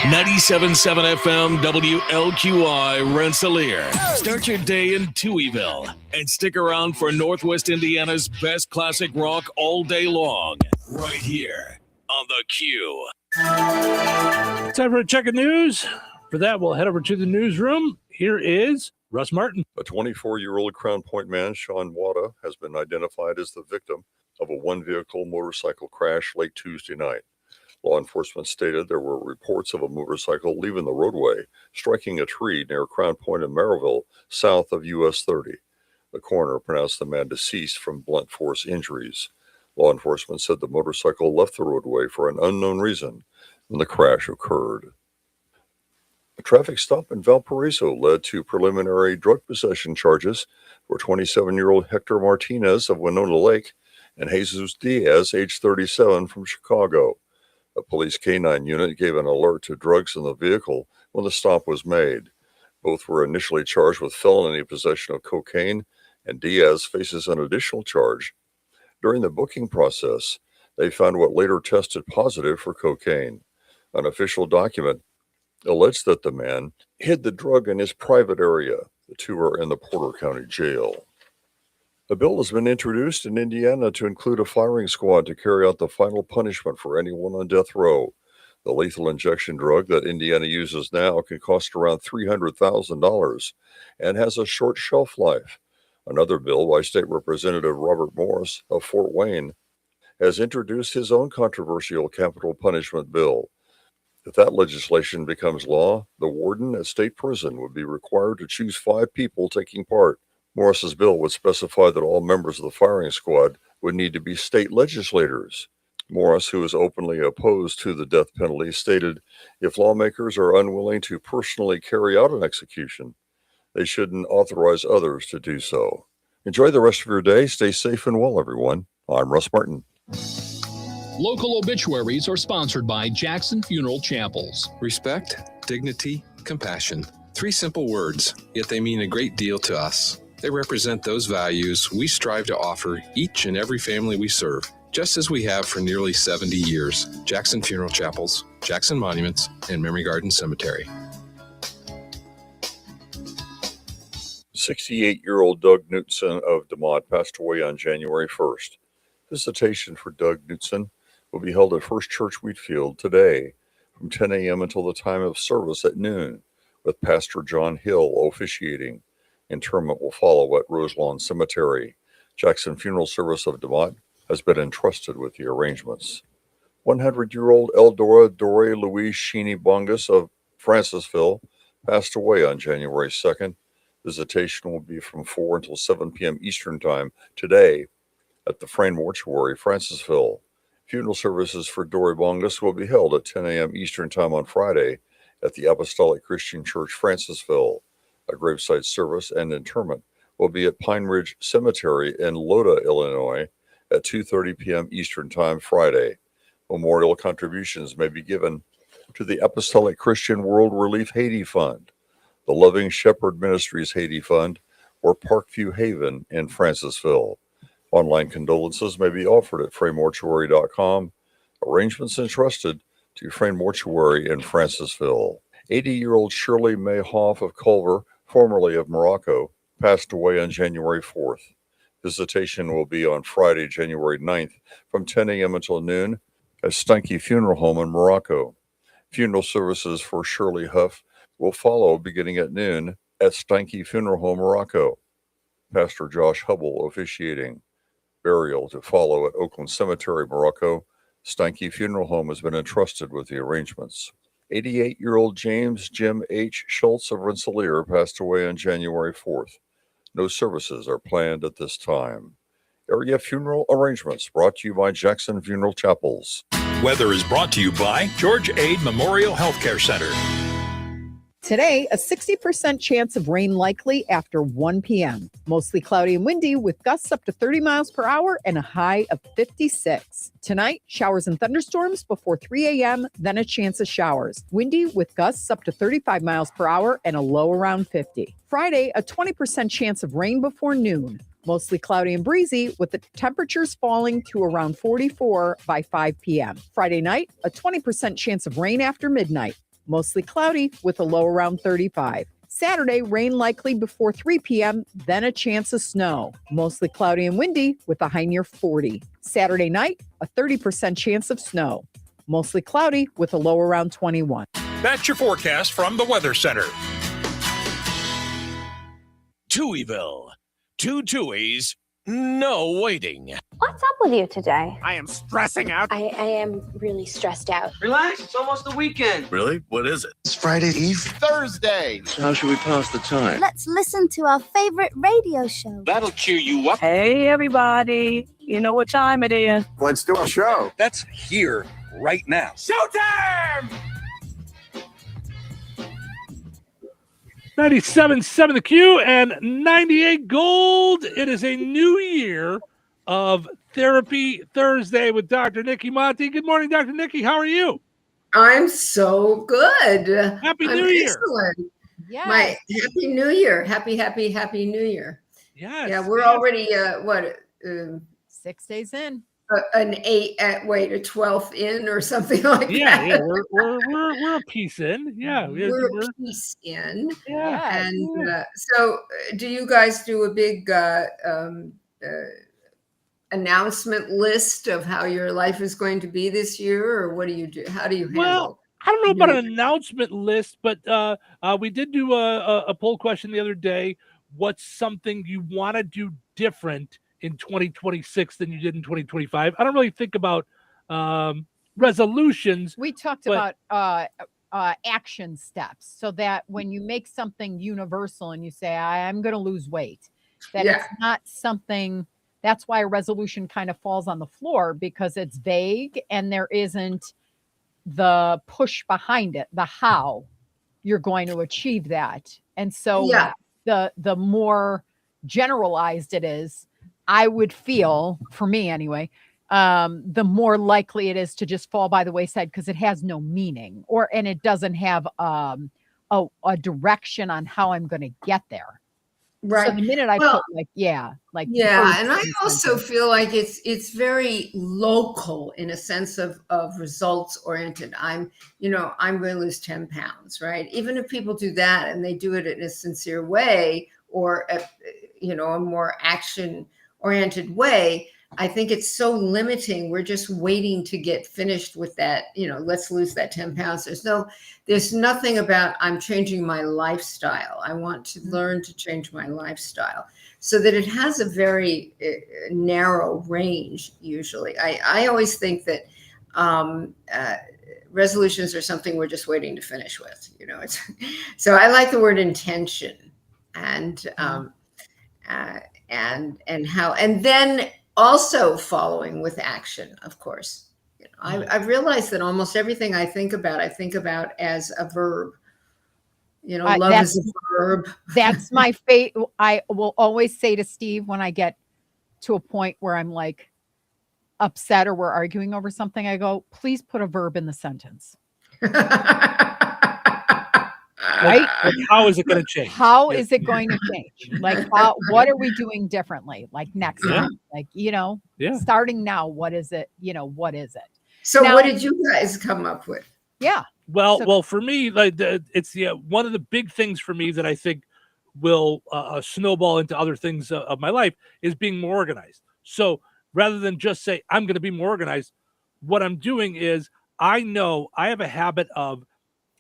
97.7 FM WLQI Rensselaer. Start your day in Touhyville and stick around for Northwest Indiana's best classic rock all day long. Right here on The Q. Time for a check of news. For that, we'll head over to the newsroom. Here is Russ Martin. A 24-year-old Crown Point man, Sean Wada, has been identified as the victim of a one-vehicle motorcycle crash late Tuesday night. Law enforcement stated there were reports of a motorcycle leaving the roadway, striking a tree near Crown Point in Merrillville, south of US 30. The coroner pronounced the man deceased from blunt force injuries. Law enforcement said the motorcycle left the roadway for an unknown reason when the crash occurred. A traffic stop in Valparaiso led to preliminary drug possession charges for 27-year-old Hector Martinez of Winona Lake and Jesus Diaz, age 37, from Chicago. A police K-9 unit gave an alert to drugs in the vehicle when the stop was made. Both were initially charged with felony possession of cocaine, and Diaz faces an additional charge. During the booking process, they found what later tested positive for cocaine. An official document alleged that the man hid the drug in his private area. The two are in the Porter County Jail. A bill has been introduced in Indiana to include a firing squad to carry out the final punishment for anyone on death row. The lethal injection drug that Indiana uses now can cost around $300,000 and has a short shelf life. Another bill by State Representative Robert Morris of Fort Wayne has introduced his own controversial capital punishment bill. If that legislation becomes law, the warden at state prison would be required to choose 5 people taking part. Morris's bill would specify that all members of the firing squad would need to be state legislators. Morris, who is openly opposed to the death penalty, stated, if lawmakers are unwilling to personally carry out an execution, they shouldn't authorize others to do so. Enjoy the rest of your day. Stay safe and well, everyone. I'm Russ Martin. Local obituaries are sponsored by Jackson Funeral Chapels. Respect, dignity, compassion. 3 simple words, yet they mean a great deal to us. They represent those values we strive to offer each and every family we serve, just as we have for nearly 70 years. Jackson Funeral Chapels, Jackson Monuments, and Memory Garden Cemetery. 68-year-old Doug Knutson of DeMont passed away on January 1st. Visitation for Doug Knutson will be held at First Church Wheatfield today from 10 a.m. until the time of service at noon, with Pastor John Hill officiating. Interment will follow at Roselawn Cemetery. Jackson Funeral Service of DeMont has been entrusted with the arrangements. 100-year-old Eldora Dore Louise Sheeny Bongus of Francisville passed away on January 2nd. Visitation will be from 4 until 7 p.m. Eastern Time today at the Frayne Mortuary, Francisville. Funeral services for Dore Bongus will be held at 10 a.m. Eastern Time on Friday at the Apostolic Christian Church, Francisville. A gravesite service and interment will be at Pine Ridge Cemetery in Loda, Illinois at 2:30 p.m. Eastern Time Friday. Memorial contributions may be given to the Apostolic Christian World Relief Haiti Fund, the Loving Shepherd Ministries Haiti Fund, or Parkview Haven in Francisville. Online condolences may be offered at freymortuary.com. Arrangements entrusted to Frame Mortuary in Francisville. 80-year-old Shirley May Hoff of Culver, formerly of Morocco, passed away on January 4th. Visitation will be on Friday, January 9th from 10 a.m. until noon at Stanky Funeral Home in Morocco. Funeral services for Shirley Huff will follow beginning at noon at Stanky Funeral Home, Morocco. Pastor Josh Hubble officiating. Burial to follow at Oakland Cemetery, Morocco. Stanky Funeral Home has been entrusted with the arrangements. 88-year-old James Jim H. Schultz of Rensselaer passed away on January 4th. No services are planned at this time. Area funeral arrangements brought to you by Jackson Funeral Chapels. Weather is brought to you by George Ade Memorial Healthcare Center. Today, a 60% chance of rain likely after 1 p.m. Mostly cloudy and windy with gusts up to 30 miles per hour and a high of 56. Tonight, showers and thunderstorms before 3 a.m., then a chance of showers. Windy with gusts up to 35 miles per hour and a low around 50. Friday, a 20% chance of rain before noon. Mostly cloudy and breezy with the temperatures falling to around 44 by 5 p.m. Friday night, a 20% chance of rain after midnight. Mostly cloudy with a low around 35. Saturday, rain likely before 3 p.m., then a chance of snow. Mostly cloudy and windy with a high near 40. Saturday night, a 30% chance of snow. Mostly cloudy with a low around 21. That's your forecast from the Weather Center. Touhyville. 2 Tuies, no waiting. What's up with you today? I am stressing out. I am really stressed out. Relax, it's almost the weekend. Really? What is it? It's Friday Eve. Thursday. So how should we pass the time? Let's listen to our favorite radio show. That'll cheer you up. Hey, everybody. You know what time it is. Let's do a show. That's here, right now. Showtime! 97.7 The Q and 98 Gold. It is a new year of Therapy Thursday with Dr. Nikki Monty. Good morning, Dr. Nikki. How are you? I'm so good. Happy New Year. Excellent. Yes. My Happy New Year. Happy New Year. Yes. Yeah, we're already 6 days in. A 12th in or something like that. Yeah, we're a piece in. Yeah, we're a piece in. Yeah. And so, do you guys do a big announcement list of how your life is going to be this year, or what do you do? How do you handle? Well, I don't know about an announcement list, but we did do a poll question the other day. What's something you want to do different in 2026 than you did in 2025? I don't really think about resolutions. We talked about action steps, so that when you make something universal and you say, I'm going to lose weight, that it's not something. That's why a resolution kind of falls on the floor, because it's vague and there isn't the push behind it, the how you're going to achieve that. And so the more generalized it is, I would feel, for me anyway, the more likely it is to just fall by the wayside, because it has no meaning, and it doesn't have a direction on how I'm going to get there. Right. So the minute I put and I also feel like it's very local in a sense of results oriented. I'm going to lose 10 pounds, right? Even if people do that and they do it in a sincere way, or a more action oriented way, I think it's so limiting. We're just waiting to get finished with that. Let's lose that 10 pounds. There's nothing about I'm changing my lifestyle. I want to learn to change my lifestyle so that it has a very narrow range. Usually I always think that resolutions are something we're just waiting to finish with, so I like the word intention and then also following with action, of course. I've realized that almost everything I think about as a verb. Love is a verb. That's my fate. I will always say to Steve, when I get to a point where I'm like upset or we're arguing over something, I go, please put a verb in the sentence. Right? How is it going to change? How is it going to change? Like, what are we doing differently? Like next Yeah. time, like, Yeah. starting now, what is it? What is it? So Now- what did you guys come up with? Yeah. Well, for me, like it's one of the big things for me that I think will snowball into other things of my life is being more organized. So rather than just say I'm going to be more organized, what I'm doing is I know I have a habit of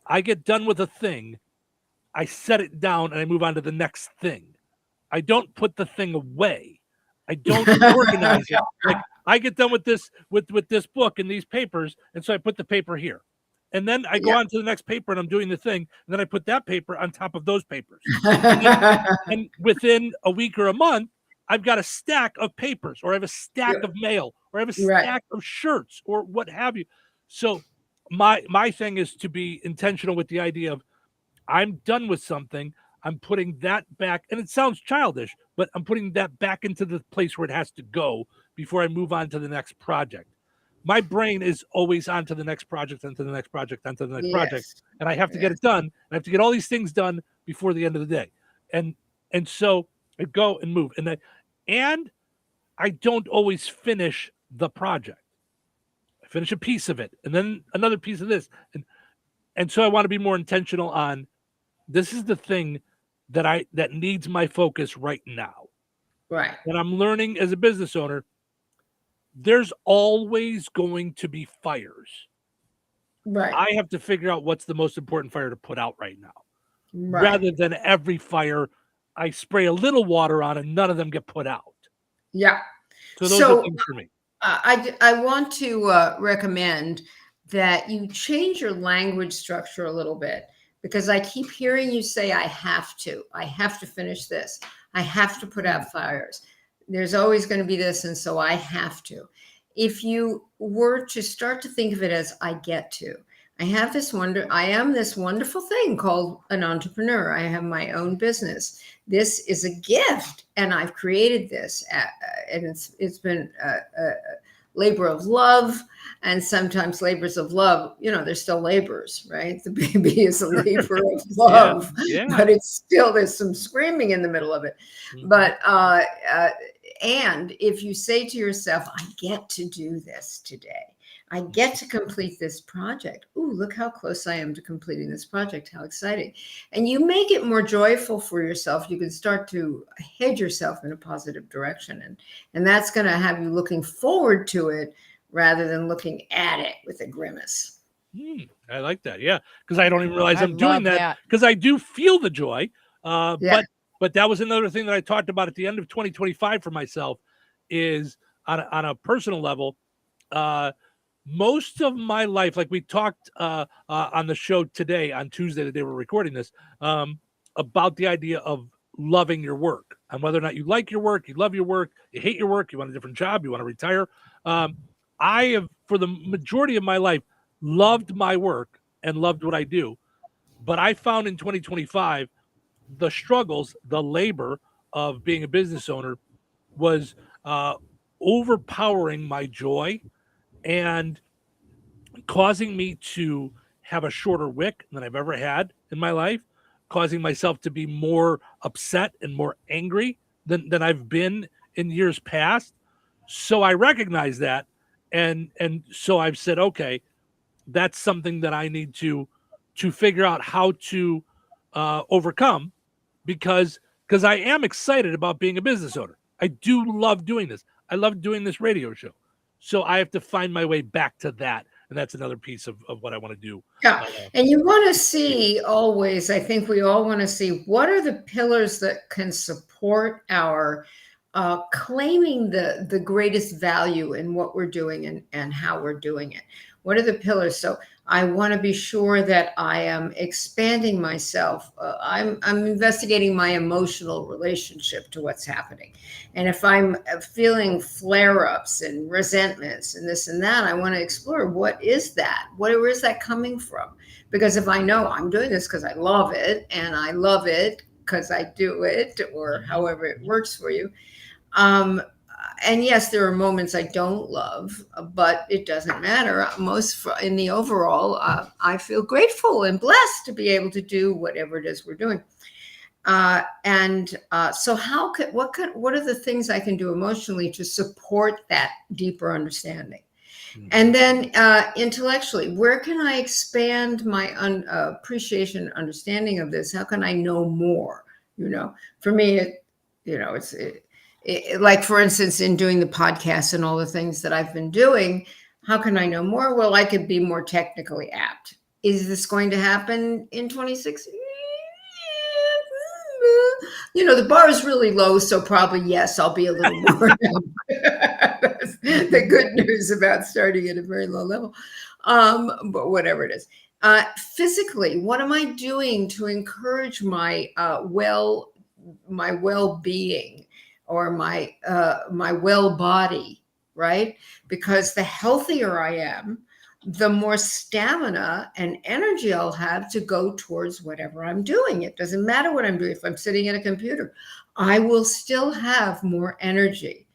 I get done with a thing, I set it down, and I move on to the next thing. I don't put the thing away. I don't organize it. Like I get done with this with this book and these papers, and so I put the paper here. And then I go on to the next paper and I'm doing the thing. And then I put that paper on top of those papers. And within a week or a month, I've got a stack of papers, or I have a stack of mail, or I have a stack of shirts, or what have you. So my thing is to be intentional with the idea of I'm done with something. I'm putting that back. And it sounds childish, but I'm putting that back into the place where it has to go before I move on to the next project. My brain is always on to the next project, onto the next project, onto the next project. And I have to get it done. And I have to get all these things done before the end of the day. And so I go and move. And I don't always finish the project. I finish a piece of it and then another piece of this. And so I want to be more intentional on this is the thing that needs my focus right now. Right. And I'm learning as a business owner, there's always going to be fires. Right. I have to figure out what's the most important fire to put out right now. Right. Rather than every fire I spray a little water on and none of them get put out. Yeah. So those are things for me. I want to recommend that you change your language structure a little bit, because I keep hearing you say, I have to finish this. I have to put out fires. There's always going to be this. And so I have to. If you were to start to think of it as I get to, I am this wonderful thing called an entrepreneur. I have my own business. This is a gift, and I've created this, and it's been a labor of love, and sometimes labors of love. They're still labors, right? The baby is a labor of love, but it's still there's some screaming in the middle of it. But and if you say to yourself, I get to do this today. I get to complete this project. Ooh, look how close I am to completing this project. How exciting. And you make it more joyful for yourself. You can start to head yourself in a positive direction. And that's going to have you looking forward to it rather than looking at it with a grimace. I like that. Yeah. Because I don't even realize I'm doing that, because I do feel the joy. But that was another thing that I talked about at the end of 2025 for myself is on a personal level, most of my life, like we talked on the show today, on Tuesday, the day we're recording this, about the idea of loving your work and whether or not you like your work, you love your work, you hate your work, you want a different job, you want to retire. I have, for the majority of my life, loved my work and loved what I do. But I found in 2025, the struggles, the labor of being a business owner was overpowering my joy and causing me to have a shorter wick than I've ever had in my life, causing myself to be more upset and more angry than I've been in years past. So I recognize that. And so I've said, okay, that's something that I need to figure out how to overcome, because I am excited about being a business owner. I do love doing this. I love doing this radio show. So I have to find my way back to that. And that's another piece of what I want to do. Yeah. And you want to see always, I think we all want to see, what are the pillars that can support our claiming the greatest value in what we're doing and how we're doing it. What are the pillars? So I want to be sure that I am expanding myself. I'm investigating my emotional relationship to what's happening. And if I'm feeling flare-ups and resentments and this and that, I want to explore, what is that? Where is that coming from? Because if I know I'm doing this because I love it, and I love it because I do it, or however it works for you, and yes, there are moments I don't love, but it doesn't matter. In the overall, I feel grateful and blessed to be able to do whatever it is we're doing. So what are the things I can do emotionally to support that deeper understanding? And then intellectually, where can I expand my appreciation and understanding of this? How can I know more? For me, it's like, for instance, in doing the podcast and all the things that I've been doing, how can I know more? Well, I could be more technically apt. Is this going to happen in 26? The bar is really low, so probably yes, I'll be a little more. That's the good news about starting at a very low level. But whatever it is. Physically, what am I doing to encourage my well-being or my well body, right? Because the healthier I am, the more stamina and energy I'll have to go towards whatever I'm doing. It doesn't matter what I'm doing. If I'm sitting at a computer, I will still have more energy.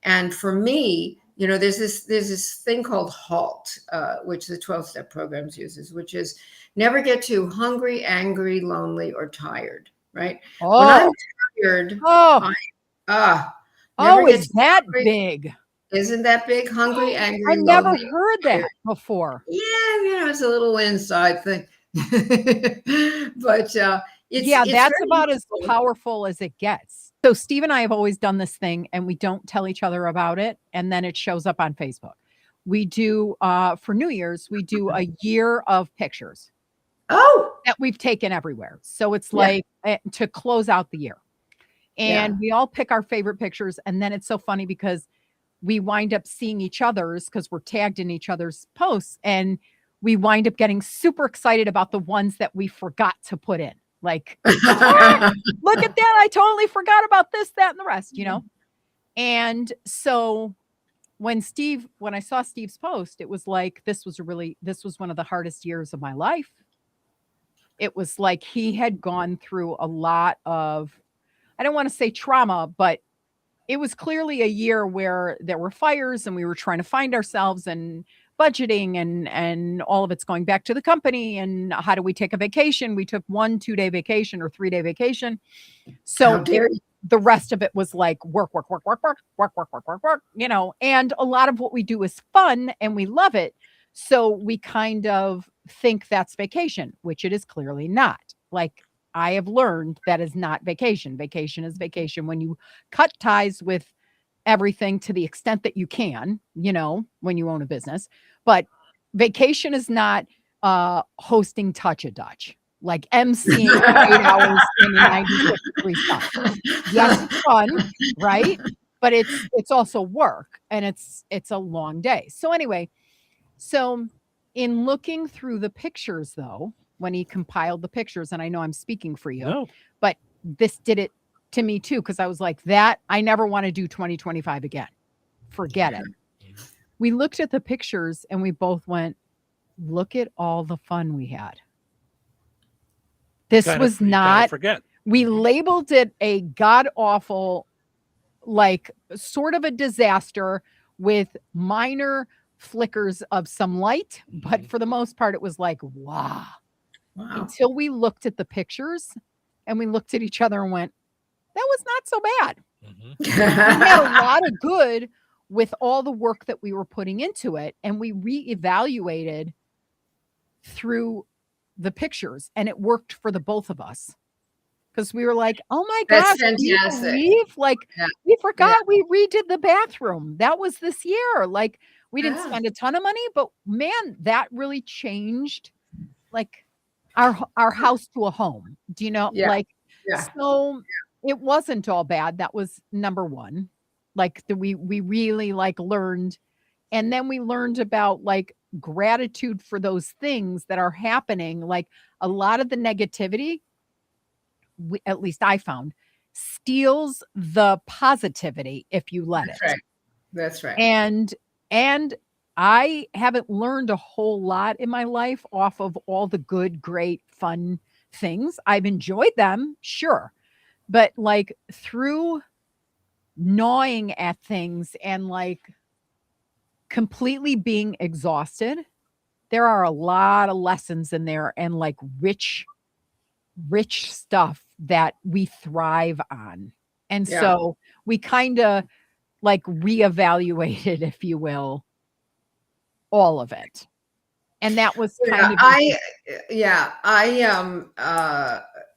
And for me, there's this thing called HALT, which the 12-step programs uses, which is never get too hungry, angry, lonely, or tired, right? Oh. When I'm tired, is that big? Isn't that big? Hungry, angry, I never lonely, heard that before. Yeah, it's a little inside thing. But it's that's about as powerful as it gets. So Steve and I have always done this thing, and we don't tell each other about it, and then it shows up on Facebook. We do for New Year's, we do a year of pictures. Oh, that we've taken everywhere. So it's like to close out the year, and we all pick our favorite pictures, and then it's so funny because we wind up seeing each other's because we're tagged in each other's posts, and we wind up getting super excited about the ones that we forgot to put in. Like, look at that. I totally forgot about this, that, and the rest, And so when I saw Steve's post, it was like, this was one of the hardest years of my life. It was like he had gone through a lot of, I don't want to say trauma, but it was clearly a year where there were fires and we were trying to find ourselves and budgeting and all of it's going back to the company. And how do we take a vacation? We took 1 2-day vacation or 3-day vacation. So the rest of it was like work, and a lot of what we do is fun and we love it. So we kind of think that's vacation, which it is clearly not. Like, I have learned that is not vacation. Vacation is vacation when you cut ties with everything to the extent that you can, when you own a business. But vacation is not hosting Touch a Dutch, like emceeing 8 hours in a 96-degree sun. Yes, it's fun, right? But it's also work, and it's a long day. So anyway, in looking through the pictures, though, when he compiled the pictures, and I know I'm speaking for you, but this did it to me too, because I was like, I never want to do 2025 again. Forget it. We looked at the pictures and we both went, look at all the fun we had. This was not, we labeled it a god-awful, like sort of a disaster with minor flickers of some light. But for the most part, it was like, wow. Until we looked at the pictures and we looked at each other and went, that was not so bad. We had a lot of good with all the work that we were putting into it. And we reevaluated through the pictures, and it worked for the both of us. Because we were like, oh my gosh, we forgot we redid the bathroom. That was this year. Like, we didn't spend a ton of money, but man, that really changed like our house to a home. Do you know? So it wasn't all bad. That was number one. Like we really like learned, and then we learned about like gratitude for those things that are happening. Like a lot of the negativity, at least I found, steals the positivity if you let it. That's right. And I haven't learned a whole lot in my life off of all the good, great, fun things. I've enjoyed them, sure. But like through gnawing at things and like completely being exhausted, there are a lot of lessons in there and like rich stuff that we thrive on. And so we kind of like reevaluated, if you will, all of it. And that was kind of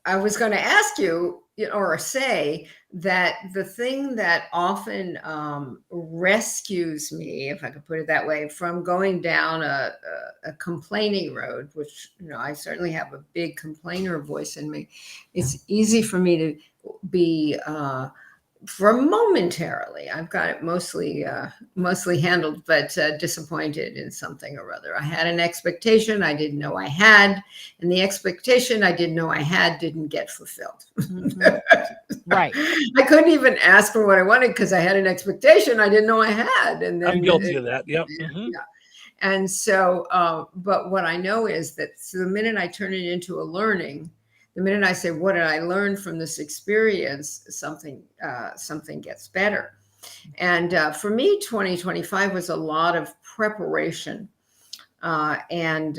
I was going to ask you, or say that the thing that often rescues me, if I could put it that way, from going down a complaining road, which I certainly have a big complainer voice in me. It's easy for me to be for momentarily, I've got it mostly handled, but disappointed in something or other. I had an expectation I didn't know I had, and the expectation I didn't know I had didn't get fulfilled. Right. I couldn't even ask for what I wanted because I had an expectation I didn't know I had. And then I'm guilty of that. Yep. Yeah. And so, but what I know is that the minute I turn it into a learning, the minute I say, what did I learn from this experience? Something gets better. And for me, 2025 was a lot of preparation and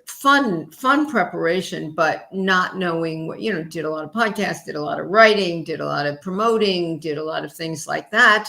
fun preparation, but not knowing what, did a lot of podcasts, did a lot of writing, did a lot of promoting, did a lot of things like that.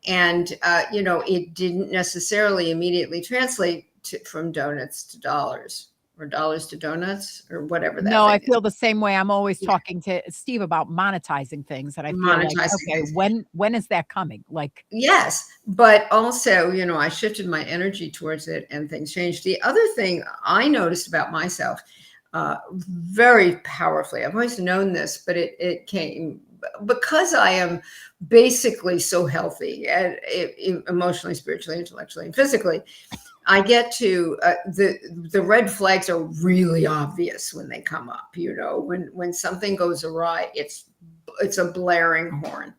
And, it didn't necessarily immediately translate from donuts to dollars. Or dollars to donuts, or whatever that. No, I feel the same way. I'm always talking to Steve about monetizing things, and I feel like, okay, when is that coming? Like, yes, but also, I shifted my energy towards it, and things changed. The other thing I noticed about myself, very powerfully. I've always known this, but it came because I am basically so healthy, and emotionally, spiritually, intellectually, and physically. I get to the red flags are really obvious when they come up. When something goes awry, it's a blaring horn.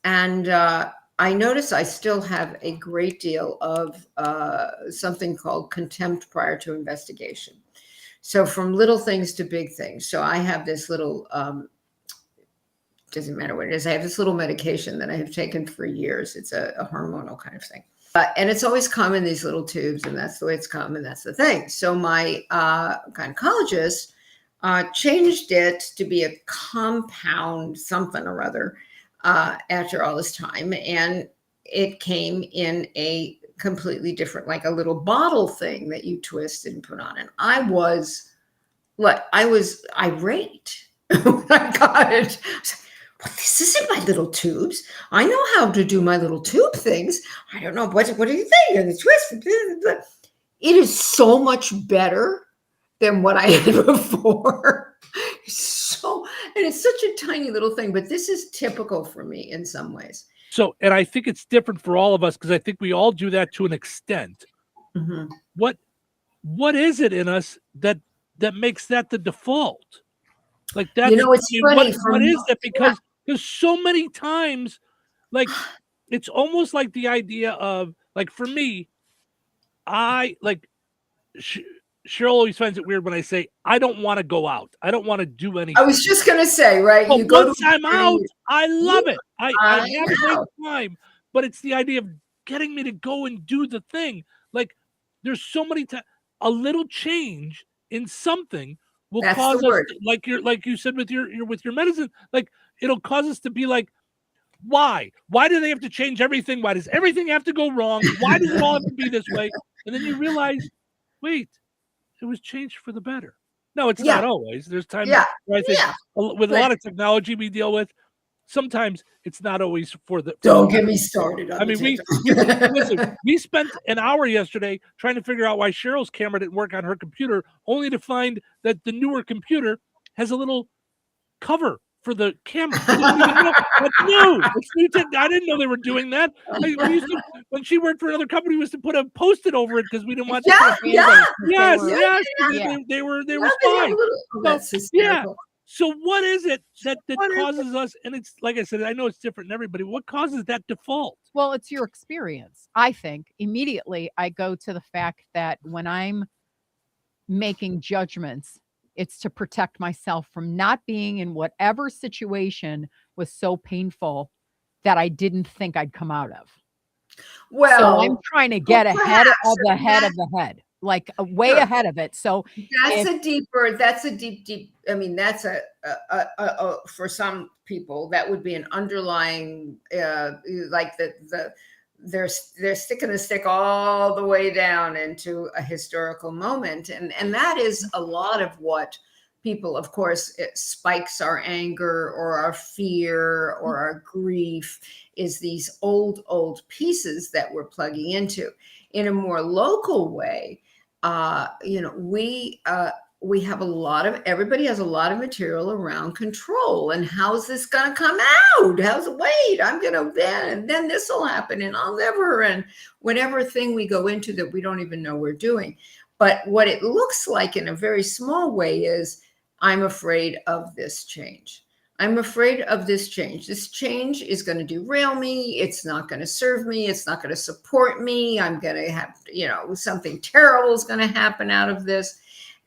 And I notice I still have a great deal of something called contempt prior to investigation. So from little things to big things. So I have this little doesn't matter what it is. I have this little medication that I have taken for years. It's a hormonal kind of thing. And it's always come in these little tubes, and that's the way it's come, and that's the thing. So my gynecologist changed it to be a compound something or other after all this time, and it came in a completely different, like a little bottle thing that you twist and put on. And I was irate when I got it. This isn't my little tubes. I know how to do my little tube things. I don't know. What do you think? And the twist. It is so much better than what I had before. And it's such a tiny little thing, but this is typical for me in some ways. So, and I think it's different for all of us because I think we all do that to an extent. Mm-hmm. What is it in us that makes that the default? Like that's it's funny. What is that? Because so many times, like it's almost like the idea of like for me, I like Cheryl always finds it weird when I say I don't want to go out. I don't want to do anything. I was just gonna say, right? But once I'm out, I love it. I have a great time. But it's the idea of getting me to go and do the thing. Like there's so many times a little change in something will cause us, like you said with your medicine, like it'll cause us to be like, why do they have to change everything? Why does everything have to go wrong? Why does it all have to be this way? And then you realize, wait, it was changed for the better. No, it's not always. There's times where I think with a lot of technology we deal with, sometimes it's not always for the. Don't get me started. I mean, we spent an hour yesterday trying to figure out why Cheryl's camera didn't work on her computer, only to find that the newer computer has a little cover for the camera. That's new. It's new I didn't know they were doing that. When she worked for another company, we used to put a Post-it over it because we didn't want to. They were fine. So what is it that causes us? And it's like I said, I know it's different in everybody. What causes that default? Well, it's your experience. I think immediately I go to the fact that when I'm making judgments, it's to protect myself from not being in whatever situation was so painful that I didn't think I'd come out of. Well, so I'm trying to get ahead of the head of the head, like way ahead of it. So that's a deep, I mean, that's a for some people, that would be an underlying, like they're sticking the stick all the way down into a historical moment. And that is a lot of what people, of course, it spikes our anger or our fear or our grief, is these old pieces that we're plugging into. In a more local way, we have everybody has a lot of material around control, and how's this going to come out? I'm going to then this will happen, and I'll never, and whatever thing we go into that we don't even know we're doing. But what it looks like in a very small way is, I'm afraid of this change. I'm afraid of this change. This change is going to derail me. It's not going to serve me. It's not going to support me. I'm going to have, something terrible is going to happen out of this.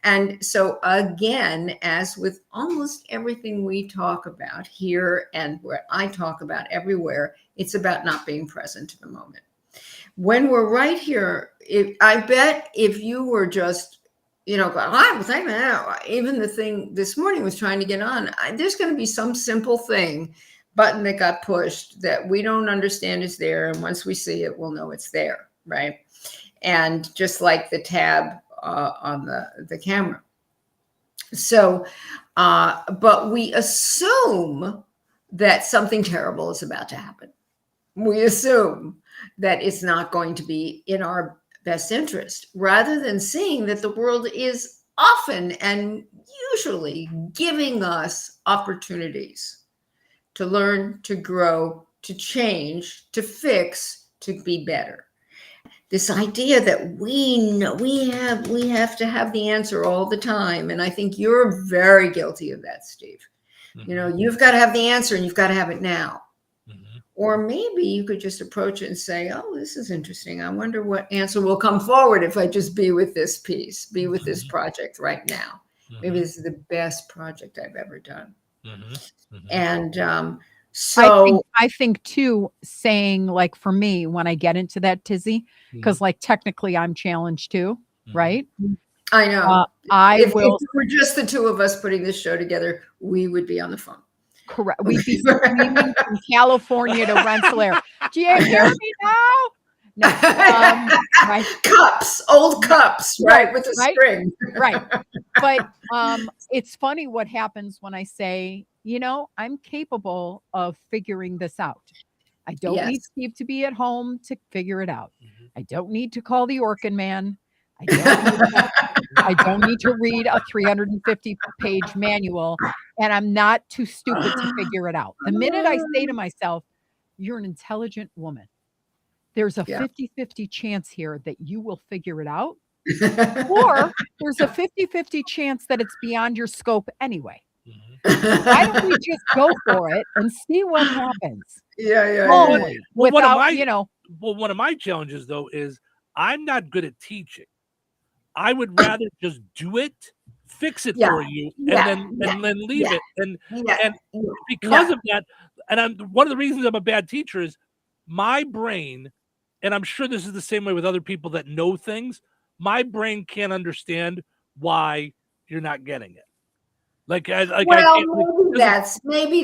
And so again, as with almost everything we talk about here and where I talk about everywhere, it's about not being present in the moment. When we're right here, I bet if you were just, I was thinking, even the thing this morning was trying to get on, there's going to be some simple button that got pushed that we don't understand is there. And once we see it, we'll know it's there, right? And just like the tab on the camera. So, but we assume that something terrible is about to happen. We assume that it's not going to be in our best interest, rather than seeing that the world is often and usually giving us opportunities to learn, to grow, to change, to fix, to be better. This idea that we know we have to have the answer all the time. And I think you're very guilty of that, Steve. Mm-hmm. You've got to have the answer and you've got to have it now. Mm-hmm. Or maybe you could just approach it and say, oh, this is interesting. I wonder what answer will come forward if I just be with this piece, be with this project right now. Mm-hmm. Maybe this is the best project I've ever done. Mm-hmm. Mm-hmm. And so I think too, saying, like, for me, when I get into that tizzy, because like technically I'm challenged too, right? I know. If will. If it were just the two of us putting this show together, we would be on the phone. Correct. We'd be screaming from California to Rensselaer. Do you hear me now? No. Right. Cups, old cups, right? With a string. Right. But it's funny what happens when I say, I'm capable of figuring this out. I don't need Steve to be at home to figure it out. Mm-hmm. I don't need to call the Orkin man. I don't need to read a 350-page manual, and I'm not too stupid to figure it out. The minute I say to myself, you're an intelligent woman, there's a 50-50 chance here that you will figure it out, or there's a 50-50 chance that it's beyond your scope anyway. Why don't we just go for it and see what happens? Well, one of my challenges, though, is I'm not good at teaching. I would rather just do it, fix it for you, and then leave it. And because of that, and one of the reasons I'm a bad teacher is my brain, and I'm sure this is the same way with other people that know things, my brain can't understand why you're not getting it. Maybe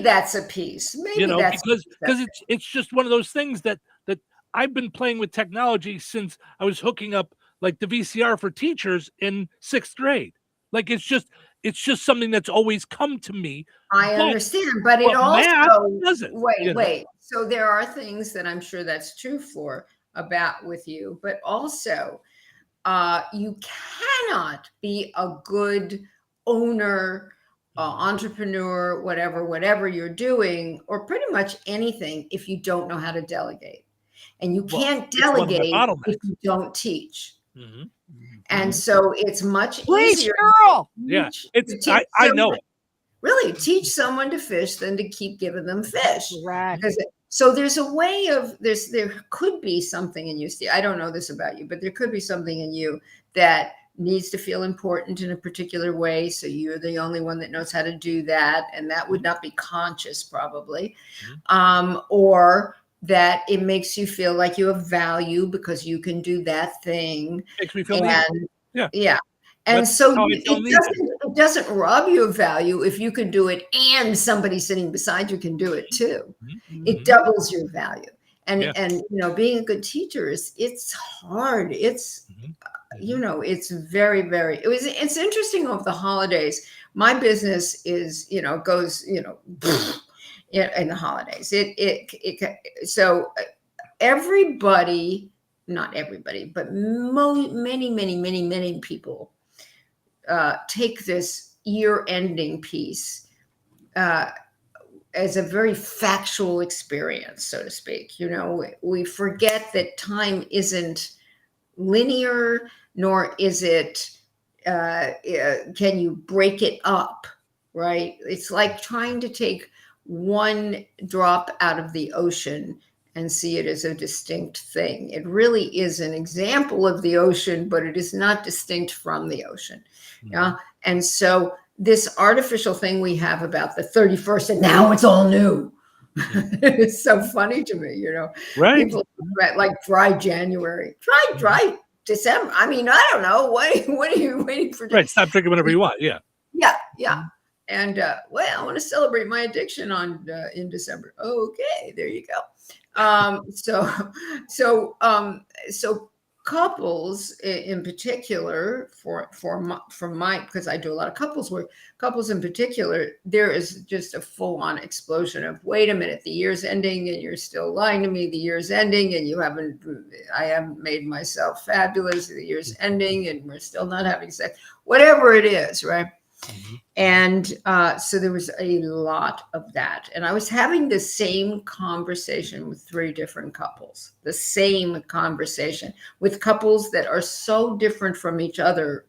that's a piece. Maybe that's because it's just one of those things that I've been playing with technology since I was hooking up like the VCR for teachers in 6th grade. Like it's just something that's always come to me. I understand, but it also doesn't. Wait. So there are things that I'm sure that's true with you, but also you cannot be a good owner, entrepreneur, whatever you're doing, or pretty much anything if you don't know how to delegate. And you can't delegate if you don't teach. Mm-hmm. And so it's much easier. Girl. Yeah, I know it. Really, teach someone to fish than to keep giving them fish. Right. So there's a way of there could be something in you, Steve. I don't know this about you, but there could be something in you that needs to feel important in a particular way. So you're the only one that knows how to do that. And that would not be conscious probably. Or that it makes you feel like you have value because you can do that thing. Makes me feel needed. Yeah. And so it doesn't rob you of value if you can do it and somebody sitting beside you can do it too. It doubles your value. And being a good teacher it's hard. It's it's very, very it's interesting over the holidays. My business is, goes, in the holidays. So everybody, not everybody, but many people take this year-ending piece as a very factual experience, so to speak. We forget that time isn't linear, nor is it, can you break it up, right? It's like trying to take one drop out of the ocean and see it as a distinct thing. It really is an example of the ocean, but it is not distinct from the ocean. Yeah. And so this artificial thing we have about the 31st, and now it's all new. It's so funny to me, Right. People like dry January, dry December. I mean, I don't know. What are you waiting for? Right. Stop drinking whenever you want. Yeah. Yeah. And I want to celebrate my addiction in December. Okay, there you go. So couples in particular, because I do a lot of couples work, couples in particular, there is just a full-on explosion of, wait a minute, the year's ending and you're still lying to me, the year's ending and I haven't made myself fabulous, the year's ending and we're still not having sex, whatever it is, right? And so there was a lot of that. And I was having the same conversation with 3 different couples, the same conversation with couples that are so different from each other.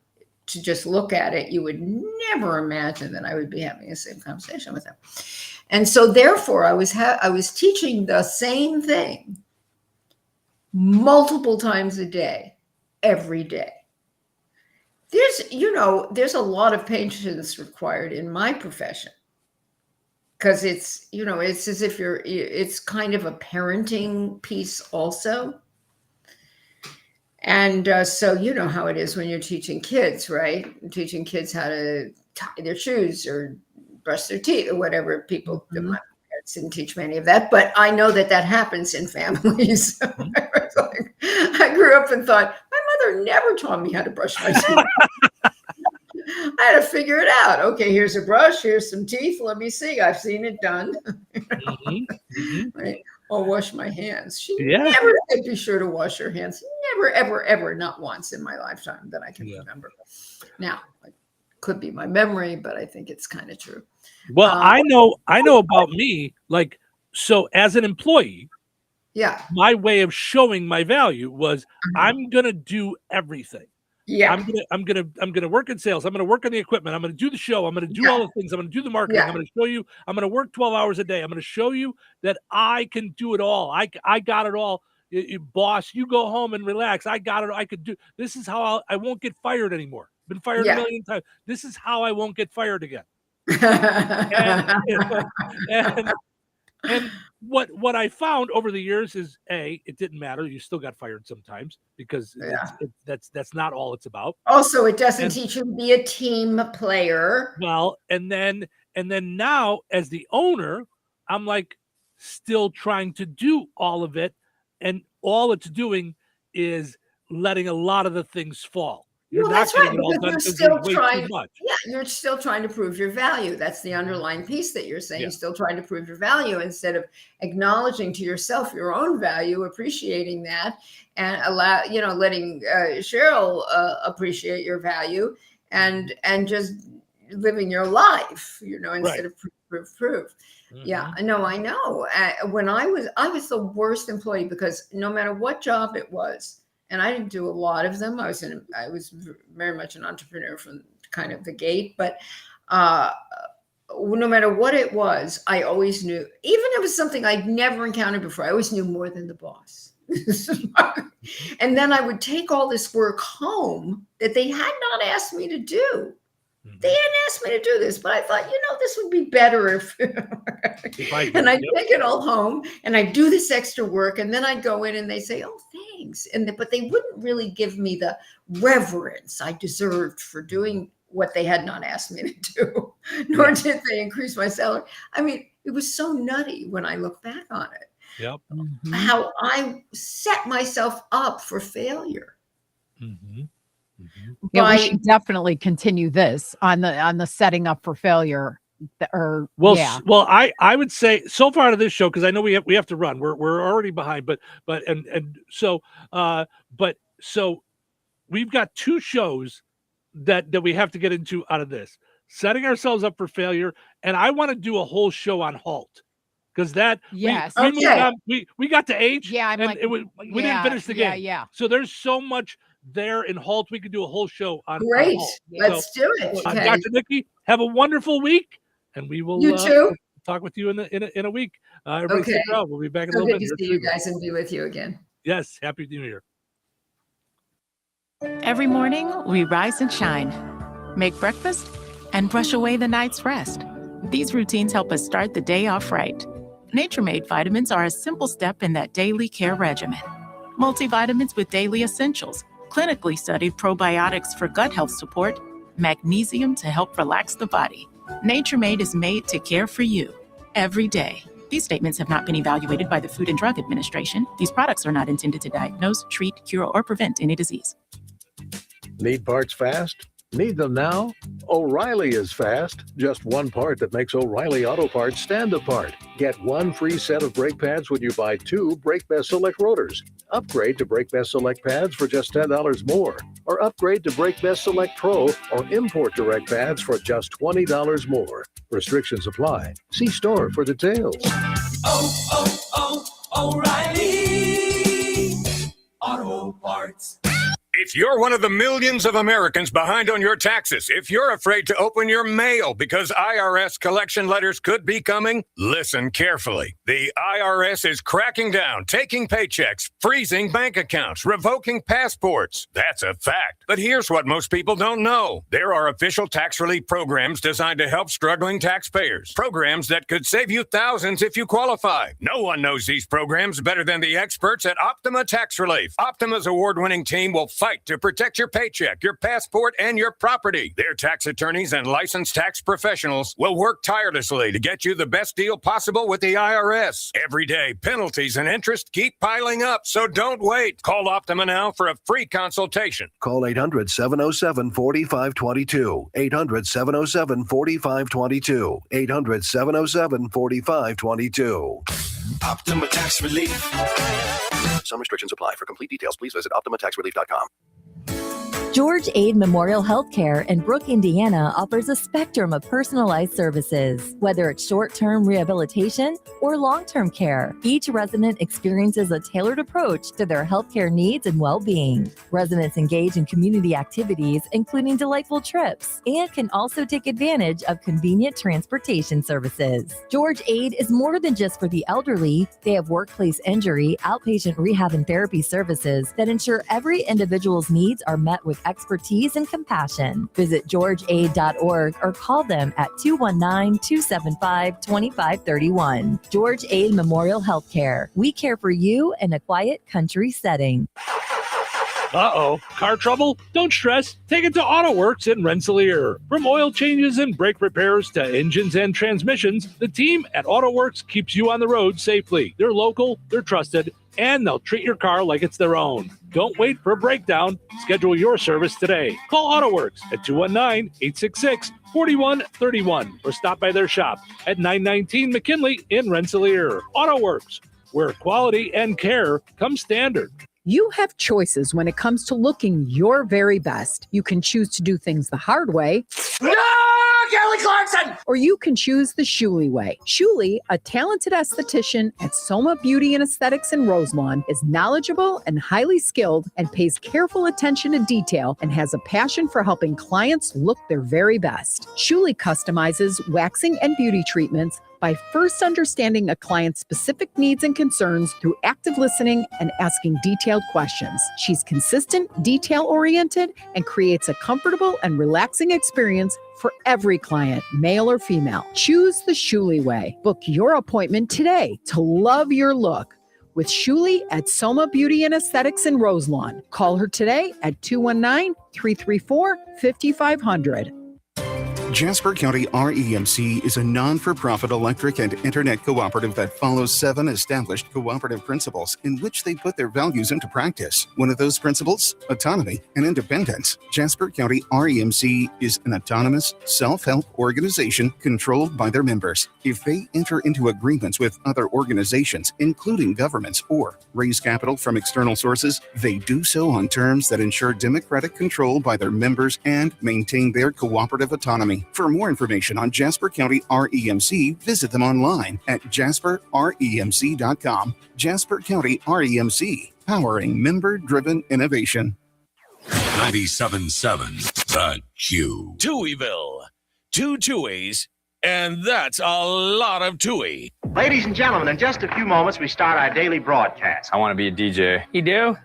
To just look at it, you would never imagine that I would be having the same conversation with them. And so therefore I was teaching the same thing multiple times a day, every day. There's a lot of patience required in my profession because it's as if it's kind of a parenting piece also. And so you know how it is when you're teaching kids, right? Teaching kids how to tie their shoes or brush their teeth or whatever. People, my parents didn't teach me any of that, but I know that happens in families. I grew up and thought, my mother never taught me how to brush my teeth. I had to figure it out. Okay, here's a brush, here's some teeth. Let me see. I've seen it done. Right? I'll wash my hands. She never said be sure to wash your hands. Never, ever, ever, not once in my lifetime that I can remember. Now, it could be my memory, but I think it's kind of true. Well, I know about me. Like, so as an employee, my way of showing my value was I'm gonna do everything. Yeah, I'm gonna work in sales. I'm gonna work on the equipment. I'm gonna do the show. I'm gonna do all the things. I'm gonna do the marketing. I'm gonna show you. I'm gonna work 12 hours a day. I'm gonna show you that I can do it all. I got it all. Boss, you go home and relax. I got it. I could do. This is how I won't get fired anymore. Been fired a million times. This is how I won't get fired again. And what I found over the years is it didn't matter. You still got fired sometimes because that's not all it's about. Also, it doesn't teach you to be a team player. Well, and then now as the owner, I'm like still trying to do all of it, and all it's doing is letting a lot of the things fall. You're not getting it all done because you're way too much. Yeah, you're still trying to prove your value. That's the underlying piece that you're saying. You're still trying to prove your value instead of acknowledging to yourself your own value, appreciating that, and letting Cheryl appreciate your value and just living your life, instead of prove. Yeah, no, I know. When I was the worst employee because no matter what job it was. And I didn't do a lot of them. I was very much an entrepreneur from kind of the gate, but no matter what it was, I always knew, even if it was something I'd never encountered before, I always knew more than the boss. And then I would take all this work home that they had not asked me to do. They hadn't asked me to do this, but I thought, this would be better if and I'd take it all home and I'd do this extra work. And then I'd go in and they say, oh, thanks. But they wouldn't really give me the reverence I deserved for doing what they had not asked me to do, nor did they increase my salary. I mean, it was so nutty when I look back on it. Yep. How I set myself up for failure. Yeah, we should definitely continue this on the setting up for failure. Well, I would say so far to this show, because I know we have to run. We're already behind, so we've got 2 shows that we have to get into out of this, setting ourselves up for failure, and I want to do a whole show on HALT. Because we got to age, we didn't finish the game. Yeah. So there's so much there in HALT. We could do a whole show on. Great, on HALT. let's do it. Okay. Dr. Nikki, have a wonderful week, and we will. You too. Talk with you in a week. Everybody stick around. We'll be back in a little bit. Good to see you guys and be with you again. Yes, happy New Year. Every morning we rise and shine, make breakfast, and brush away the night's rest. These routines help us start the day off right. Nature-Made vitamins are a simple step in that daily care regimen. Multivitamins with daily essentials, clinically studied probiotics for gut health support, magnesium to help relax the body. Nature-Made is made to care for you every day. These statements have not been evaluated by the Food and Drug Administration. These products are not intended to diagnose, treat, cure, or prevent any disease. Need parts fast? Need them now? O'Reilly is fast. Just one part that makes O'Reilly Auto Parts stand apart. Get 1 free set of brake pads when you buy 2 Brake Best Select rotors. Upgrade to Brake Best Select pads for just $10 more. Or upgrade to Brake Best Select Pro or Import Direct pads for just $20 more. Restrictions apply. See store for details. O'Reilly Auto Parts. If you're one of the millions of Americans behind on your taxes, if you're afraid to open your mail because IRS collection letters could be coming, listen carefully. The IRS is cracking down, taking paychecks, freezing bank accounts, revoking passports. That's a fact. But here's what most people don't know. There are official tax relief programs designed to help struggling taxpayers. Programs that could save you thousands if you qualify. No one knows these programs better than the experts at Optima Tax Relief. Optima's award-winning team will fight to protect your paycheck, your passport, and your property. Their tax attorneys and licensed tax professionals will work tirelessly to get you the best deal possible with the IRS. Every day, penalties and interest keep piling up, so don't wait. Call Optima now for a free consultation. Call 800-707-4522. 800-707-4522. 800-707-4522. Optima Tax Relief. Some restrictions apply. For complete details, please visit OptimaTaxRelief.com. George Aid Memorial Healthcare in Brooke, Indiana offers a spectrum of personalized services. Whether it's short-term rehabilitation or long-term care, each resident experiences a tailored approach to their healthcare needs and well-being. Residents engage in community activities, including delightful trips, and can also take advantage of convenient transportation services. George Aid is more than just for the elderly. They have workplace injury, outpatient rehab and therapy services that ensure every individual's needs are met with expertise and compassion. Visit georgeaid.org or call them at 219-275-2531. George Aid Memorial Healthcare. We care for you in a quiet country setting. Uh-oh, car trouble? Don't stress. Take it to AutoWorks in Rensselaer. From oil changes and brake repairs to engines and transmissions, the team at AutoWorks keeps you on the road safely. They're local, they're trusted, and they'll treat your car like it's their own. Don't wait for a breakdown. Schedule your service today. Call AutoWorks at 219-866-4131 or stop by their shop at 919 McKinley in Rensselaer. AutoWorks, where quality and care come standard. You have choices when it comes to looking your very best. You can choose to do things the hard way. No, Kelly Clarkson! Or you can choose the Shuley way. Shuley, a talented esthetician at Soma Beauty and Aesthetics in Roselawn, is knowledgeable and highly skilled and pays careful attention to detail and has a passion for helping clients look their very best. Shuley customizes waxing and beauty treatments by first understanding a client's specific needs and concerns through active listening and asking detailed questions. She's consistent, detail-oriented, and creates a comfortable and relaxing experience for every client, male or female. Choose the Shuli way. Book your appointment today to love your look with Shuli at Soma Beauty and Aesthetics in Roselawn. Call her today at 219-334-5500. Jasper County REMC is a non-for-profit electric and internet cooperative that follows 7 established cooperative principles in which they put their values into practice. One of those principles, autonomy and independence. Jasper County REMC is an autonomous, self-help organization controlled by their members. If they enter into agreements with other organizations, including governments, or raise capital from external sources, they do so on terms that ensure democratic control by their members and maintain their cooperative autonomy. For more information on Jasper County REMC, visit them online at jasperremc.com. Jasper County REMC, powering member-driven innovation. 97.7 The Q. Touhyville. 2 Tuohys, and that's a lot of Touhy. Ladies and gentlemen, in just a few moments, we start our daily broadcast. I want to be a DJ. You do?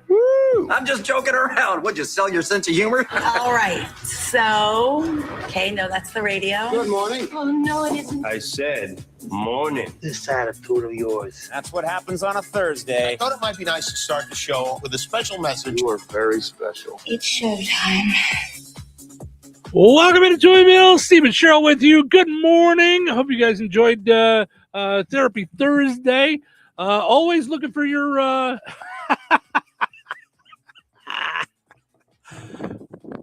I'm just joking around. Would you sell your sense of humor? All right. So, okay, no, that's the radio. Good morning. Oh, no, it isn't. I said morning. This attitude of yours. That's what happens on a Thursday. I thought it might be nice to start the show with a special message. You are very special. It's showtime. Welcome into Touhyville. Steve and Cheryl with you. Good morning. I hope you guys enjoyed Therapy Thursday. Always looking for your...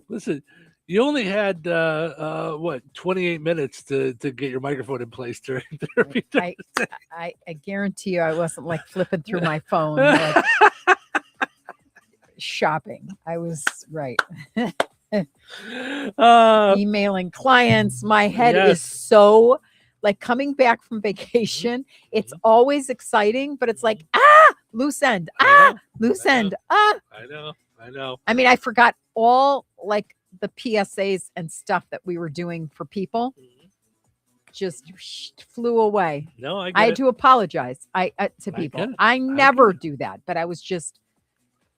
Listen, you only had 28 minutes to get your microphone in place during Therapy Thursday. I guarantee you I wasn't like flipping through my phone like, shopping. I was right. Emailing clients. My head is so like coming back from vacation. It's always exciting, but it's like, loose end. Loose end. I know. I mean, I forgot all like the PSAs and stuff that we were doing for people. Just flew away. No, I had to apologize to people. I never do that, but I was just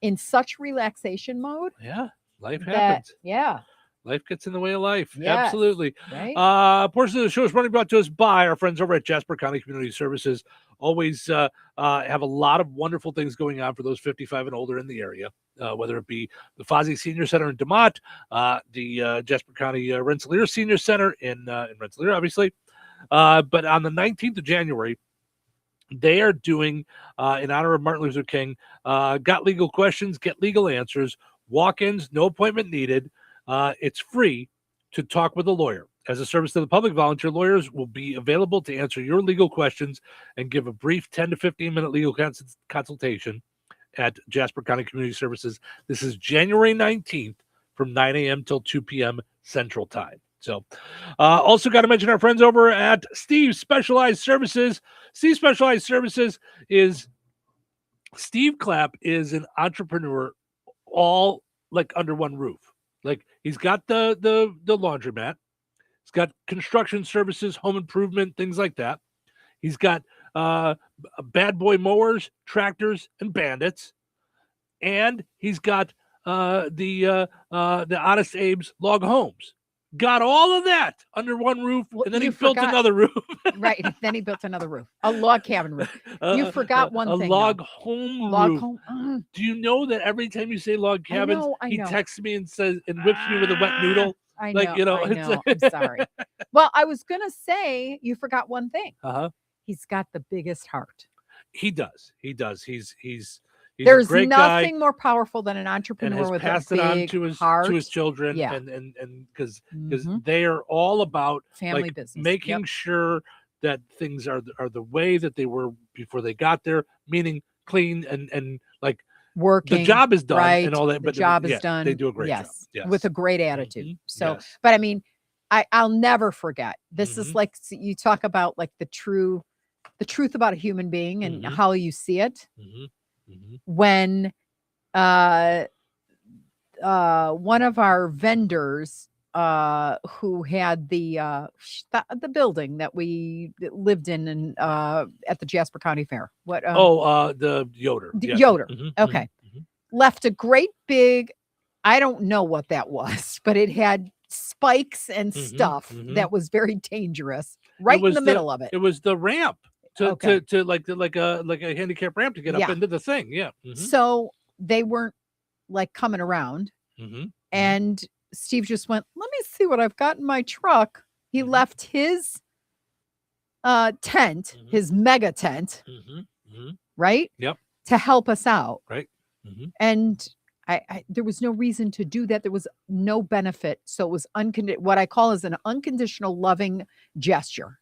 in such relaxation mode. Yeah, life happens. Life gets in the way of life. Yes, absolutely. Right? Portion of the show is brought to us by our friends over at Jasper County Community Services. Always have a lot of wonderful things going on for those 55 and older in the area, whether it be the Fozzie Senior Center in DeMott, the Jasper County Rensselaer Senior Center in Rensselaer, obviously. But on the 19th of January, they are doing, in honor of Martin Luther King, Got Legal Questions, Get Legal Answers, walk-ins, no appointment needed. It's free to talk with a lawyer. As a service to the public, volunteer lawyers will be available to answer your legal questions and give a brief 10 to 15-minute legal consultation at Jasper County Community Services. This is January 19th from 9 a.m. till 2 p.m. Central Time. So also got to mention our friends over at Steve Specialized Services. Steve Specialized Services is Steve Clapp is an entrepreneur all like under one roof. Like he's got the laundromat. He's got construction services, home improvement, things like that. He's got bad boy mowers, tractors, and bandits. And he's got the Honest Abe's log homes. Got all of that under one roof, and then he built another roof. Right. Then he built another roof, a log cabin roof. You forgot one thing. A log home roof. Do you know that every time you say log cabins, he texts me and says and whips me with a wet noodle? I know. I'm sorry. Well, I was gonna say you forgot one thing. He's got the biggest heart. He does. He's There's a great nothing guy more powerful than an entrepreneur with passed a big it on to his children. Yeah. And because they are all about family business, making sure that things are the way that they were before they got there, meaning clean and like working. The job is done right. and all that. But the job is done. They do a great job. Yes. With a great attitude. So, Yes. but I mean, I'll never forget. This is like you talk about like the truth about a human being and how you see it. When one of our vendors who had the building that we lived in and at the Jasper County Fair. What? The Yoder. Yeah. Yoder. Mhm, Okay. Left a great big, I don't know what that was, but it had spikes and stuff that was very dangerous right in the middle of it. It was the ramp to like a handicap ramp to get up Yeah. into the thing. Yeah. So they weren't like coming around. And Steve just went, let me see what I've got in my truck. He left his tent, his mega tent, right? Yep. To help us out. Right. And I there was no reason to do that. There was no benefit. So it was what I call is an unconditional loving gesture.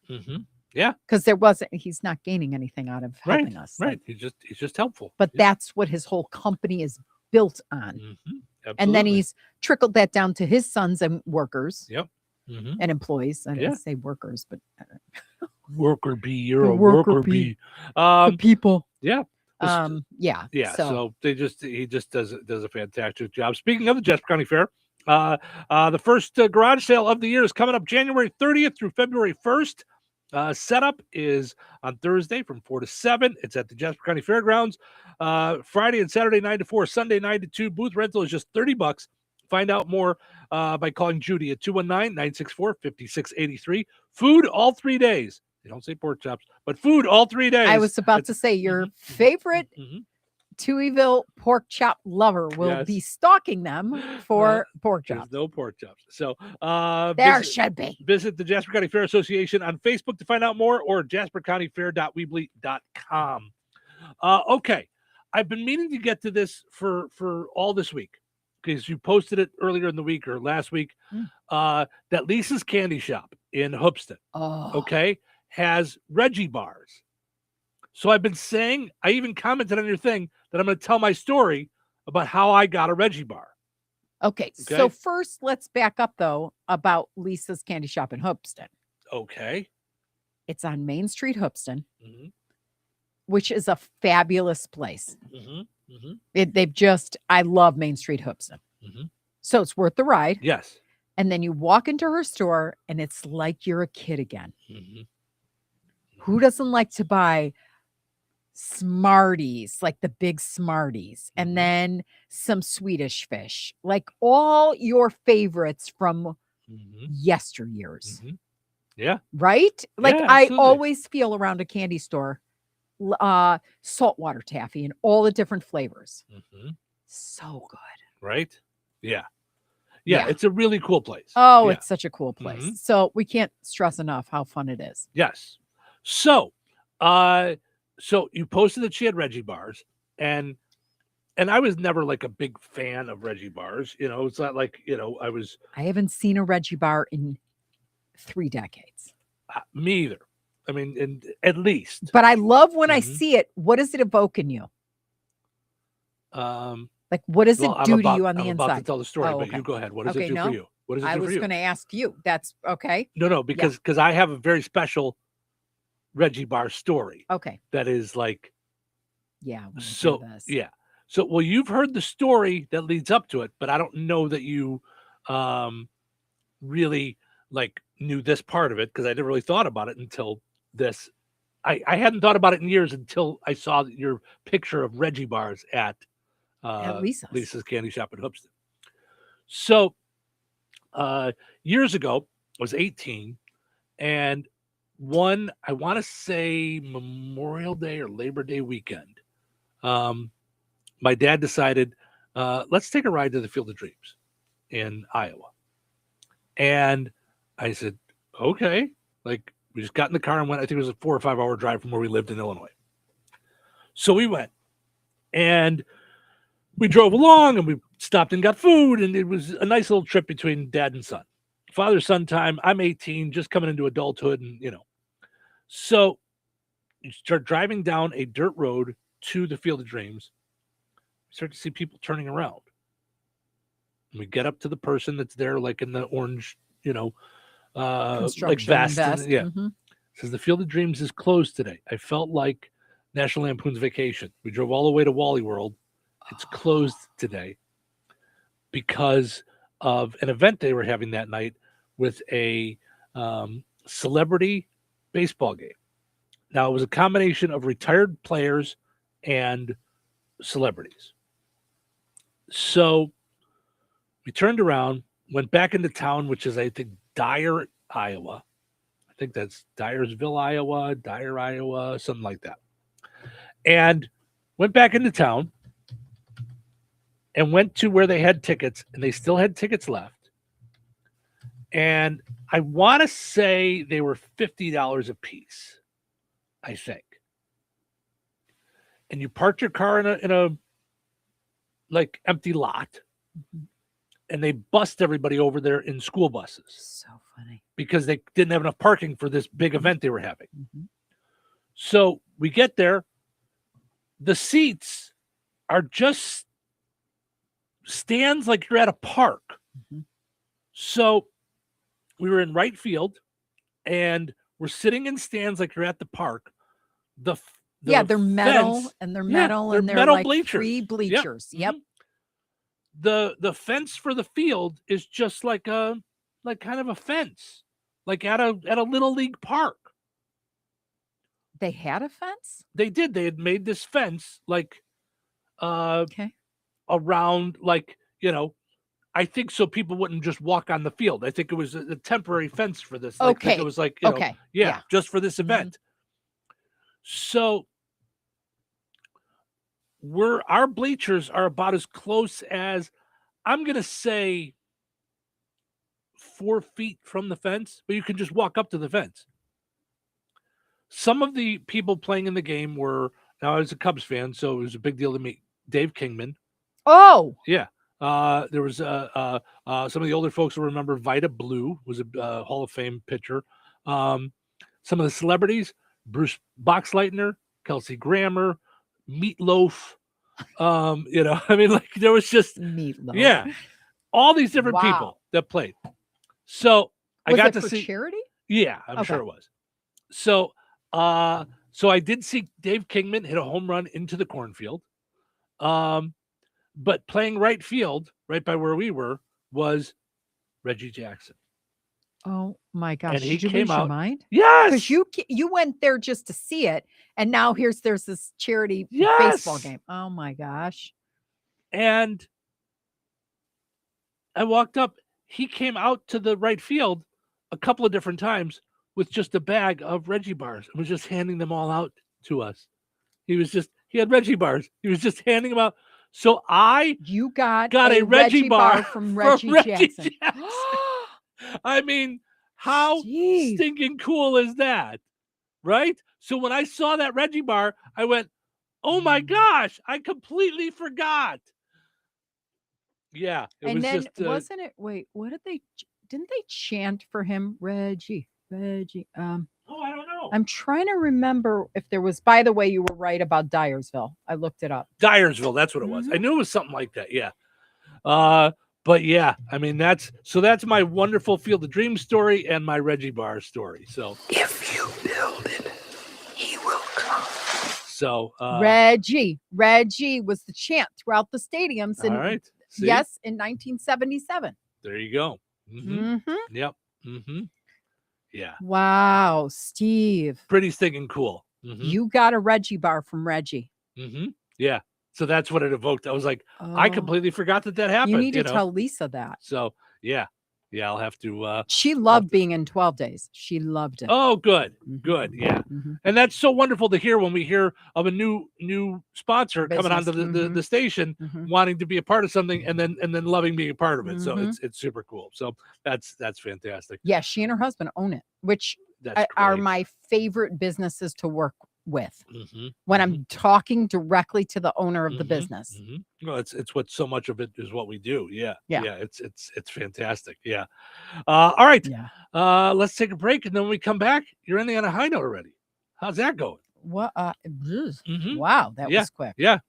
Yeah. Because he's not gaining anything out of helping us. Right. He's just helpful. But that's what his whole company is built on. And then he's trickled that down to his sons and workers. Yep. And employees. I didn't say workers, but worker bee, you're a worker bee. The people. Yeah. Yeah. So he just does a fantastic job. Speaking of the Jasper County Fair, the first garage sale of the year is coming up January 30th through February 1st. Setup is on Thursday from 4 to 7. It's at the Jasper County Fairgrounds. Friday and Saturday 9 to 4, Sunday 9 to 2. Booth rental is just $30. Find out more by calling Judy at 219-964-5683. Food all 3 days. They don't say pork chops, but food all 3 days. I was about to say your favorite Touhyville pork chop lover will be stalking them for pork chops. No pork chops. So there should be. Visit the Jasper County Fair Association on Facebook to find out more, or jaspercountyfair.weebly.com. Okay. I've been meaning to get to this for all this week because you posted it earlier in the week or last week. That Lisa's Candy Shop in Hoopston, has Reggie bars. So I've been saying, I even commented on your thing that I'm going to tell my story about how I got a Reggie bar. Okay. So first, let's back up, though, about Lisa's Candy Shop in Hoopston. Okay. It's on Main Street, Hoopston, which is a fabulous place. I love Main Street, Hoopston. So it's worth the ride. Yes. And then you walk into her store, and it's like you're a kid again. Who doesn't like to buy Smarties, like the big Smarties, and then some Swedish fish, like all your favorites from yesteryears? Yeah. Right? Like Yeah, I absolutely. always feel around a candy store, saltwater taffy and all the different flavors. So good. Right? Yeah. Yeah. It's a really cool place. Oh, Yeah. it's such a cool place. So we can't stress enough how fun it is. Yes. So, so you posted that she had Reggie bars, and I was never like a big fan of Reggie bars. You know, it's not like, I haven't seen a Reggie bar in 3 decades. Me either. I mean, at least. But I love when I see it. What does it evoke in you? Like, what does it do to you on the I'm inside? about to tell the story, Oh, but okay. you go ahead. What does it do for you? What does it do I for was you? going to ask you. That's okay. No, because I have a very special Reggie bar story. Okay. That is like, yeah. I wanna so hear this. yeah. So, well, you've heard the story that leads up to it, but I don't know that you really like knew this part of it, because I never really thought about it until this. I hadn't thought about it in years until I saw your picture of Reggie bars at Lisa's Candy Shop in Hoopston. So years ago, I was 18, and I want to say Memorial Day or Labor Day weekend, my dad decided, let's take a ride to the Field of Dreams in Iowa. And I said, okay. Like, we just got in the car and went. I think it was a 4 or 5 hour drive from where we lived in Illinois. So we went, and we drove along, and we stopped and got food, and it was a nice little trip between dad and son. Father-son time. I'm 18, just coming into adulthood, and So you start driving down a dirt road to the Field of Dreams. You start to see people turning around. And we get up to the person that's there, like in the orange, like Construction vest. vest. Yeah. Mhm. Says the Field of Dreams is closed today. I felt like National Lampoon's Vacation. We drove all the way to Wally World. It's closed today because of an event they were having that night with a celebrity baseball game. Now, it was a combination of retired players and celebrities. So we turned around, went back into town, which is, I think, Dyer, Iowa. I think that's Dyersville, Iowa, Dyer, Iowa, something like that. And went back into town and went to where they had tickets, and they still had tickets left. And I want to say they were $50 a piece, I think. And you parked your car in a like empty lot, and they bussed everybody over there in school buses. So funny. Because they didn't have enough parking for this big event they were having. So we get there. The seats are just stands like you're at a park. So we were in right field, and we're sitting in stands like you're at the park. They're metal, fence, and they're metal, and they're metal like bleachers. 3 bleachers. Yep. The fence for the field is just like kind of a fence, like at a little league park. They had a fence? They did. They had made this fence like around, like, I think so people wouldn't just walk on the field. I think it was a temporary fence for this. Like it was like, just for this event. So our bleachers are about as close as, I'm going to say, 4 feet from the fence, but you can just walk up to the fence. Some of the people playing in the game were, now I was a Cubs fan, so it was a big deal to me, Dave Kingman. Oh! Yeah. There was some of the older folks will remember Vida Blue was a Hall of Fame pitcher. Some of the celebrities, Bruce Boxleitner, Kelsey Grammer, Meatloaf. There was just Meatloaf. all these different people that played. So I got to see charity. Yeah, I'm sure it was. So I did see Dave Kingman hit a home run into the cornfield. But playing right field, right by where we were, was Reggie Jackson. Oh my gosh! And he Did you came lose your out. mind? Yes, because you went there just to see it, and now there's this charity baseball game. Oh my gosh! And I walked up. He came out to the right field a couple of different times with just a bag of Reggie bars and was just handing them all out to us. He had Reggie bars. He was just handing them out. So you got a Reggie bar from Reggie Jackson. I mean, how stinking cool is that? Right? So when I saw that Reggie bar, I went, oh my gosh, I completely forgot. Yeah. Wasn't it, wait, didn't they chant for him? Reggie. Oh, I don't know. I'm trying to remember if there was, by the way, you were right about Dyersville. I looked it up. Dyersville, that's what it was. I knew it was something like that. Yeah. But yeah, I mean, that's my wonderful Field of Dreams story and my Reggie Bar story. So if you build it, he will come. So Reggie was the chant throughout the stadiums. All right. See? Yes, in 1977. There you go. Mm-hmm. Yep. Mm-hmm. Yeah. Wow, Steve. Pretty stinking cool. Mm-hmm. You got a Reggie bar from Reggie. Mm-hmm. Yeah. So that's what it evoked. I was like, I completely forgot that happened. You need to tell Lisa that. So yeah, I'll have to. She loved being in 12 Days. She loved it. Oh, good, good, yeah. And that's so wonderful to hear when we hear of a new sponsor coming onto the station, wanting to be a part of something, and then loving being a part of it. So it's super cool. So that's fantastic. Yeah, she and her husband own it, which are my favorite businesses to work with when I'm talking directly to the owner of the business. Well, it's what so much of it is what we do. Yeah. It's fantastic. Yeah. All right. Yeah. Let's take a break, and then when we come back, you're ending on a high note already. How's that going? What? Wow, that was quick. Yeah.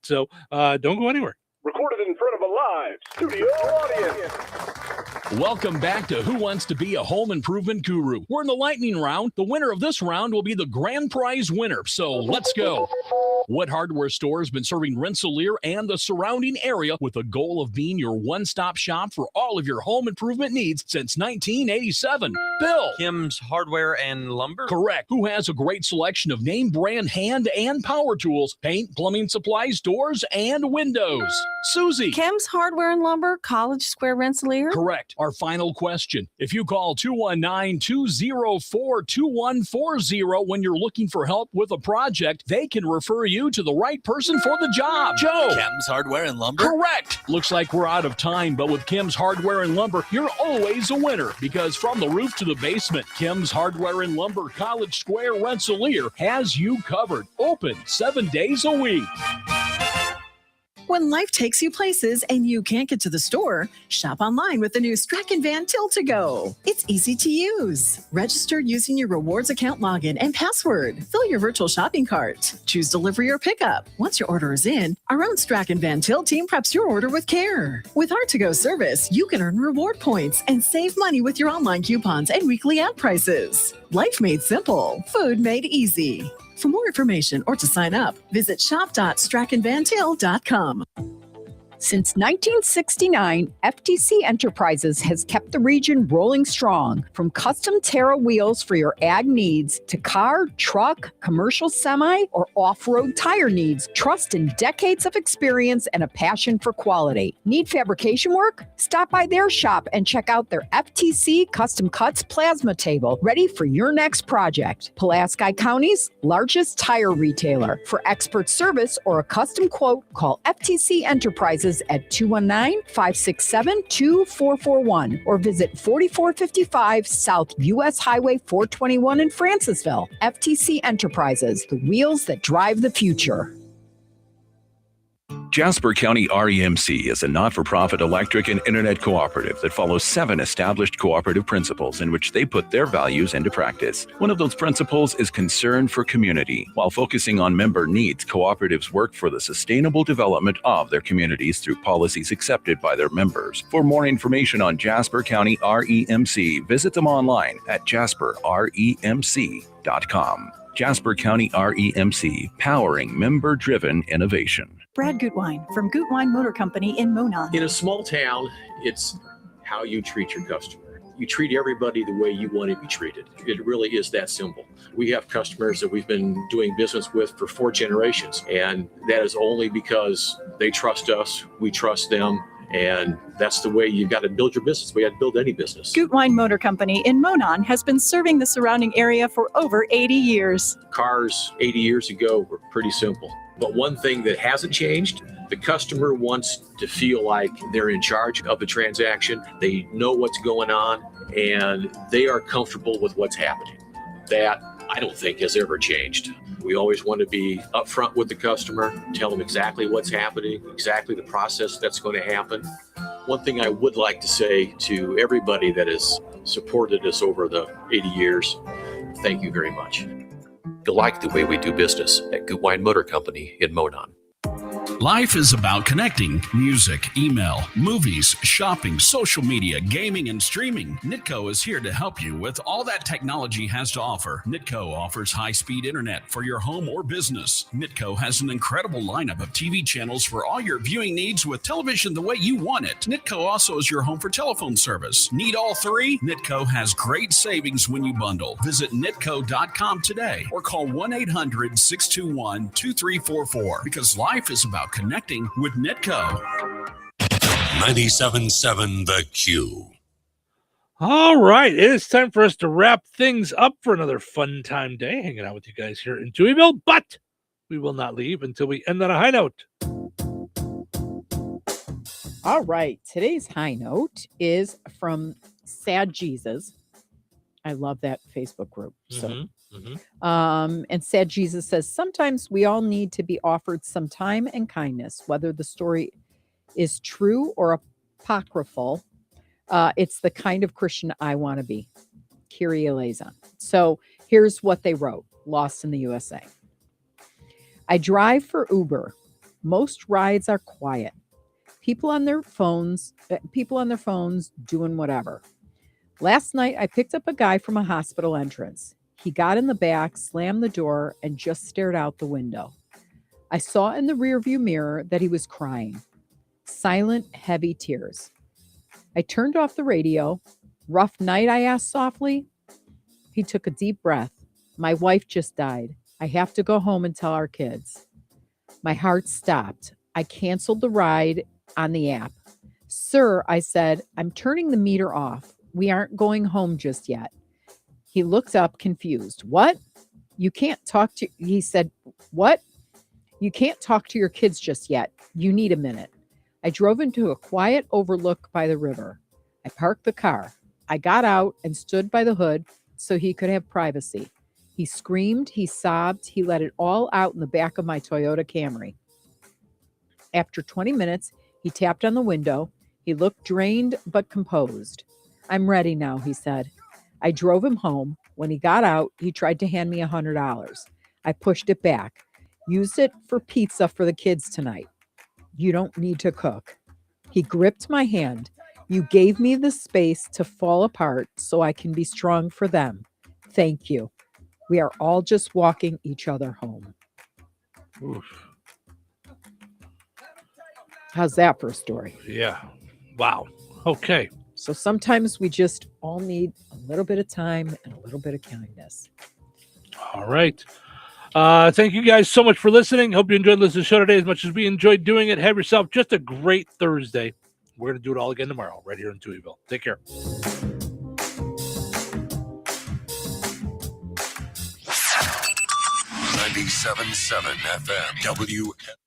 So don't go anywhere. Recorded in front of a live studio audience. Welcome back to Who Wants to Be a Home Improvement Guru. We're in the lightning round. The winner of this round will be the grand prize winner. So let's go. What hardware store has been serving Rensselaer and the surrounding area with the goal of being your one-stop shop for all of your home improvement needs since 1987? Bill. Kim's Hardware and Lumber? Correct. Who has a great selection of name brand hand and power tools, paint, plumbing supplies, doors, and windows? Susie. Kim's Hardware and Lumber, College Square, Rensselaer? Correct. Our final question. If you call 219-204-2140 when you're looking for help with a project, they can refer you to the right person for the job. Joe. Kim's Hardware and Lumber? Correct. Looks like we're out of time, but with Kim's Hardware and Lumber, you're always a winner because from the roof to the basement, Kim's Hardware and Lumber, College Square, Rensselaer has you covered. Open 7 days a week. When life takes you places and you can't get to the store, shop online with the new Strachan Van Til to Go. It's easy to use. Register using your rewards account login and password. Fill your virtual shopping cart. Choose delivery or pickup. Once your order is in, our own Strachan Van Til team preps your order with care. With our to-go service, you can earn reward points and save money with your online coupons and weekly ad prices. Life made simple. Food made easy. For more information or to sign up, visit shop.strachanvantil.com. Since 1969, FTC Enterprises has kept the region rolling strong. From custom Terra wheels for your ag needs to car, truck, commercial semi, or off-road tire needs, trust in decades of experience and a passion for quality. Need fabrication work? Stop by their shop and check out their FTC Custom Cuts plasma table, ready for your next project. Pulaski County's largest tire retailer. For expert service or a custom quote, call FTC Enterprises at 219-567-2441 or visit 4455 South US Highway 421 in Francisville. FTC Enterprises, the wheels that drive the future. Jasper County REMC is a not-for-profit electric and internet cooperative that follows 7 established cooperative principles in which they put their values into practice. One of those principles is concern for community. While focusing on member needs, cooperatives work for the sustainable development of their communities through policies accepted by their members. For more information on Jasper County REMC, visit them online at jasperremc.com. Jasper County REMC, powering member-driven innovation. Brad Gutwein from Gutwein Motor Company in Monon. In a small town, it's how you treat your customer. You treat everybody the way you want to be treated. It really is that simple. We have customers that we've been doing business with for 4 generations, and that is only because they trust us, we trust them, and that's the way you've got to build your business. We had to build any business. Gutwein Motor Company in Monon has been serving the surrounding area for over 80 years. Cars 80 years ago were pretty simple. But one thing that hasn't changed, the customer wants to feel like they're in charge of the transaction. They know what's going on, and they are comfortable with what's happening. That, I don't think, has ever changed. We always want to be upfront with the customer, tell them exactly what's happening, exactly the process that's going to happen. One thing I would like to say to everybody that has supported us over the 80 years, thank you very much. You'll like the way we do business at Gutwein Motor Company in Monon. Life is about connecting. Music, email, movies, shopping, social media, gaming, and streaming. Nitco is here to help you with all that technology has to offer. Nitco offers high-speed internet for your home or business. Nitco has an incredible lineup of TV channels for all your viewing needs with television the way you want it. Nitco also is your home for telephone service. Need all 3? Nitco has great savings when you bundle. Visit nitco.com today or call 1-800-621-2344 because life is about connecting with Nitco. 97.7 The Q. All right, it is time for us to wrap things up for another fun time day hanging out with you guys here in Touhyville, but we will not leave until we end on a high note. All right, today's high note is from Sad Jesus. I love that Facebook group. And Sad Jesus says, sometimes we all need to be offered some time and kindness, whether the story is true or apocryphal. It's the kind of Christian I want to be. Kyrie eleison. So here's what they wrote, Lost in the USA. I drive for Uber. Most rides are quiet. People on their phones doing whatever. Last night, I picked up a guy from a hospital entrance. He got in the back, slammed the door, and just stared out the window. I saw in the rearview mirror that he was crying. Silent, heavy tears. I turned off the radio. Rough night, I asked softly. He took a deep breath. My wife just died. I have to go home and tell our kids. My heart stopped. I canceled the ride on the app. Sir, I said, I'm turning the meter off. We aren't going home just yet. He looked up confused. What? You can't talk to, he said, what? You can't talk to your kids just yet. You need a minute. I drove into a quiet overlook by the river. I parked the car. I got out and stood by the hood so he could have privacy. He screamed, he sobbed, he let it all out in the back of my Toyota Camry. After 20 minutes, he tapped on the window. He looked drained but composed. I'm ready now, he said. I drove him home. When he got out, he tried to hand me $100. I pushed it back. Used it for pizza for the kids tonight. You don't need to cook. He gripped my hand. You gave me the space to fall apart so I can be strong for them. Thank you. We are all just walking each other home. Oof. How's that for a story? Yeah. Wow. Okay. So sometimes we just all need a little bit of time and a little bit of kindness. All right. Thank you guys so much for listening. Hope you enjoyed listening to the show today as much as we enjoyed doing it. Have yourself just a great Thursday. We're going to do it all again tomorrow right here in Touhyville. Take care. 97.7 FM.